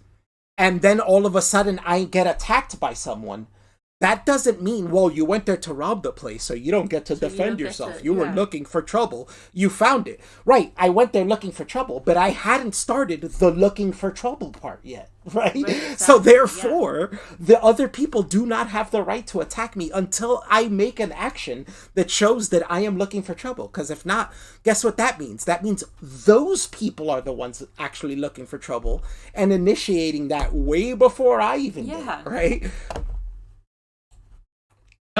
And then all of a sudden I get attacked by someone. That doesn't mean, well, you went there to rob the place, so you don't get to defend yourself. You were looking for trouble. You found it. Right, I went there looking for trouble, but I hadn't started the looking for trouble part yet, right? Exactly. So therefore, the other people do not have the right to attack me until I make an action that shows that I am looking for trouble. Because if not, guess what that means? That means those people are the ones actually looking for trouble and initiating that way before I even did, right?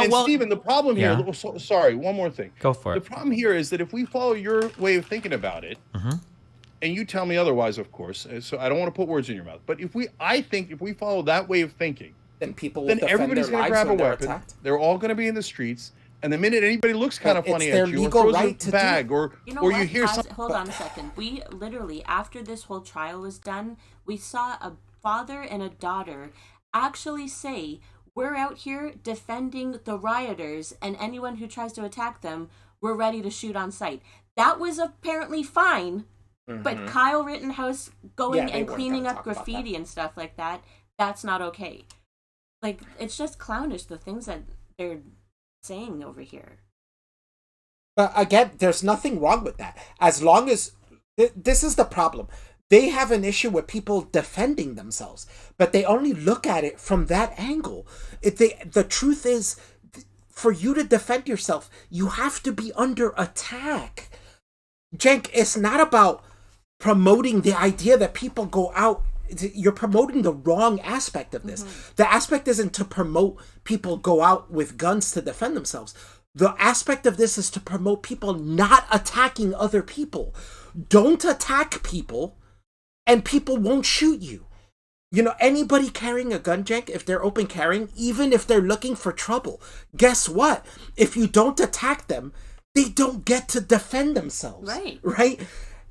And Stephen, the problem here, sorry, one more thing. Go for it. The problem here is that if we follow your way of thinking about it, and you tell me otherwise, of course, so I don't want to put words in your mouth, but if we follow that way of thinking, then everybody's going to grab a weapon. They're all going to be in the streets, and the minute anybody looks kind of funny at you, or throws a bag, or you hear something. Hold on a second. We literally, after this whole trial was done, we saw a father and a daughter actually say, "We're out here defending the rioters, and anyone who tries to attack them, we're ready to shoot on sight." That was apparently fine But Kyle Rittenhouse going and cleaning up graffiti and stuff like that, that's not okay. Like, it's just clownish, the things that they're saying over here. But again, there's nothing wrong with that. As long as... this is the problem. They have an issue with people defending themselves, but they only look at it from that angle. The truth is, for you to defend yourself, you have to be under attack. Cenk, it's not about promoting the idea that people go out. You're promoting the wrong aspect of this. The aspect isn't to promote people go out with guns to defend themselves. The aspect of this is to promote people not attacking other people. Don't attack people, and people won't shoot you. You know, anybody carrying a gun, Cenk, if they're open carrying, even if they're looking for trouble, guess what? If you don't attack them, they don't get to defend themselves. Right?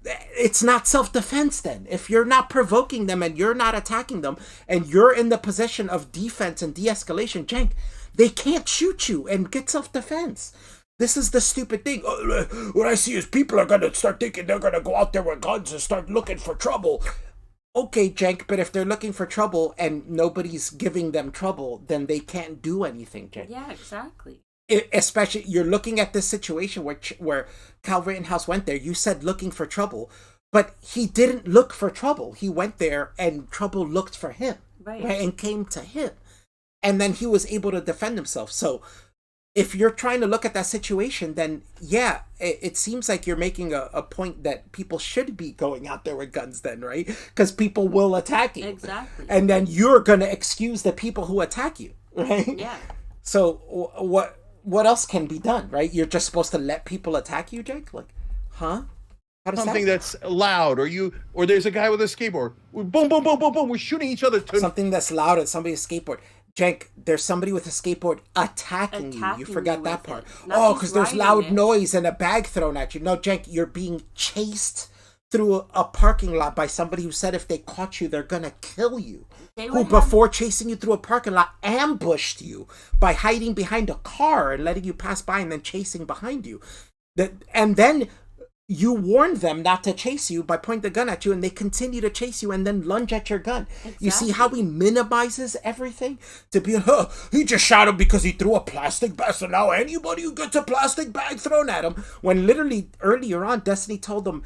It's not self-defense then. If you're not provoking them and you're not attacking them and you're in the position of defense and de-escalation, Cenk, they can't shoot you and get self-defense. This is the stupid thing. What I see is people are going to start thinking they're going to go out there with guns and start looking for trouble. Okay, Cenk, but if they're looking for trouble and nobody's giving them trouble, then they can't do anything, Cenk. Yeah, exactly. Especially, you're looking at this situation where Kyle Rittenhouse went there. You said looking for trouble, but he didn't look for trouble. He went there and trouble looked for him, right? And came to him. And then he was able to defend himself. So if you're trying to look at that situation, then yeah, it seems like you're making a point that people should be going out there with guns then, right? Because people will attack you. Exactly. And then you're going to excuse the people who attack you, right? Yeah. So what else can be done, right? You're just supposed to let people attack you, Cenk? Like, huh? How does something that that's loud, or there's a guy with a skateboard. Boom, boom, boom, boom, boom. We're shooting each other. Something that's loud and somebody's skateboard. Cenk, there's somebody with a skateboard attacking you. You forgot that part. Oh, because there's loud noise and a bag thrown at you. No, Cenk, you're being chased through a parking lot by somebody who said if they caught you, they're gonna kill you. Who, before chasing you through a parking lot, ambushed you by hiding behind a car and letting you pass by and then chasing behind you. And then you warned them not to chase you by pointing the gun at you, and they continue to chase you and then lunge at your gun. Exactly. You see how he minimizes everything? To be, he just shot him because he threw a plastic bag, so now anybody who gets a plastic bag thrown at him. When literally earlier on, Destiny told him,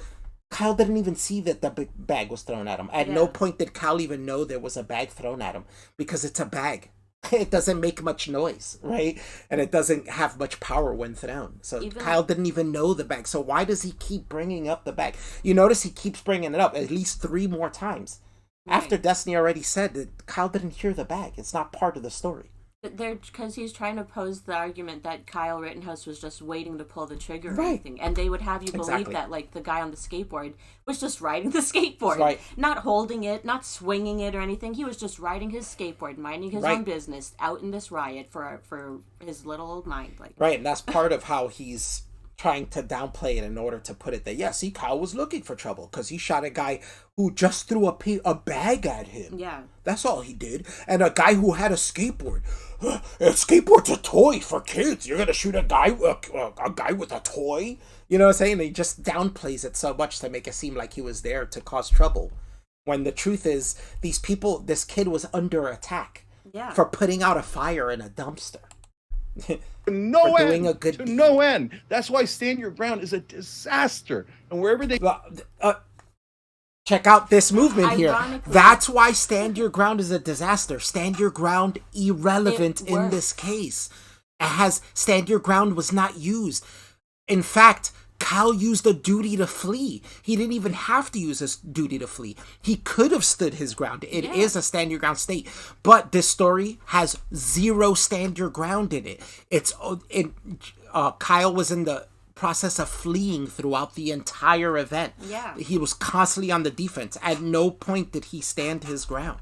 Kyle didn't even see that the bag was thrown at him. At no point did Kyle even know there was a bag thrown at him, because it's a bag. It doesn't make much noise, right? And it doesn't have much power when thrown. So Kyle didn't even know the bag. So why does he keep bringing up the bag? You notice he keeps bringing it up at least 3 more times. Right. After Destiny already said that Kyle didn't hear the bag. It's not part of the story. Because he's trying to pose the argument that Kyle Rittenhouse was just waiting to pull the trigger or anything. And they would have you believe that, like, the guy on the skateboard was just riding the skateboard. Not holding it, not swinging it or anything. He was just riding his skateboard, minding his own business, out in this riot for his little old mind. Like. Right, and that's part of how he's trying to downplay it in order to put it that, yeah, see, Kyle was looking for trouble because he shot a guy who just threw a bag at him. Yeah. That's all he did. And a guy who had a skateboard. A skateboard's a toy for kids. You're going to shoot a guy with a toy? You know what I'm saying? He just downplays it so much to make it seem like he was there to cause trouble. When the truth is, this kid was under attack for putting out a fire in a dumpster. No end. That's why Stand Your Ground is a disaster. And wherever they check out this movement here. That's why Stand Your Ground is a disaster. Stand Your Ground irrelevant in this case. It has Stand Your Ground was not used. In fact, Kyle used a duty to flee. He didn't even have to use his duty to flee. He could have stood his ground. It is a Stand Your Ground state. But this story has 0 Stand Your Ground in it. Kyle was in the process of fleeing throughout the entire event. Yeah. He was constantly on the defense. At no point did he stand his ground.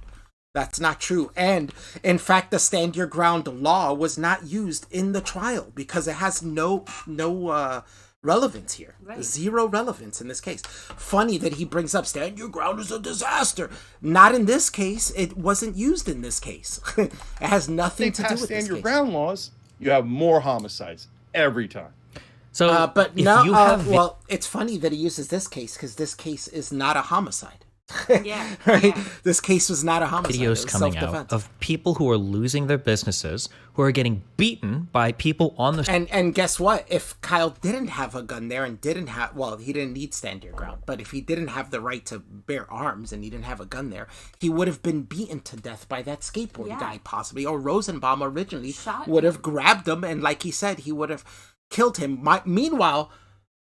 That's not true. And in fact, the Stand Your Ground law was not used in the trial because it has no relevance here. 0 relevance in this case. Funny that he brings up Stand Your Ground is a disaster. Not in this case. It wasn't used in this case. It has nothing to do with this case. Stand Your Ground laws, you have more homicides every time. So, but if no, you have well, it's funny that he uses this case because this case is not a homicide. Yeah. Right? Yeah. This case was not a homicide. It videos was coming out self-defense. of people who are losing their businesses, who are getting beaten by people on the And guess what? If Kyle didn't have a gun there and didn't have, well, he didn't need stand your ground, but if he didn't have the right to bear arms and he didn't have a gun there, he would have been beaten to death by that skateboard Yeah. guy, possibly. Or Rosenbaum originally Shot would him. have grabbed him, and like he said, he would have killed him. Meanwhile,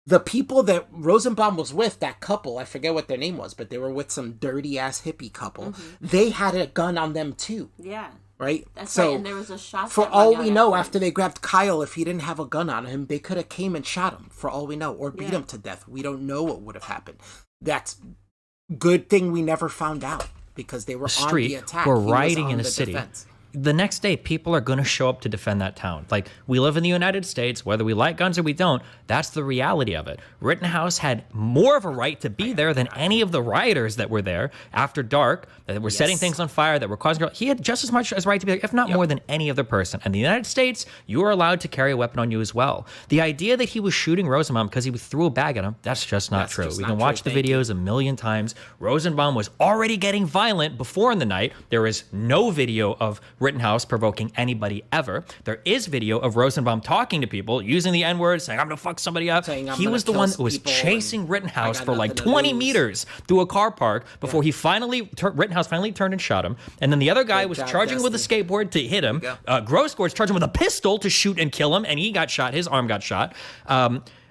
the people that Rosenbaum was with, that couple, I forget what their name was, but they were with some dirty ass hippie couple. They had a gun on them too, Yeah. right? That's so right. And there was a shot. for that all rang we out know, afterwards. after they grabbed Kyle, if he didn't have a gun on him, they could have came and shot him. For all we know, or beat Yeah. him to death. We don't know what would have happened. That's good thing we never found out because they were on the street attack. were He was rioting on in a the city. defense. The next day, people are going to show up to defend that town. Like, we live in the United States, whether we like guns or we don't, that's the reality of it. Rittenhouse had more of a right to be there than any of the rioters that were there after dark, that were setting things on fire, that were causing... He had just as much as right to be there, if not more than any other person. And the United States, you are allowed to carry a weapon on you as well. The idea that he was shooting Rosenbaum because he threw a bag at him, that's just not true. just We not can true. watch the Thank you. videos a million times. Rosenbaum was already getting violent before in the night. There is no video of Rittenhouse provoking anybody ever. There is video of Rosenbaum talking to people, using the N-word, saying, I'm gonna fuck somebody up. Saying, "I'm He gonna was the kill one that was people chasing and Rittenhouse I got for like nothing to 20 lose." meters through a car park before he finally, Rittenhouse finally turned and shot him. And then the other guy Good was job, charging with a Destiny. skateboard to hit him. There Grosskreutz was charging with a pistol to shoot and kill him, and he got shot. His arm got shot.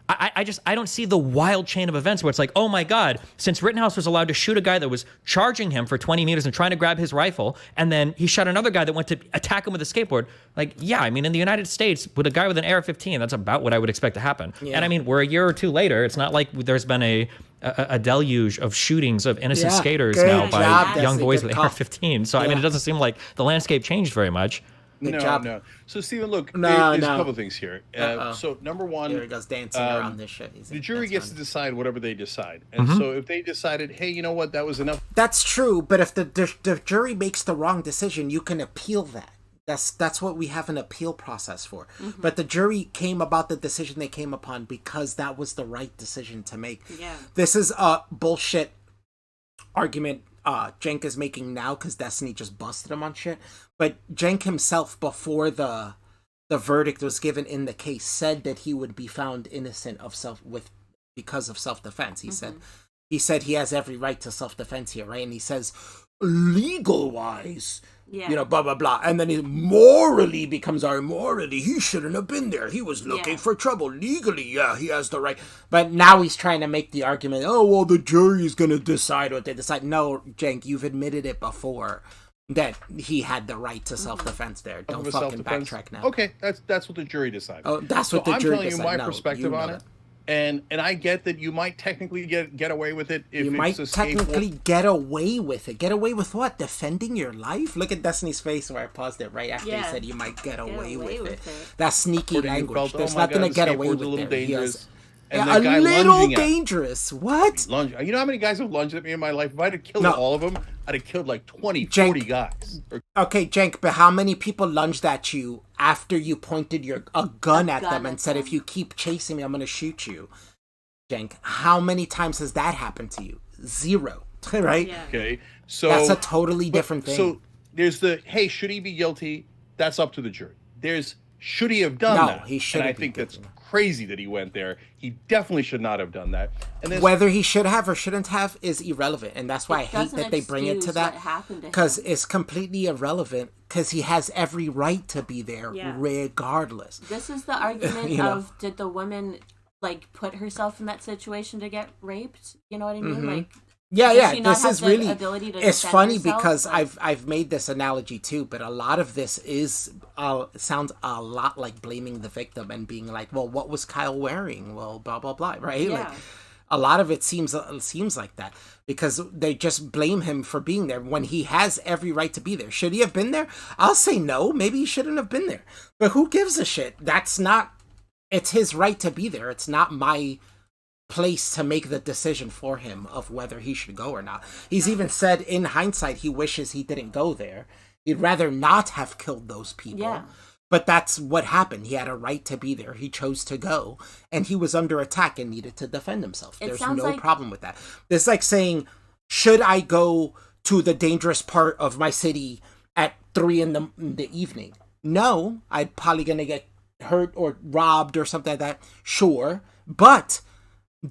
I don't see the wild chain of events where it's like, oh my God, since Rittenhouse was allowed to shoot a guy that was charging him for 20 meters and trying to grab his rifle, and then he shot another guy that went to attack him with a skateboard. Like, yeah, I mean, in the United States, with a guy with an AR-15, that's about what I would expect to happen. Yeah. And I mean, we're a year or two later. It's not like there's been a deluge of shootings of innocent Yeah, skaters good now by job, young Desi, boys good with call. AR-15. So, I mean, Yeah. it doesn't seem like the landscape changed very much. Good job. No. So, Steven, look, No, there's no. a couple things here. So, number one, Here he goes dancing around this shit. the jury gets to decide whatever they decide. Mm-hmm. And so, if they decided, hey, you know what, that was enough. That's true, but if the jury makes the wrong decision, you can appeal that. That's what we have an appeal process for. But the jury came about the decision they came upon because that was the right decision to make. Yeah. This is a bullshit argument Cenk is making now because Destiny just busted him on shit. But Cenk himself, before the verdict was given in the case, said that he would be found innocent of because of self-defense. He said he has every right to self-defense here, right? And he says, legal wise, Yeah. you know, blah blah blah, and then he morally becomes morally he shouldn't have been there. He was looking Yeah. for trouble. Legally, yeah, he has the right. But now he's trying to make the argument, oh well, the jury is gonna decide what they decide. No, Cenk, you've admitted it before that he had the right to self-defense there. Don't of a fucking self-defense. backtrack now. Okay, that's what the jury decided. Oh, that's So what the I'm jury telling you decided. my No, perspective you on know it. that. And I get that you might technically get away with it if You it's might a skateboard. technically get away with it. Get away with what? Defending your life? Look at Destiny's face where I paused it right after he Yeah. said you might get away with it. it. That's sneaky Or you language. felt, There's oh my nothing God, to the get away skateboard's with a little there. He dangerous. has- And a the guy little lunging at me. dangerous. What? You know how many guys have lunged at me in my life? If I'd have killed No. all of them, I'd have killed like 20, Cenk. 40 guys. Okay, Cenk, but how many people lunged at you after you pointed a gun at gun them at and said, them. if you keep chasing me, I'm going to shoot you? Cenk, how many times has that happened to you? Zero, right? Yeah. Okay, so That's a totally different thing. So there's the hey, should he be guilty? That's up to the jury. There's should he have done No, that? he shouldn't And I be think that's guilty. crazy that he went there. He definitely should not have done that. And there's Whether he should have or shouldn't have is irrelevant, and that's why I It hate doesn't that they bring it to excuse that, what happened to because him. it's completely irrelevant, because he has every right to be there Yeah. regardless. This is the argument You know. of did the woman like put herself in that situation to get raped? You know what I mean? Mhm. Like Yeah, does yeah, she not this have is the really, ability to it's defend funny herself? because Like, I've made this analogy too, but a lot of this is sounds a lot like blaming the victim and being like, well, what was Kyle wearing? Well, blah blah blah, right? Yeah. Like a lot of it seems like that because they just blame him for being there when he has every right to be there. Should he have been there? I'll say no, maybe he shouldn't have been there. But who gives a shit? That's not, it's his right to be there. It's not my place to make the decision for him of whether he should go or not. He's even said in hindsight he wishes he didn't go there. He'd rather not have killed those people. Yeah. But that's what happened. He had a right to be there. He chose to go, and he was under attack and needed to defend himself. There's no problem with that. It's like saying, should I go to the dangerous part of my city at 3 in the evening? No, I'm probably going to get hurt or robbed or something like that. Sure. But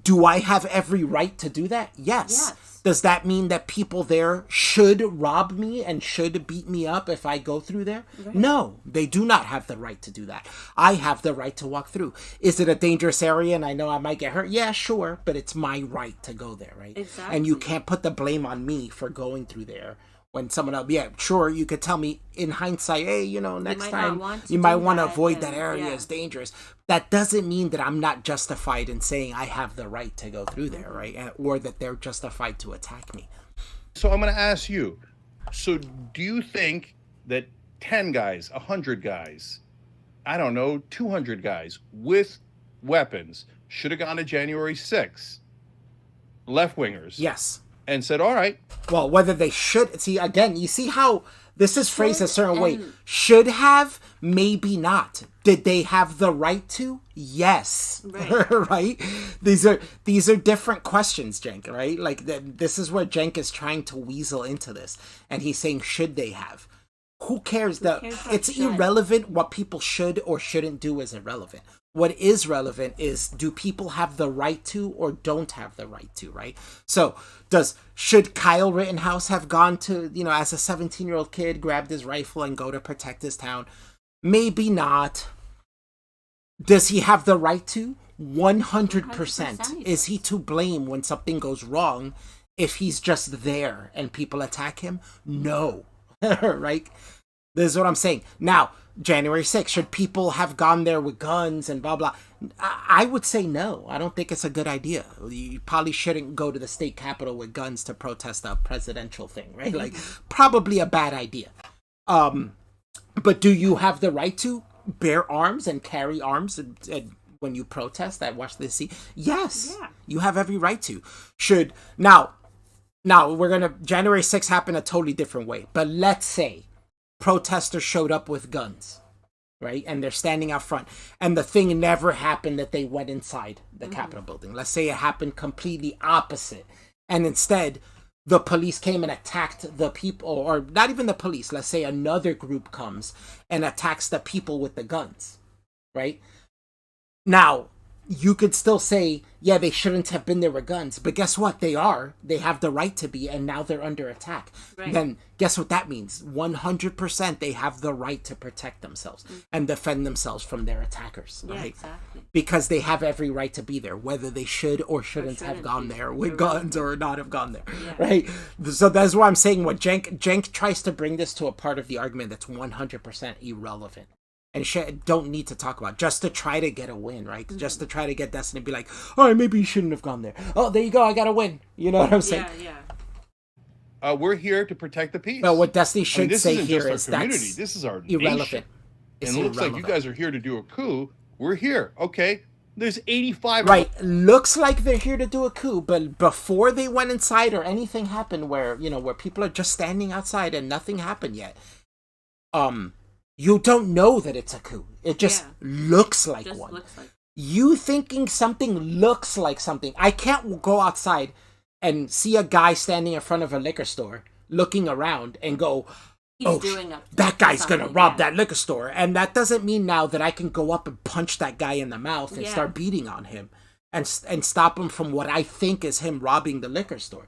do I have every right to do that? Yes. Does that mean that people there should rob me and should beat me up if I go through there? Right. No, they do not have the right to do that. I have the right to walk through. Is it a dangerous area and I know I might get hurt? Yeah, sure, but it's my right to go there, right? Exactly. And you can't put the blame on me for going through there. When someone else, yeah, sure, you could tell me in hindsight, hey, next time you might want to avoid that area. It's dangerous. That doesn't mean that I'm not justified in saying I have the right to go through there, right? Or that they're justified to attack me. So I'm going to ask you, so do you think that 10 guys, 100 guys, I don't know, 200 guys with weapons should have gone to January 6th? Left-wingers. Yes. And said, all right. Well, whether they should... See, again, you see how this is phrased a certain way. Should have, maybe not. Did they have the right to? Yes. Right. Right? These are different questions, Cenk, right? Like, this is where Cenk is trying to weasel into this. And he's saying, should they have? Who cares? It's irrelevant. What people should or shouldn't do is irrelevant. What is relevant is, do people have the right to or don't have the right to, right? So should Kyle Rittenhouse have gone to, as a 17-year-old kid, grabbed his rifle and go to protect his town? Maybe not. Does he have the right to? 100%. Is he to blame when something goes wrong if he's just there and people attack him? No. Right? This is what I'm saying. Now, January 6th, should people have gone there with guns and blah, blah? I would say no. I don't think it's a good idea. You probably shouldn't go to the state capitol with guns to protest a presidential thing, right? Like, probably a bad idea. But do you have the right to bear arms and carry arms and when you protest at Washington, D.C.? Yes. Yeah. You have every right to. Now, January 6th happened a totally different way. But let's say protesters showed up with guns, right? And they're standing out front. And the thing never happened that they went inside the Capitol building. Let's say it happened completely opposite. And instead, the police came and attacked the people, or not even the police. Let's say another group comes and attacks the people with the guns, right? Now, you could still say, yeah, they shouldn't have been there with guns. But guess what? They have the right to be, and now they're under attack. Right. Then guess what that means? 100% they have the right to protect themselves and defend themselves from their attackers. Yeah, right? Exactly. Because they have every right to be there, whether they should or shouldn't have gone there with guns or not have gone there. Yeah. Right? So that's why I'm saying what Cenk tries to bring this to a part of the argument that's 100% irrelevant. And don't need to talk about, just to try to get a win, right? Mm-hmm. Just to try to get Destiny to be like, all right, maybe you shouldn't have gone there. Oh, there you go, I got a win. You know what I'm saying? Yeah. We're here to protect the peace. But what Destiny should say here is that's this is our irrelevant. Nation. And it looks like you guys are here to do a coup. We're here. Okay. There's 85. Right. Looks like they're here to do a coup, but before they went inside or anything happened where people are just standing outside and nothing happened yet, you don't know that it's a coup. It just looks like one. Looks like. You thinking something looks like something. I can't go outside and see a guy standing in front of a liquor store looking around and go, that guy's going to rob that liquor store. And that doesn't mean now that I can go up and punch that guy in the mouth and start beating on him and stop him from what I think is him robbing the liquor store.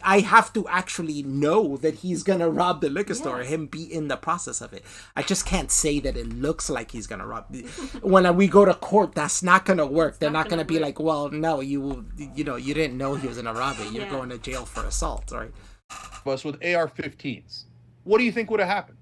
I have to actually know that he's going to rob the liquor store, him be in the process of it. I just can't say that it looks like he's going to rob. When we go to court, that's not going to work. They're not going to be like, well, no, you didn't know he was going to rob it. You're going to jail for assault, right? Us with AR-15s. What do you think would have happened?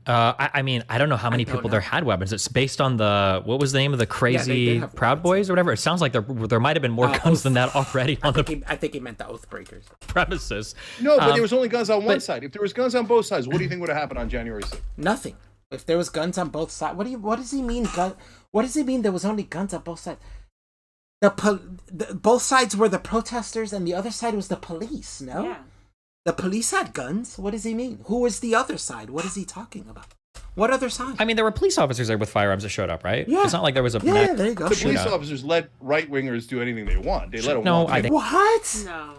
I mean, I don't know how many people there had weapons. It's based on what was the name of the crazy Proud Boys or whatever? It sounds like there might have been more guns than that already on I think he meant the Oathbreakers. Premises. No, but there was only guns on one side. If there was guns on both sides, what do you think would have happened on January 6th? Nothing. If there was guns on both sides, what does he mean? What does he mean there was only guns on both sides? Both sides were the protesters and the other side was the police, no? Yeah. The police had guns. What does he mean? Who is the other side? What is he talking about? What other side? I mean, there were police officers there with firearms that showed up, right? Yeah. It's not like there was a Yeah, there you go. The police shootout. officers let right wingers do anything they want. They let them No, walk I in. think What? No.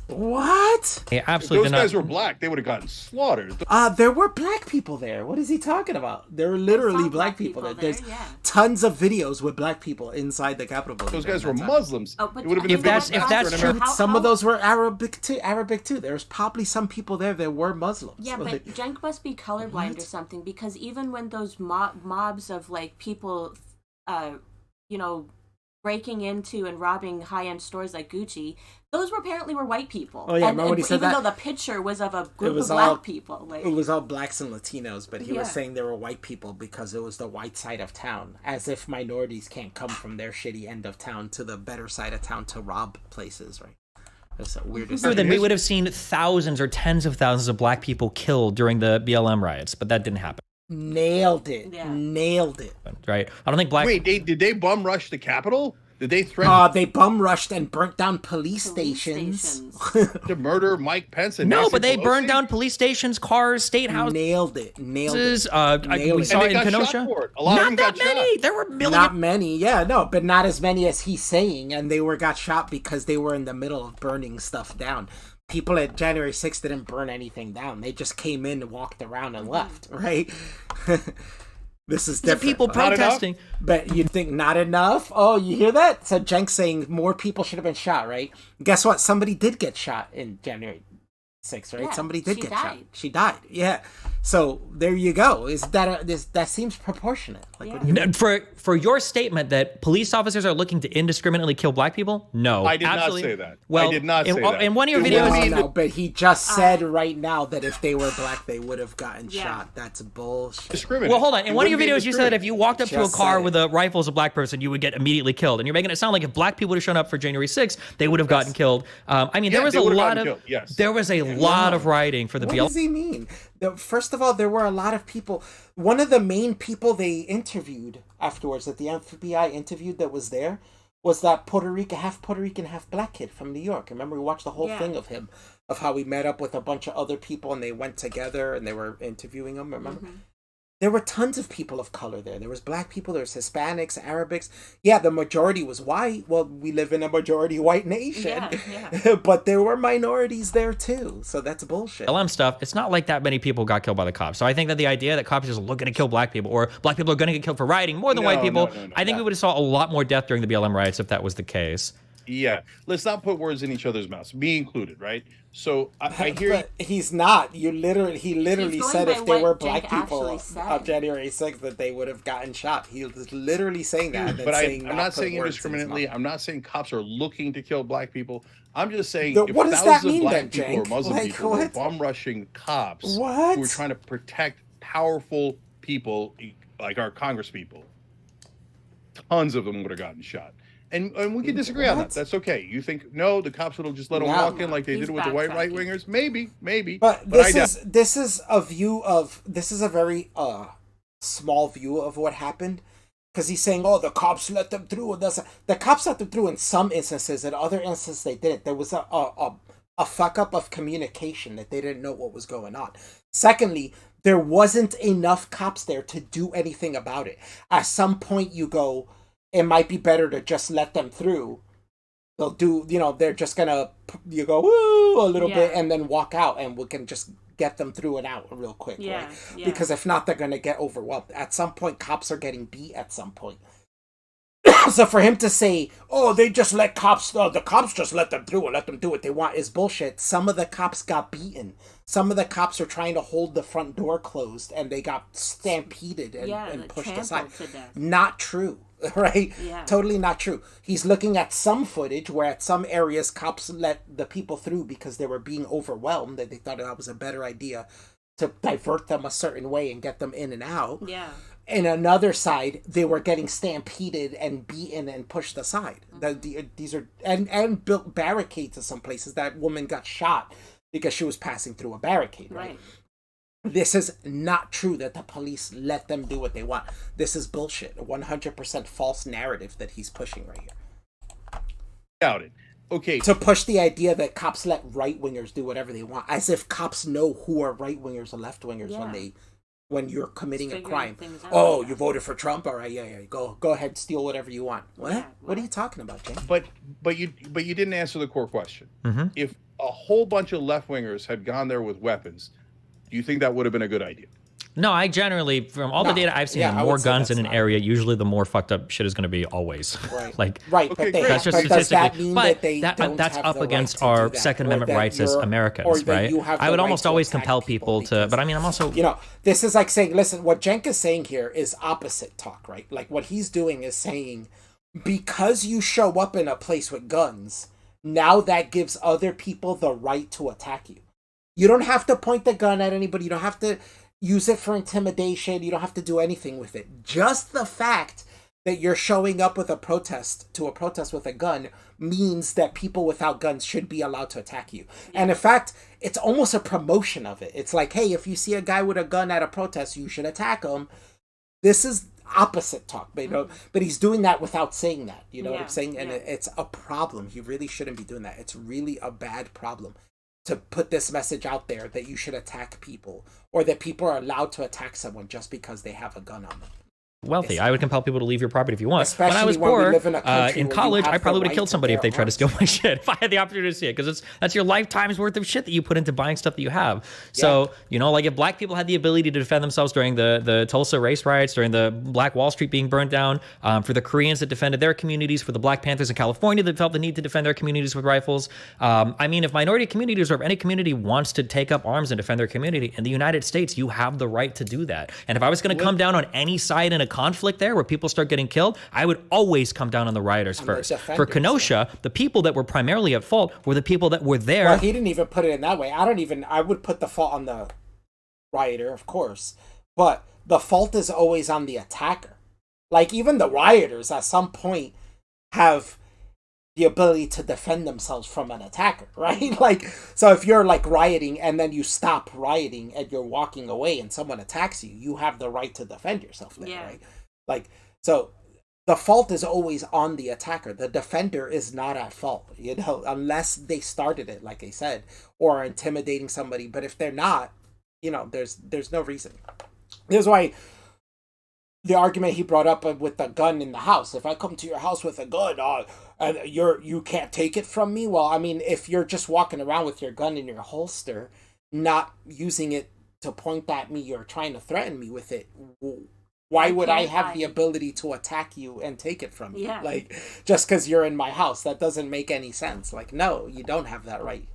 What? they If absolutely those did guys not. were black, they would have gotten slaughtered. There were black people there. What is he talking about? There were literally saw black people there. There's yeah. tons of videos with black people inside the Capitol building. Those guys were during that time. Muslims. Oh, but It would have been If the that's- biggest if massacre that's in true- America. Some of those were Arabic too. There was probably some people there that were Muslims. Yeah, Like, but Cenk must be colorblind or something, because even when those mobs of like people, you know, breaking into and robbing high-end stores like Gucci, those were apparently white people. Oh, yeah, and, remember when he said even that? though the picture was of a group was of black all- people, like it was all blacks and Latinos, but he was Yeah. saying they were white people because it was the white side of town, as if minorities can't come from their shitty end of town to the better side of town to rob places, right? That's the weirdest. Then we would have seen thousands or tens of thousands of black people killed during the BLM riots, but that didn't happen, Nailed it. Yeah. Nailed it. right? I don't think black. Wait, did they bum rush the Capitol? Did they threaten They bum rushed and burnt down police stations. to murder Mike Pence? And No, Nancy but they Pelosi? burned down police stations, cars, state houses. Nailed it. Nailed it. We Nailed it. saw And it they in got Kenosha. shot for it. A lot of them Not that got shot. many. There were millions. Not many, yeah, no, but not as many as he's saying, and they got shot because they were in the middle of burning stuff down. People at January 6th didn't burn anything down. They just came in and walked around and left, right? This is The different. people Not enough? protesting. But you think not enough? Oh, you hear that? So Cenk's saying more people should have been shot, right? Guess what? Somebody did get shot in January 6th, right? Yeah, Somebody did she get shot. died. She died. Yeah. So there you go. Is that that seems proportionate? Like, what do you No, for your statement that police officers are looking to indiscriminately kill black people, no, I did not absolutely. say that. Well, I did not in, say that. in one of your It videos, wasn't No, but he just said right now that if they were black, they would have gotten shot. That's bullshit. discriminate. well, hold on. In It one of your wouldn't be videos, you said if you walked up to a Just car said with a rifle as a black person, you would get immediately killed. And you're making it sound like if black people would have shown up for January 6th, they would have gotten killed. I mean, Yeah, there was they a would have lot gotten of killed, yes. there was a lot of rioting for the What BLM. does he mean? First of all, there were a lot of people. One of the main people they interviewed afterwards, that the FBI interviewed that was there, was that half Puerto Rican, half black kid from New York. Remember, we watched the whole thing of him, of how he met up with a bunch of other people and they went together and they were interviewing him, remember? There were tons of people of color there. There was black people, there was Hispanics, Arabics. Yeah, the majority was white. Well, we live in a majority white nation. Yeah. But there were minorities there too. So that's bullshit. BLM stuff, it's not like that many people got killed by the cops. So I think that the idea that cops are just looking to kill black people or black people are going to get killed for rioting more than white people, no, I think we would have saw a lot more death during the BLM riots if that was the case. Yeah, let's not put words in each other's mouths, me included, right? So I hear But he's not. He literally He's said going if by there were what black Cenk people actually said. of January 6th that they would have gotten shot. He was literally saying that. And then but saying I'm not put saying words in his indiscriminately. mouth. I'm not saying cops are looking to kill black people. I'm just saying if What does thousands that mean of black then, people Cenk? or Muslim Like, people were what? bomb rushing cops What? who were trying to protect powerful people like our Congress people, tons of them would have gotten shot. And we can disagree on that. What? That's okay. You think no, the cops will just let them No. walk in like they He's did with the white right backtracking. wingers? Maybe. But I doubt. this is a very small view of what happened, because he's saying, oh, the cops let them through. And the cops let them through in some instances. In other instances, they didn't. There was a fuck up of communication that they didn't know what was going on. Secondly, there wasn't enough cops there to do anything about it. At some point, you go, it might be better to just let them through. They'll do, they're just gonna, you go, woo, a little bit, and then walk out, and we can just get them through and out real quick, right? Yeah. Because if not, they're gonna get overwhelmed. At some point, cops are getting beat at some point. So for him to say, oh, they just let the cops just let them through and let them do what they want is bullshit. Some of the cops got beaten. Some of the cops are trying to hold the front door closed and they got stampeded and pushed aside. trampled to death. Not true, right? Yeah. Totally not true. He's looking at some footage where at some areas cops let the people through because they were being overwhelmed, that they thought that was a better idea to divert them a certain way and get them in and out. Yeah. In another side, they were getting stampeded and beaten and pushed aside. These are and built barricades in some places. That woman got shot because she was passing through a barricade. Right. This is not true that the police let them do what they want. This is bullshit. A 100% false narrative that he's pushing right here. Doubt it. Okay. To push the idea that cops let right wingers do whatever they want, as if cops know who are right wingers and left wingers when they when you're committing a Figuring crime. things out, Oh, yeah. you voted for Trump? All right, yeah. Go ahead, steal whatever you want. What? Yeah, What are you talking about, Jay? But you didn't answer the core question. If a whole bunch of left wingers had gone there with weapons, do you think that would have been a good idea? No, I generally, from all the No. data I've seen, Yeah, the I more would say guns in that's an not area, usually the more fucked up shit is going to be always. Right. Like, Right, Okay, but they, great. that's just but does that statistically. mean But that they that, don't that's have up the right against to do our that, Second or Amendment that rights as you're- or Americans, that right? you have I the would right almost to always attack compel people to, because, but I mean, I'm also, you know, this is like saying, listen, what Cenk is saying here is opposite talk, right? Like what he's doing is saying, because you show up in a place with guns, now that gives other people the right to attack you. You don't have to point the gun at anybody. You don't have to use it for intimidation. You don't have to do anything with it. Just the fact that you're showing up with a protest with a gun means that people without guns should be allowed to attack you. And in fact, it's almost a promotion of it. It's like, hey, if you see a guy with a gun at a protest, you should attack him. This is opposite talk, but, you know, but he's doing that without saying that. You know what I'm saying? And it's a problem. He really shouldn't be doing that. It's really a bad problem to put this message out there that you should attack people or that people are allowed to attack someone just because they have a gun on them. wealthy. I would compel people to leave your property if you want. Especially when I was when we poor live in a country in where you college, have I the probably would have right killed to somebody if bear they tried to steal my shit. If I had the opportunity to see it, because that's your lifetime's worth of shit that you put into buying stuff that you have. So you know, like if black people had the ability to defend themselves during the Tulsa race riots, during the Black Wall Street being burned down, for the Koreans that defended their communities, for the Black Panthers in California that felt the need to defend their communities with rifles. I mean, if minority communities or if any community wants to take up arms and defend their community in the United States, you have the right to do that. And if I was going to come down on any side in a conflict there where people start getting killed, I would always come down on the rioters first. For Kenosha, the people that were primarily at fault were the people that were there. Well, he didn't even put it in that way. I would put the fault on the rioter, of course, but the fault is always on the attacker. Like, even the rioters at some point have the ability to defend themselves from an attacker, right? Like, so if you're like rioting and then you stop rioting and you're walking away and someone attacks you, you have the right to defend yourself there, right? Like, so the fault is always on the attacker. The defender is not at fault, you know, unless they started it, like I said, or are intimidating somebody. But if they're not, you know, there's no reason. This is why the argument he brought up with the gun in the house. If I come to your house with a gun, and you can't take it from me. Well, I mean, if you're just walking around with your gun in your holster, not using it to point at me or trying to threaten me with it, why would I have the ability to attack you and take it from you? Yeah. Like, just because you're in my house, that doesn't make any sense. Like, no, you don't have that right.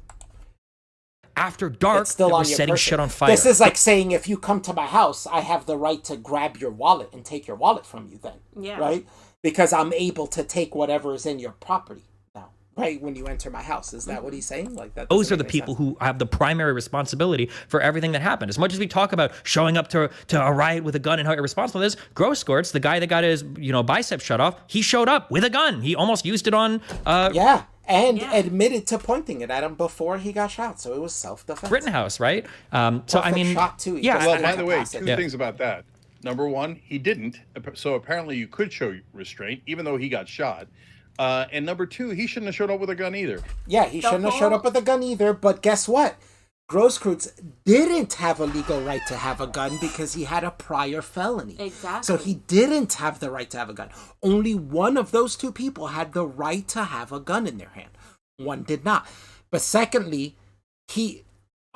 After dark, It's still they were on your setting person. shit on fire. This is like saying, if you come to my house, I have the right to grab your wallet and take your wallet from you then. Yeah. Right? Because I'm able to take whatever is in your property now. Right? When you enter my house. Is that what he's saying? Like that. Those are the people who have the primary responsibility for everything that happened. As much as we talk about showing up to a riot with a gun and how irresponsible it is, Gross Squirts, the guy that got his bicep shut off, he showed up with a gun. He almost used it on admitted to pointing it at him before he got shot. So it was self-defense. Rittenhouse, right? So I mean, shot too. yeah. Well, by the way, two things about that. Number one, he didn't. So apparently you could show restraint, even though he got shot. And number two, he shouldn't have showed up with a gun either. Yeah, he shouldn't have showed up with a gun either. But guess what? Grosskreutz didn't have a legal right to have a gun because he had a prior felony. Exactly. So he didn't have the right to have a gun. Only one of those two people had the right to have a gun in their hand. One did not. But secondly,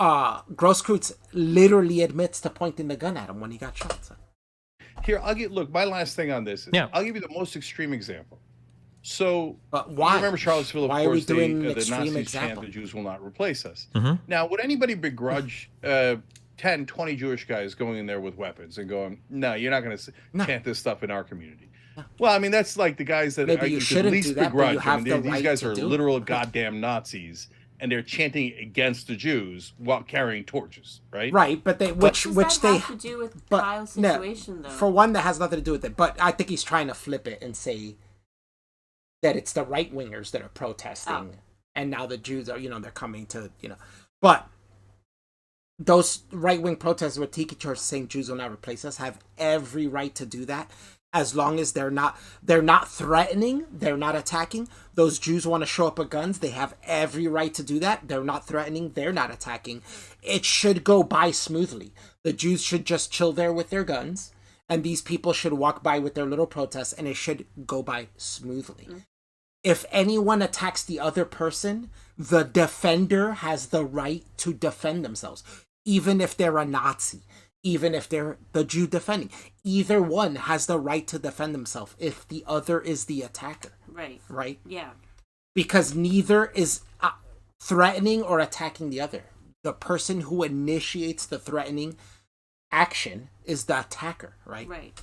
Grosskreutz literally admits to pointing the gun at him when he got shot. So. Here, look, my last thing on this is, I'll give you the most extreme example. So, why? You remember Charlottesville, of why course, are we doing the extreme Nazis example? chant, the Jews will not replace us. Mm-hmm. Now, would anybody begrudge 10, 20 Jewish guys going in there with weapons and going, no, you're not going to chant this stuff in our community? No. Well, I mean, that's like the guys that Maybe you should at least begrudge. these guys are literal goddamn Nazis, and they're chanting against the Jews while carrying torches, right? Right, but they what does that have to do with Kyle's situation, though? For one, that has nothing to do with it. But I think he's trying to flip it and say that it's the right wingers that are protesting, and now the Jews are, they're coming to, But those right wing protesters with tiki torches saying Jews will not replace us have every right to do that. as long as they're not threatening, they're not attacking. Those Jews want to show up with guns, they have every right to do that. They're not threatening, they're not attacking. It should go by smoothly. The Jews should just chill there with their guns, and these people should walk by with their little protests, and it should go by smoothly. If anyone attacks the other person, the defender has the right to defend themselves, even if they're a Nazi, even if they're the Jew defending. Either one has the right to defend themselves if the other is the attacker. Right? Yeah. Because neither is threatening or attacking the other. The person who initiates the threatening action is the attacker, right? Right.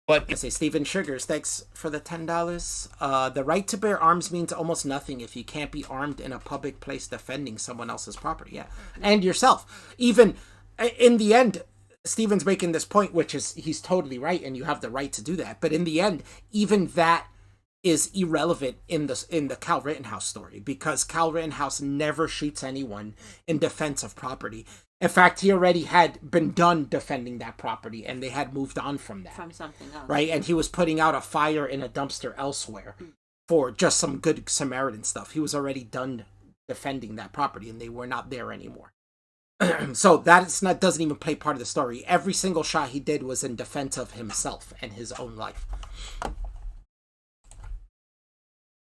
But I say, Stephen Sugars, thanks for the $10. The right to bear arms means almost nothing if you can't be armed in a public place defending someone else's property. Yeah, and yourself. Even in the end, Stephen's making this point, which is he's totally right, and you have the right to do that. But in the end, even that is irrelevant in the Kyle Rittenhouse story, because Kyle Rittenhouse never shoots anyone in defense of property. In fact, he already had been done defending that property, and they had moved on from that. From something else. Right? And he was putting out a fire in a dumpster elsewhere for just some good Samaritan stuff. He was already done defending that property, and they were not there anymore. So that doesn't even play part of the story. Every single shot he did was in defense of himself and his own life.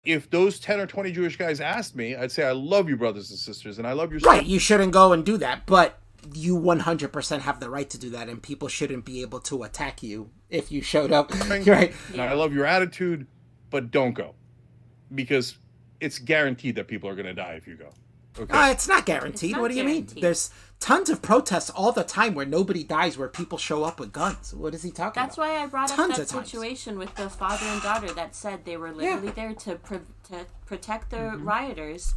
If those 10 or 20 Jewish guys asked me, I'd say, I love you, brothers and sisters, and I love your Right, you shouldn't go and do that, but you 100% have the right to do that, and people shouldn't be able to attack you if you showed up. Right? And I love your attitude, but don't go. Because it's guaranteed that people are going to die if you go. Okay. It's not guaranteed. What do you mean? There's tons of protests all the time where nobody dies, where people show up with guns. What is he talking about? That's why I brought up that situation with the father and daughter that said they were literally there to protect the rioters.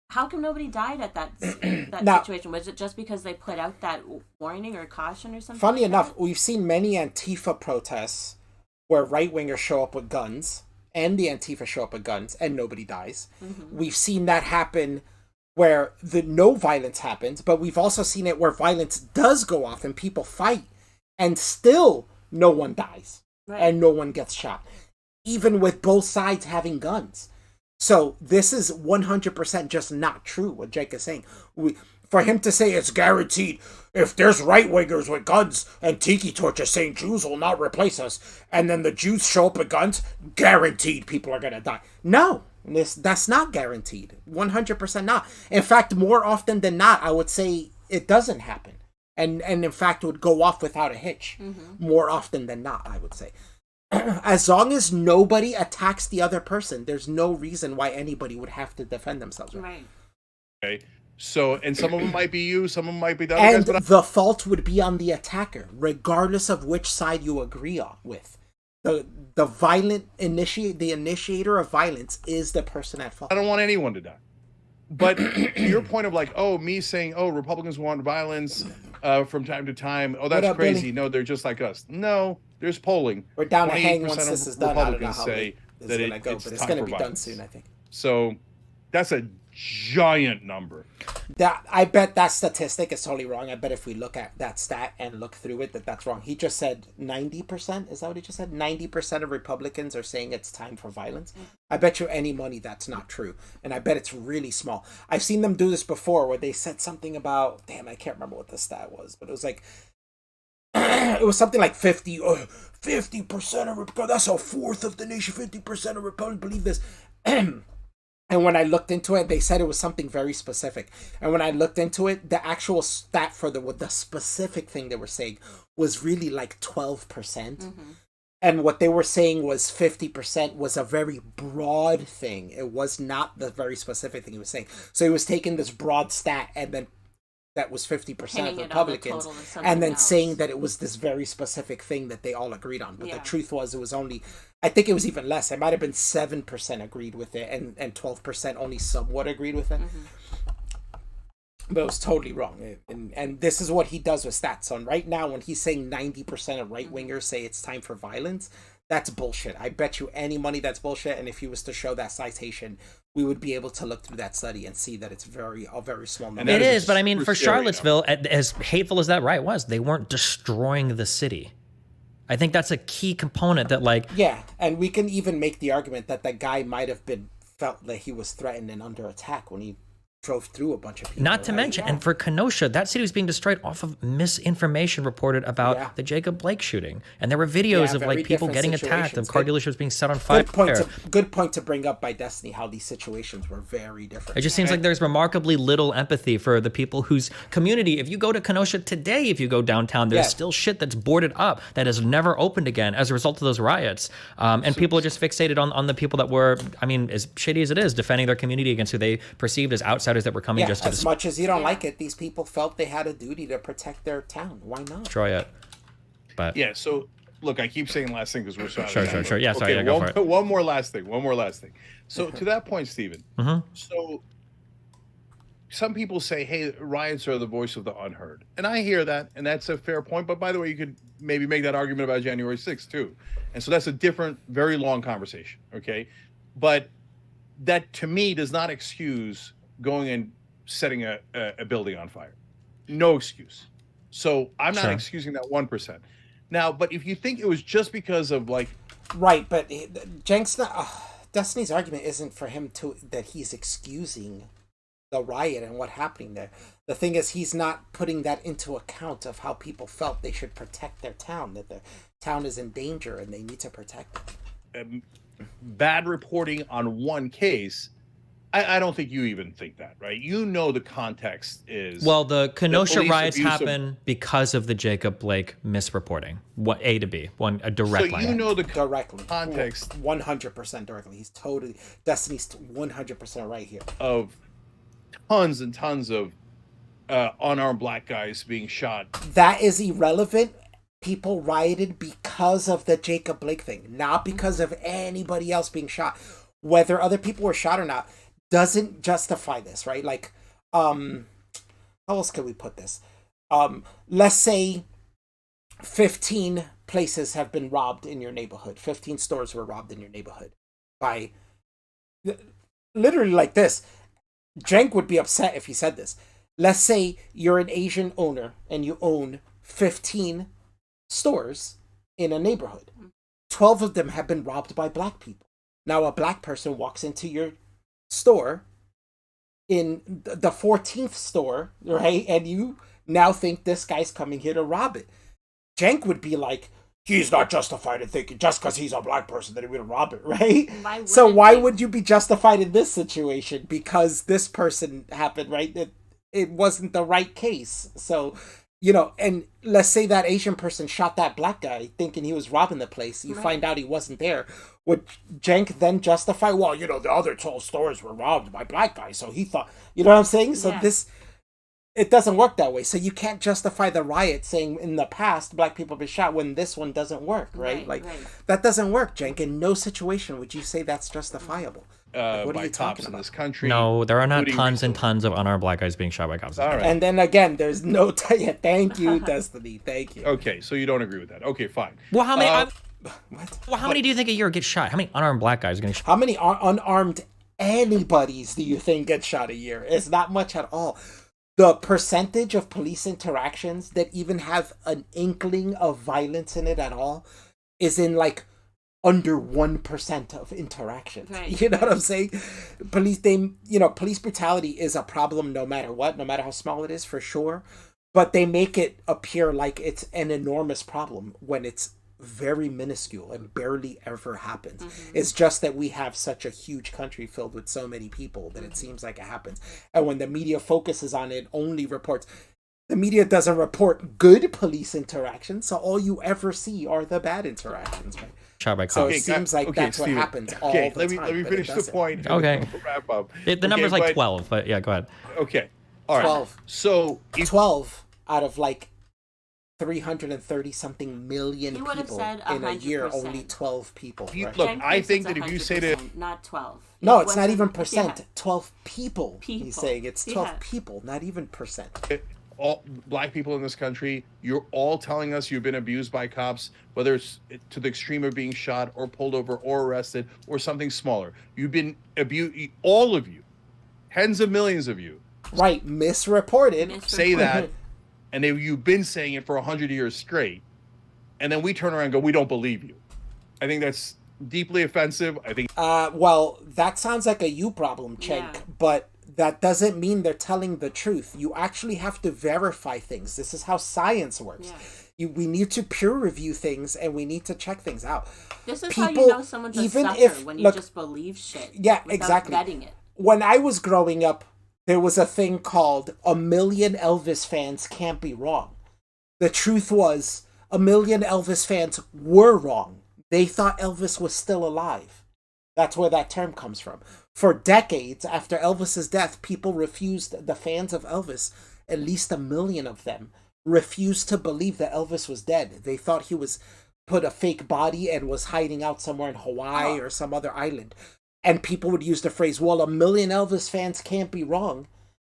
How come nobody died at that situation? Was it just because they put out that warning or caution or something? Funny enough, we've seen many Antifa protests where right-wingers show up with guns, and the Antifa show up with guns, and nobody dies. Mm-hmm. We've seen that happen where no violence happens, but we've also seen it where violence does go off and people fight, and still no one dies, and no one gets shot, even with both sides having guns. So this is 100% just not true, what Jake is saying. For him to say it's guaranteed, if there's right-wingers with guns and tiki torches saying Jews will not replace us, and then the Jews show up with guns, guaranteed people are going to die. No. That's not guaranteed. 100% not. In fact, more often than not, I would say it doesn't happen. And in fact, it would go off without a hitch. Mm-hmm. More often than not, I would say. As long as nobody attacks the other person, there's no reason why anybody would have to defend themselves. Right. Okay. So, and some of them might be you, some of them might be the other guys. And the fault would be on the attacker, regardless of which side you agree on with. The initiator of violence is the person at fault. I don't want anyone to die. But your point of like, me saying, Republicans want violence from time to time. Oh, that's crazy. Billy? No, they're just like us. No, there's polling. We're down to hang once this is done. Republicans say that it's going to be done soon, I think. So that's a giant number. I bet that statistic is totally wrong. I bet if we look at that stat and look through it, that's wrong. He just said 90%. Is that what he just said? 90% of Republicans are saying it's time for violence. I bet you any money that's not true. And I bet it's really small. I've seen them do this before where they said something about, I can't remember what the stat was, but it was like, it was something like 50% of Republicans, that's a fourth of the nation, 50% of Republicans believe this. And when I looked into it, they said it was something very specific. And when I looked into it, the actual stat for the specific thing they were saying was really like 12%. Mm-hmm. And what they were saying was 50% was a very broad thing. It was not the very specific thing he was saying. So he was taking this broad stat and then that was 50% of Republicans, and then saying that it was this very specific thing that they all agreed on. But the truth was, it was only, I think it was even less. It might have been 7% agreed with it, and 12% only somewhat agreed with it. Mm-hmm. But it was totally wrong. And this is what he does with stats. So right now, when he's saying 90% of right-wingers say it's time for violence, that's bullshit. I bet you any money that's bullshit. And if he was to show that citation, we would be able to look through that study and see that it's a very small number. It is, but I mean, for Charlottesville, as hateful as that riot was, they weren't destroying the city. I think that's a key component that, like, Yeah, and we can even make the argument that the guy might have been felt that he was threatened and under attack when he drove through a bunch of people. not to mention, and for Kenosha, that city was being destroyed off of misinformation reported about the Jacob Blake shooting, and there were videos of like people getting attacked, of car dealerships being set on fire. Good point to bring up by Destiny, how these situations were very different. It just seems like there's remarkably little empathy for the people whose community. If you go to Kenosha today, if you go downtown, there's still shit that's boarded up that has never opened again as a result of those riots. And people are just fixated on the people that were, I mean, as shitty as it is, defending their community against who they perceived as outsiders that were coming just to as much as you don't like it, these people felt they had a duty to protect their town. Why not destroy it? But yeah, so look, I keep saying last thing because we're sure. Yeah, sorry. Okay, go for it. One more last thing. So to that point, Stephen. So some people say, "Hey, riots are the voice of the unheard," and I hear that, and that's a fair point. But by the way, you could maybe make that argument about January 6th too, and so that's a different, very long conversation. Okay, but that to me does not excuse going and setting a building on fire. No excuse. So I'm not excusing that 1%. Now, but if you think it was just because of like... Right, but Cenk's not... Destiny's argument isn't for him that he's excusing the riot and what happened there. The thing is, he's not putting that into account of how people felt they should protect their town, that their town is in danger and they need to protect it. Bad reporting on one case... I don't think you even think that, right? You know the context is... Well, the Kenosha riots happen because of the Jacob Blake misreporting. What A to B, a direct line. So you know the directly context... 100% directly. He's totally... Destiny's 100% right here. Of tons and tons of unarmed black guys being shot. That is irrelevant. People rioted because of the Jacob Blake thing, not because of anybody else being shot. Whether other people were shot or not doesn't justify this, right? Like, how else can we put this? Let's say 15 places have been robbed in your neighborhood. 15 stores were robbed in your neighborhood by, literally like this. Cenk would be upset if he said this. Let's say you're an Asian owner and you own 15 stores in a neighborhood. 12 of them have been robbed by black people. Now a black person walks into your store in the 14th store, right? And you now think this guy's coming here to rob it. Cenk would be like, he's not justified in thinking just because he's a black person that he would rob it, right? Why would you be justified in this situation? Because this person happened, right? It wasn't the right case. So, you know, and let's say that Asian person shot that black guy thinking he was robbing the place. You find out he wasn't there. Would Cenk then justify, well, you know, the other 12 stores were robbed by black guys, so he thought, you know what I'm saying? So it doesn't work that way. So you can't justify the riot saying in the past black people have been shot when this one doesn't work, right? That doesn't work, Cenk. In no situation would you say that's justifiable. What are you talking about? In this country? No, there are not tons and tons of unarmed black guys being shot by cops. All right. And then again, there's no... Thank you, Destiny. Thank you. Okay, so you don't agree with that. Okay, fine. Well, how many... Well, how many do you think a year get shot? How many unarmed black guys are getting shot? How many unarmed anybody's do you think get shot a year? It's not much at all. The percentage of police interactions that even have an inkling of violence in it at all is in like under 1% of interactions. Right. You know what I'm saying? Police brutality is a problem no matter what, no matter how small it is, for sure. But they make it appear like it's an enormous problem when it's very minuscule and barely ever happens. It's just that we have such a huge country filled with so many people that it seems like it happens. And when the media focuses on it, only reports... The media doesn't report good police interactions, so all you ever see are the bad interactions, right? Shot by cops. So it seems like that's Steven, what happens all the let time. me finish the point. Okay. Wrap up. The number's like 12, but yeah, go ahead. Okay. All right. 12. So 12 out of like 330 something million You would have people said in a year, 100%. only 12 people. Right? Look, Cenk I thinks think it's that if you say to 100%, not 12. No, It it's not wasn't- even percent. yeah. 12 people. He's People. saying it's 12 Yeah. people, not even percent. all black people in this country, you're all telling us you've been abused by cops, whether it's to the extreme of being shot or pulled over or arrested or something smaller. You've been abused, all of you, tens of millions of you. Right, misreported. Say that, and you've been saying it for 100 years straight, and then we turn around and go, we don't believe you. I think that's deeply offensive. I think. Well, that sounds like a you problem, Cenk, Yeah. but that doesn't mean they're telling the truth. You actually have to verify things. This is how science works. Yeah. We need to peer review things, and we need to check things out. This is People, how you know someone's a even sucker, if- when you look, just believe shit. Yeah, without exactly. vetting it. When I was growing up, there was a thing called a million Elvis fans can't be wrong. The truth was, a million Elvis fans were wrong. They thought Elvis was still alive. That's where that term comes from. For decades after Elvis's death, people refused, the fans of Elvis, at least a million of them, refused to believe that Elvis was dead. They thought he was put a fake body and was hiding out somewhere in Hawaii or some other island. And people would use the phrase, well, a million Elvis fans can't be wrong.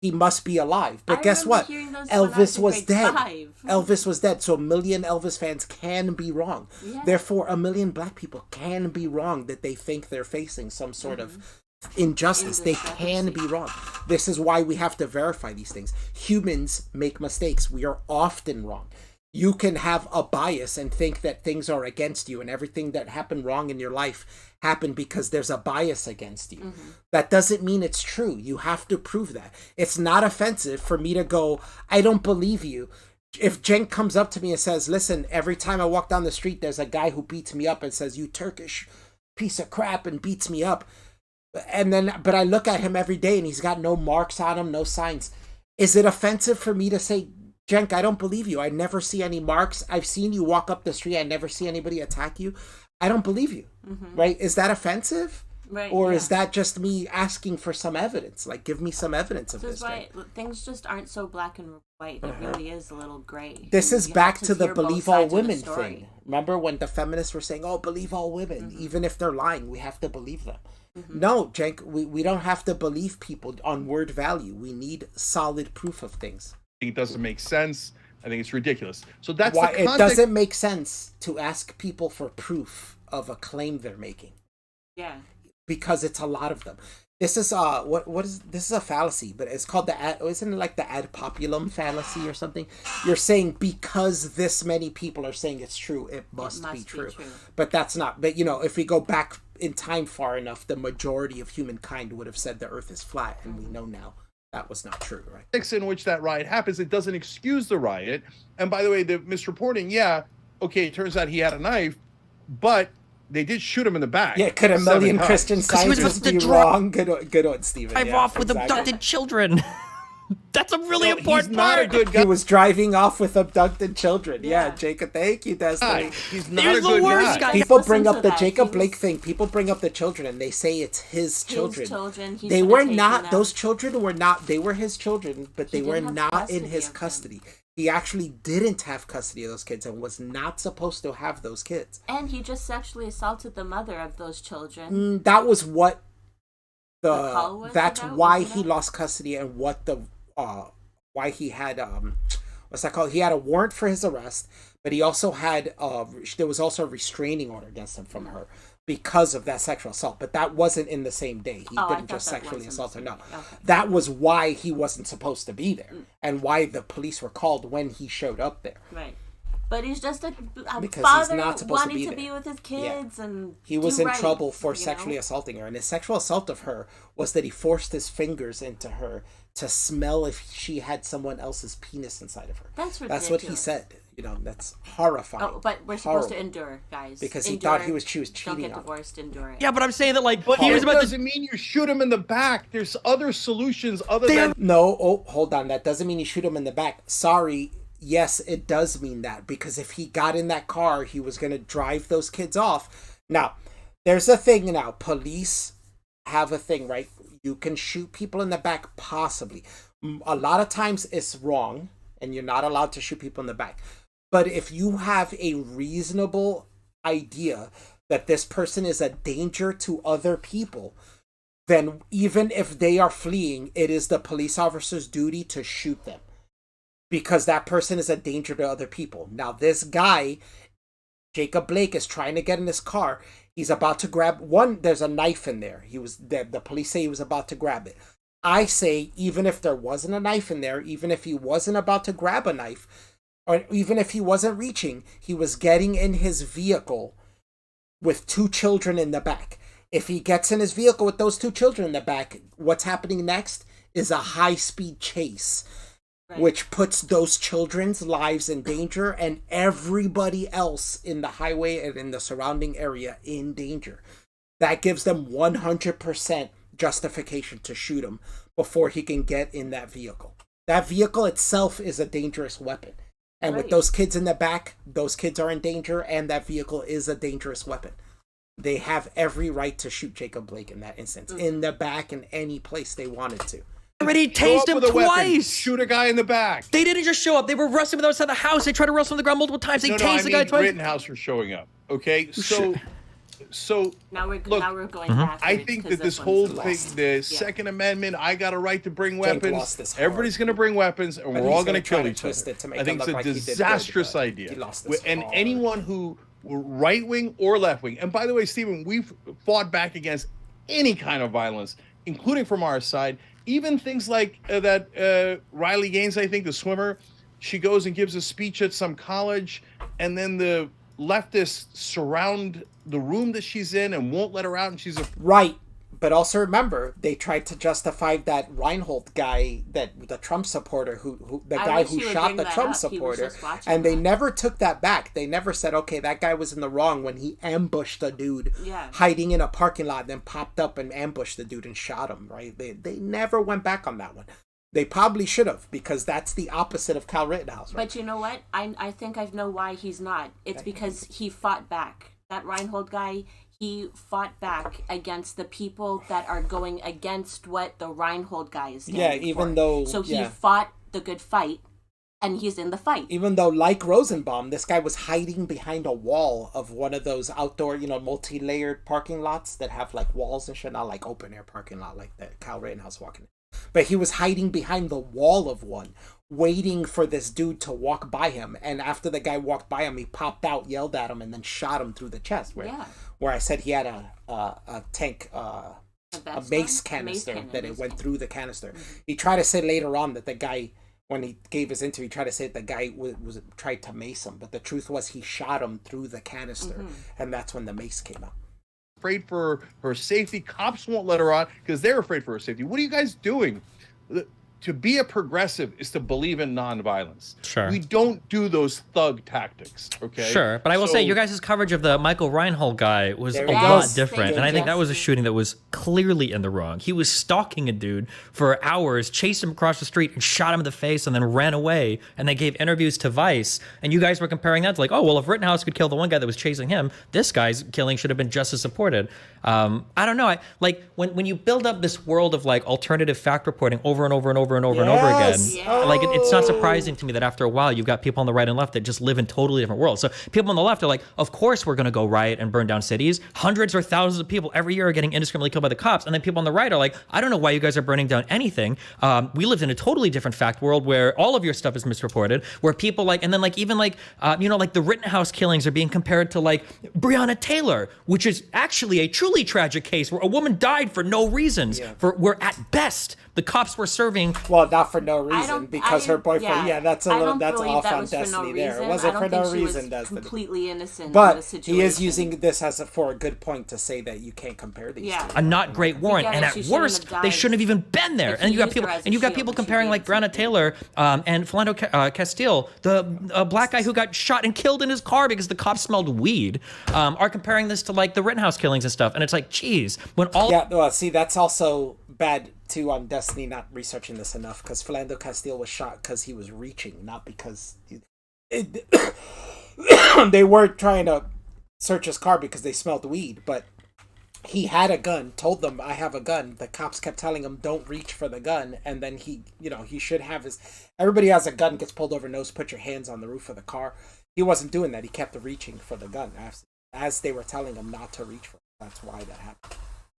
He must be alive. But I guess remember what? hearing those when I Elvis in was grade dead. 5. Elvis was dead. So a million Elvis fans can be wrong. Yeah. Therefore, a million black people can be wrong that they think they're facing some sort of injustice. They can be wrong. This is why we have to verify these things. Humans make mistakes. We are often wrong. You can have a bias and think that things are against you, and everything that happened wrong in your life happened because there's a bias against you. That doesn't mean it's true. You have to prove that. It's not offensive for me to go, I don't believe you. If Cenk comes up to me and says, listen, every time I walk down the street, there's a guy who beats me up and says, you Turkish piece of crap, and beats me up. But I look at him every day and he's got no marks on him, no signs. Is it offensive for me to say, Cenk, I don't believe you. I never see any marks. I've seen you walk up the street. I never see anybody attack you. I don't believe you. Right? Is that offensive? Right, Or yeah. is that just me asking for some evidence? Like, give me some evidence of This this. is why Cenk. things just aren't so black and white. It really is a little gray. This And is you back have to the hear both believe all sides of the women story. thing. Remember when the feminists were saying, oh, believe all women. Even if they're lying, we have to believe them. No, Cenk, we don't have to believe people on word value. We need solid proof of things. It doesn't make sense. I think it's ridiculous. So that's Why the it context. doesn't make sense to ask people for proof of a claim they're making, Yeah. because it's a lot of them. This is this is a fallacy, but it's called isn't it like the ad populum fallacy or something? You're saying because this many people are saying it's true, it must be true. But that's not. But if we go back in time far enough, the majority of humankind would have said the earth is flat, and we know now that was not true, right? In which that riot happens, it doesn't excuse the riot. And by the way, the misreporting, okay, it turns out he had a knife, but they did shoot him in the back. Yeah, could a 7 million times. Christian he was scientists supposed to be drop- wrong? Good on Steven. Drive Yeah, off with exactly. abducted children. That's a really No, important he's not part. a good He guy. was driving off with abducted children. Yeah, Yeah. Jacob, thank you, Destiny. He's not He's a the good worst guy. guy. People Listen bring to up the that. Jacob He Blake was- thing. People bring up the children and they say it's his children. He They should were have taken not, them. those children were not, they were his children, but He they were didn't have not in custody his of them. custody. He actually didn't have custody of those kids and was not supposed to have those kids. And he just sexually assaulted the mother of those children. That was what The call was that's about, why wasn't he it? lost custody, and what the why he had what's that called? He had a warrant for his arrest, but he also had there was also a restraining order against him from her because of that sexual assault. But that wasn't in the same day. He Oh, I didn't thought just that sexually was in the assault her. same No, day. Okay. that was why he wasn't supposed to be there, and why the police were called when he showed up there. Right. But he's just a Because he's father not supposed to wanting be to there. be with his kids, and He was do in right, trouble for you know? sexually assaulting her, and his sexual assault of her was that he forced his fingers into her to smell if she had someone else's penis inside of her. That's That's what he ridiculous. said. That's horrifying. Oh, but we're supposed to Horrible. endure, guys. Because he Endure. thought she was Don't cheating get on him. divorced. Endure it. Yeah, but I'm saying that like But he was it about to. doesn't mean you shoot him in the back. There's other solutions other than No, hold on. That doesn't mean you shoot him in the back. Sorry. Yes, it does mean that, because if he got in that car, he was going to drive those kids off. Now, there's a thing now. Police have a thing, right? You can shoot people in the back, possibly. A lot of times it's wrong, and you're not allowed to shoot people in the back. But if you have a reasonable idea that this person is a danger to other people, then even if they are fleeing, it is the police officer's duty to shoot them, because that person is a danger to other people. Now, this guy, Jacob Blake, is trying to get in his car. He's about to grab one. There's a knife in there. The police say he was about to grab it. I say, even if there wasn't a knife in there, even if he wasn't about to grab a knife, or even if he wasn't reaching, he was getting in his vehicle with 2 children in the back. If he gets in his vehicle with those 2 children in the back, what's happening next is a high-speed chase, right, which puts those children's lives in danger and everybody else in the highway and in the surrounding area in danger. That gives them 100% justification to shoot him before he can get in that vehicle. That vehicle itself is a dangerous weapon. And right, with those kids in the back, those kids are in danger, and that vehicle is a dangerous weapon. They have every right to shoot Jacob Blake in that instance, in the back, in any place they wanted to. Already tased him twice. Shoot a guy in the back. They didn't just show up. They were wrestling with outside the house. They tried to wrestle on the ground multiple times. They tased the guy twice. Rittenhouse for showing up. Okay, so now we're going back. I think that this whole thing, the Second Amendment, I got a right to bring weapons. Everybody's going to bring weapons, and we're all going to kill each other. I think it's a disastrous idea. And anyone who, right wing or left wing, and by the way, Stephen, we've fought back against any kind of violence, including from our side. Even things like that Riley Gaines, I think, the swimmer, she goes and gives a speech at some college, and then the leftists surround the room that she's in and won't let her out, and she's right. But also remember, they tried to justify that Reinhold guy, that the Trump supporter, who shot the Trump supporter, and they never took that back. They never said, okay, that guy was in the wrong when he ambushed a dude hiding in a parking lot, then popped up and ambushed the dude and shot him. Right? They never went back on that one. They probably should have, because that's the opposite of Kyle Rittenhouse. Right? But you know what? I think I know why he's not. It's because he fought back. That Reinhold guy, he fought back against the people that are going against what the Reinhold guy is standing for. So he fought the good fight, and he's in the fight. Even though, like Rosenbaum, this guy was hiding behind a wall of one of those outdoor, multi-layered parking lots that have, like, walls and shit, not like open-air parking lot like that Kyle Rittenhouse walking in. But he was hiding behind the wall of one, waiting for this dude to walk by him. And after the guy walked by him, he popped out, yelled at him, and then shot him through the chest. Where I said he had a tank, a mace canister, that it went through the canister. Mm-hmm. He tried to say later on that the guy, when he gave his interview, he tried to say that the guy was tried to mace him. But the truth was he shot him through the canister. And that's when the mace came out. Afraid for her safety. Cops won't let her on because they're afraid for her safety. What are you guys doing? To be a progressive is to believe in nonviolence. Sure. We don't do those thug tactics, okay? Sure, but I will say your guys' coverage of the Michael Reinhold guy was a lot different, and I think that was a shooting that was clearly in the wrong. He was stalking a dude for hours, chased him across the street, and shot him in the face, and then ran away, and they gave interviews to Vice, and you guys were comparing that to like, oh, well, if Rittenhouse could kill the one guy that was chasing him, this guy's killing should have been just as supported. I don't know. When you build up this world of like alternative fact reporting over and over and over and over and over again, like it's not surprising to me that after a while you've got people on the right and left that just live in totally different worlds. So people on the left are like, of course we're going to go riot and burn down cities. Hundreds or thousands of people every year are getting indiscriminately killed by the cops. And then people on the right are like, I don't know why you guys are burning down anything. We lived in a totally different fact world where all of your stuff is misreported, where people like, and then like even like, like the Rittenhouse killings are being compared to like Breonna Taylor, which is actually a truly tragic case where a woman died for no reasons. Where at best the cops were serving. Well, not for no reason, because her boyfriend. That's off on Destiny there. It wasn't for no reason, Destiny. Completely innocent. But he is using this for a good point to say that you can't compare these. A not great warrant, and at worst, they shouldn't have even been there. And you got people comparing like Breonna Taylor and Philando Castile, the black guy who got shot and killed in his car because the cops smelled weed, are comparing this to like the Rittenhouse killings and stuff. And it's like, geez, when all see, that's also bad too on Destiny not researching this enough, because Philando Castile was shot because he was reaching, not because they were trying to search his car because they smelled weed, but he had a gun, told them, I have a gun. The cops kept telling him, don't reach for the gun. And then he should have everybody has a gun, gets pulled over, knows, put your hands on the roof of the car. He wasn't doing that. He kept reaching for the gun as they were telling him not to reach for it. That's why that happened.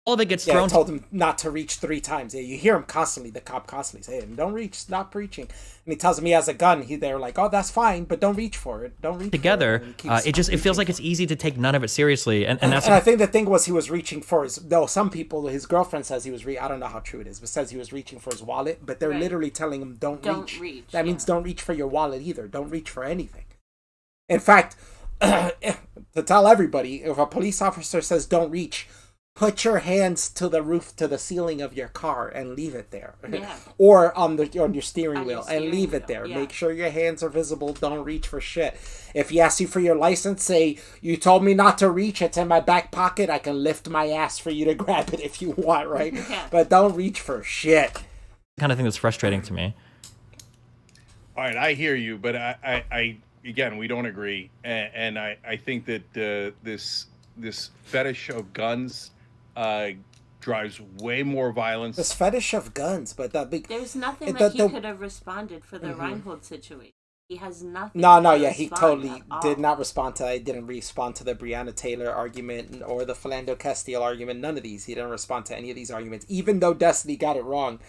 all of it gets Yeah, I thrown. told him not to reach 3 times. Yeah, you hear him constantly, the cop constantly saying, don't reach, stop reaching. And he tells him he has a gun. They're like, oh, that's fine, but don't reach for it. Don't reach together. for it. And It feels like it's easy to take none of it seriously. And that's and I think the thing was he was reaching for his, though some people, his girlfriend says he was, I don't know how true it is, but says he was reaching for his wallet, but they're literally telling him don't reach. That means don't reach for your wallet either. Don't reach for anything. In fact, to tell everybody, if a police officer says don't reach, put your hands to the roof, to the ceiling of your car, and leave it there. Yeah. Or on your steering wheel, and leave it wheel, there. yeah. Make sure your hands are visible. Don't reach for shit. If he asks you for your license, say, you told me not to reach. It's in my back pocket. I can lift my ass for you to grab it if you want, right? Yeah. But don't reach for shit. the kind of thing that's frustrating to me. All right, I hear you, but I again, we don't agree, and I think that this fetish of guns drives way more violence. This fetish of guns, but there's nothing that he could have responded for the Reinhold situation. He has nothing. He totally did not respond to. I didn't respond to the Breonna Taylor argument or the Philando Castile argument. None of these. He didn't respond to any of these arguments. Even though Destiny got it wrong,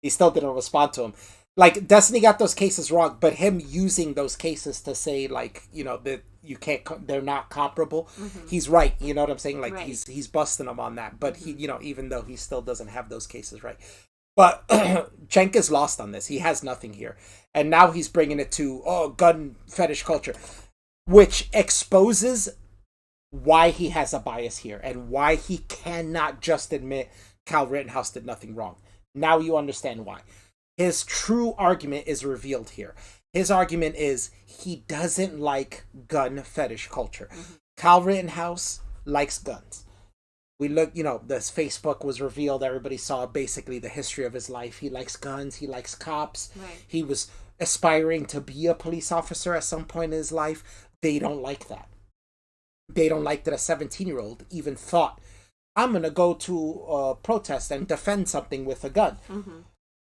he still didn't respond to him. Like, Destiny got those cases wrong, but him using those cases to say, like, you know, that you can't, they're not comparable. He's right. You know what I'm saying? Like, he's busting him on that. But he, you know, even though he still doesn't have those cases right. But Cenk is lost on this. He has nothing here. And now he's bringing it to, gun fetish culture, which exposes why he has a bias here and why he cannot just admit Kyle Rittenhouse did nothing wrong. Now you understand why. His true argument is revealed here. His argument is he doesn't like gun fetish culture. Kyle Rittenhouse likes guns. We look, you know, this Facebook was revealed. Everybody saw basically the history of his life. He likes guns. He likes cops. Right. He was aspiring to be a police officer at some point in his life. They don't like that. They don't like that a 17-year-old even thought, I'm going to go to a protest and defend something with a gun.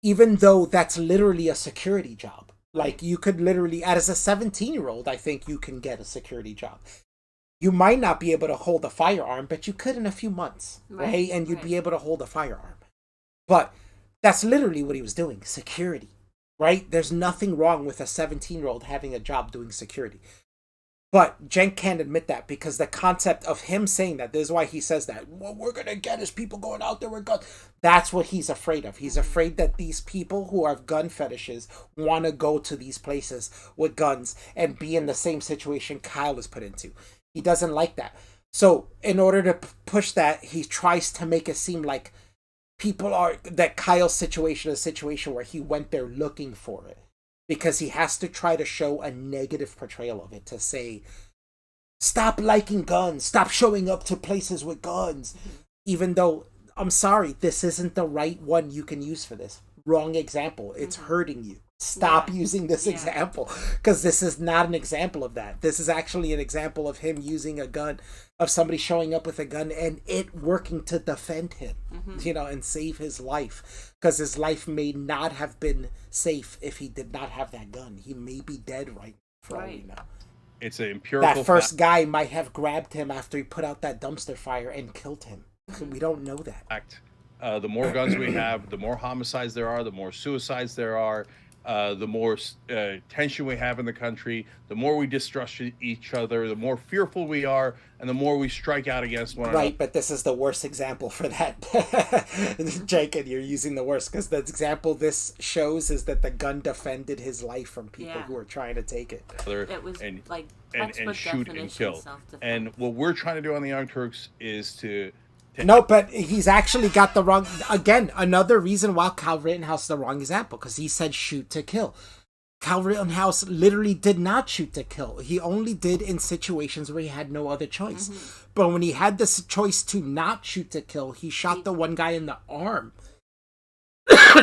Even though that's literally a security job. Like, you could literally, as a 17-year-old, I think you can get a security job. You might not be able to hold a firearm, but you could in a few months, right? And you'd be able to hold a firearm. But that's literally what he was doing, security, right? There's nothing wrong with a 17-year-old having a job doing security. But Cenk can't admit that because the concept of him saying that, this is why he says that, what we're going to get is people going out there with guns. That's what he's afraid of. He's afraid that these people who have gun fetishes want to go to these places with guns and be in the same situation Kyle is put into. He doesn't like that. So in order to push that, he tries to make it seem like that Kyle's situation is a situation where he went there looking for it. Because he has to try to show a negative portrayal of it, to say, stop liking guns, stop showing up to places with guns. Even though, I'm sorry, this isn't the right one you can use for this. Wrong example. It's hurting you. Stop using this example, because this is not an example of that. This is actually an example of him using a gun, of somebody showing up with a gun and it working to defend him, you know, and save his life. Because his life may not have been safe if he did not have that gun. He may be dead right now, for all we know. It's an empirical That first guy might have grabbed him after he put out that dumpster fire and killed him. We don't know that. fact. The more guns we have, the more homicides there are, the more suicides there are, the more tension we have in the country, the more we distrust each other, the more fearful we are, and the more we strike out against one another. Right, but this is the worst example for that. Jake, and you're using the worst, because the example this shows is that the gun defended his life from people who were trying to take it. It was and, like and shoot and kill. Self-defense. And what we're trying to do on the Young Turks is to No, but he's actually got the wrong... Again, another reason why Kyle Rittenhouse is the wrong example, because he said shoot to kill. Kyle Rittenhouse literally did not shoot to kill. He only did in situations where he had no other choice. But when he had this choice to not shoot to kill, he shot the one guy in the arm,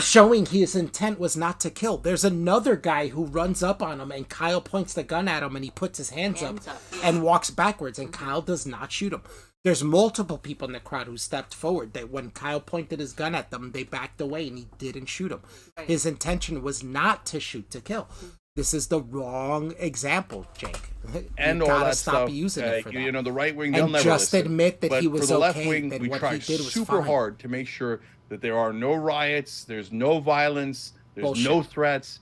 showing his intent was not to kill. There's another guy who runs up on him, and Kyle points the gun at him, and he puts his hands up and walks backwards, and Kyle does not shoot him. There's multiple people in the crowd who stepped forward that when Kyle pointed his gun at them, they backed away and he didn't shoot him. His intention was not to shoot to kill. this is the wrong example, Cenk. And you all gotta that stop stuff. using it for that. You know, the right wing, they'll and never just listen. admit that But he was for the left okay, wing, that we what try he did was super fine. hard to make sure that there are no riots, there's no violence, there's Bullshit. no threats.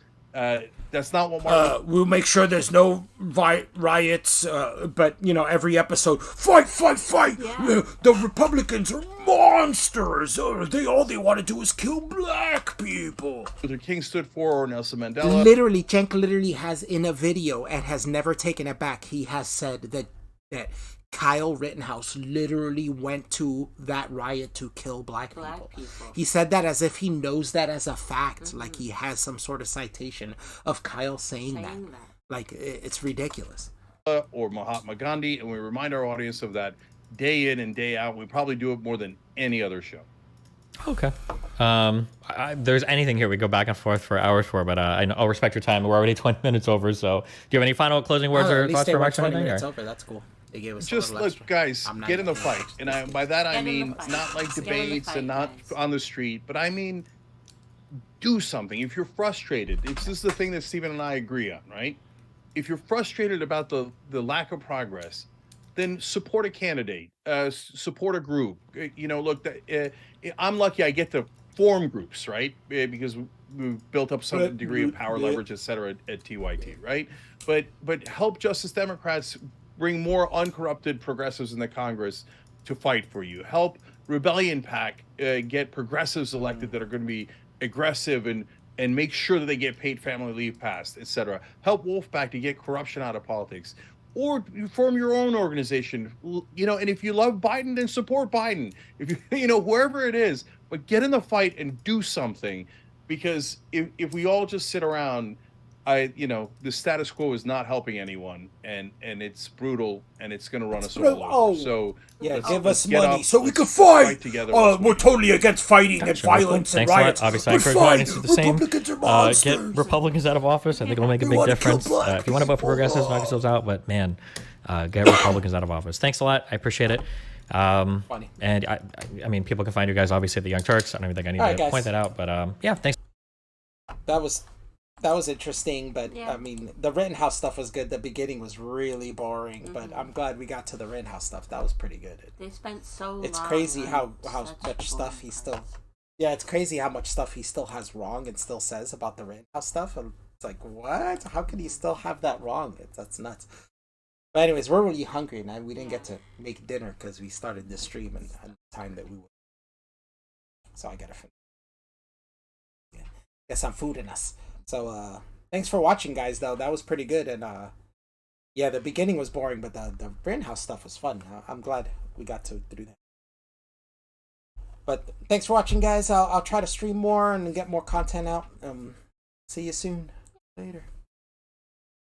That's not what Marvel. We'll make sure there's no riots, but, you know, every episode, fight! Yeah. The Republicans are monsters! All they want to do is kill black people! Luther King stood for, or Nelson Mandela. Literally, Cenk literally has in a video, and has never taken it back, he has said that Kyle Rittenhouse literally went to that riot to kill black people. He said that as if he knows that as a fact, like he has some sort of citation of Kyle saying that. Like, it's ridiculous. Or Mahatma Gandhi, and we remind our audience of that day in and day out. We probably do it more than any other show. Okay. There's anything here we go back and forth for hours for, but I'll respect your time. We're already 20 minutes over, so do you have any final closing words or thoughts for Mark? 20 minutes over, that's cool. They gave us just look, extra. guys, get in the fight, and by that I mean not like Get in the debates fight, and not guys. on the street, but I mean do something. If you're frustrated, this is the thing that Stephen and I agree on, right? If you're frustrated about the lack of progress, then support a candidate, support a group. You know, look, I'm lucky I get to form groups, right? Because we've built up some degree of power, leverage, et cetera, at TYT, right? But help Justice Democrats bring more uncorrupted progressives in the Congress to fight for you. Help Rebellion PAC get progressives elected that are going to be aggressive and make sure that they get paid family leave passed, et cetera. Help Wolfpack to get corruption out of politics. Or you form your own organization, you know, and if you love Biden, then support Biden. If you know, wherever it is, but get in the fight and do something, because if we all just sit around, the status quo is not helping anyone, and it's brutal, and it's going to run us all over. So yeah, let's give us get money up, so we let's can fight. together. We're totally against fighting and violence and Thanks a lot. riots. Obviously, I But encourage my fine, audience to do the same. Republicans are monsters. Get Republicans out of office. I think it'll make a They big wanna kill difference. black If you want to vote for people. progressives, knock yourselves out. But man, get Republicans out of office. Thanks a lot. I appreciate it. Funny. And I mean, people can find you guys obviously at the Young Turks. I don't even think I need All right, to guys. point that out. But yeah, thanks. That was interesting, but Yeah. I mean, the Rittenhouse stuff was good. The beginning was really boring, but I'm glad we got to the Rittenhouse stuff. That was pretty good. They spent so It's long crazy on how such much stuff boring he still. parts. Yeah, it's crazy how much stuff he still has wrong and still says about the Rittenhouse stuff. And it's like, what? How can he still have that wrong? That's nuts. But anyways, we're really hungry, and we didn't get to make dinner because we started this stream and the time that we were. So I gotta finish. Yeah. Get some food in us. So thanks for watching, guys. Though that was pretty good, and yeah, the beginning was boring, but the Rittenhouse stuff was fun. I'm glad we got to do that. But thanks for watching, guys. I'll try to stream more and get more content out. See you soon. Later.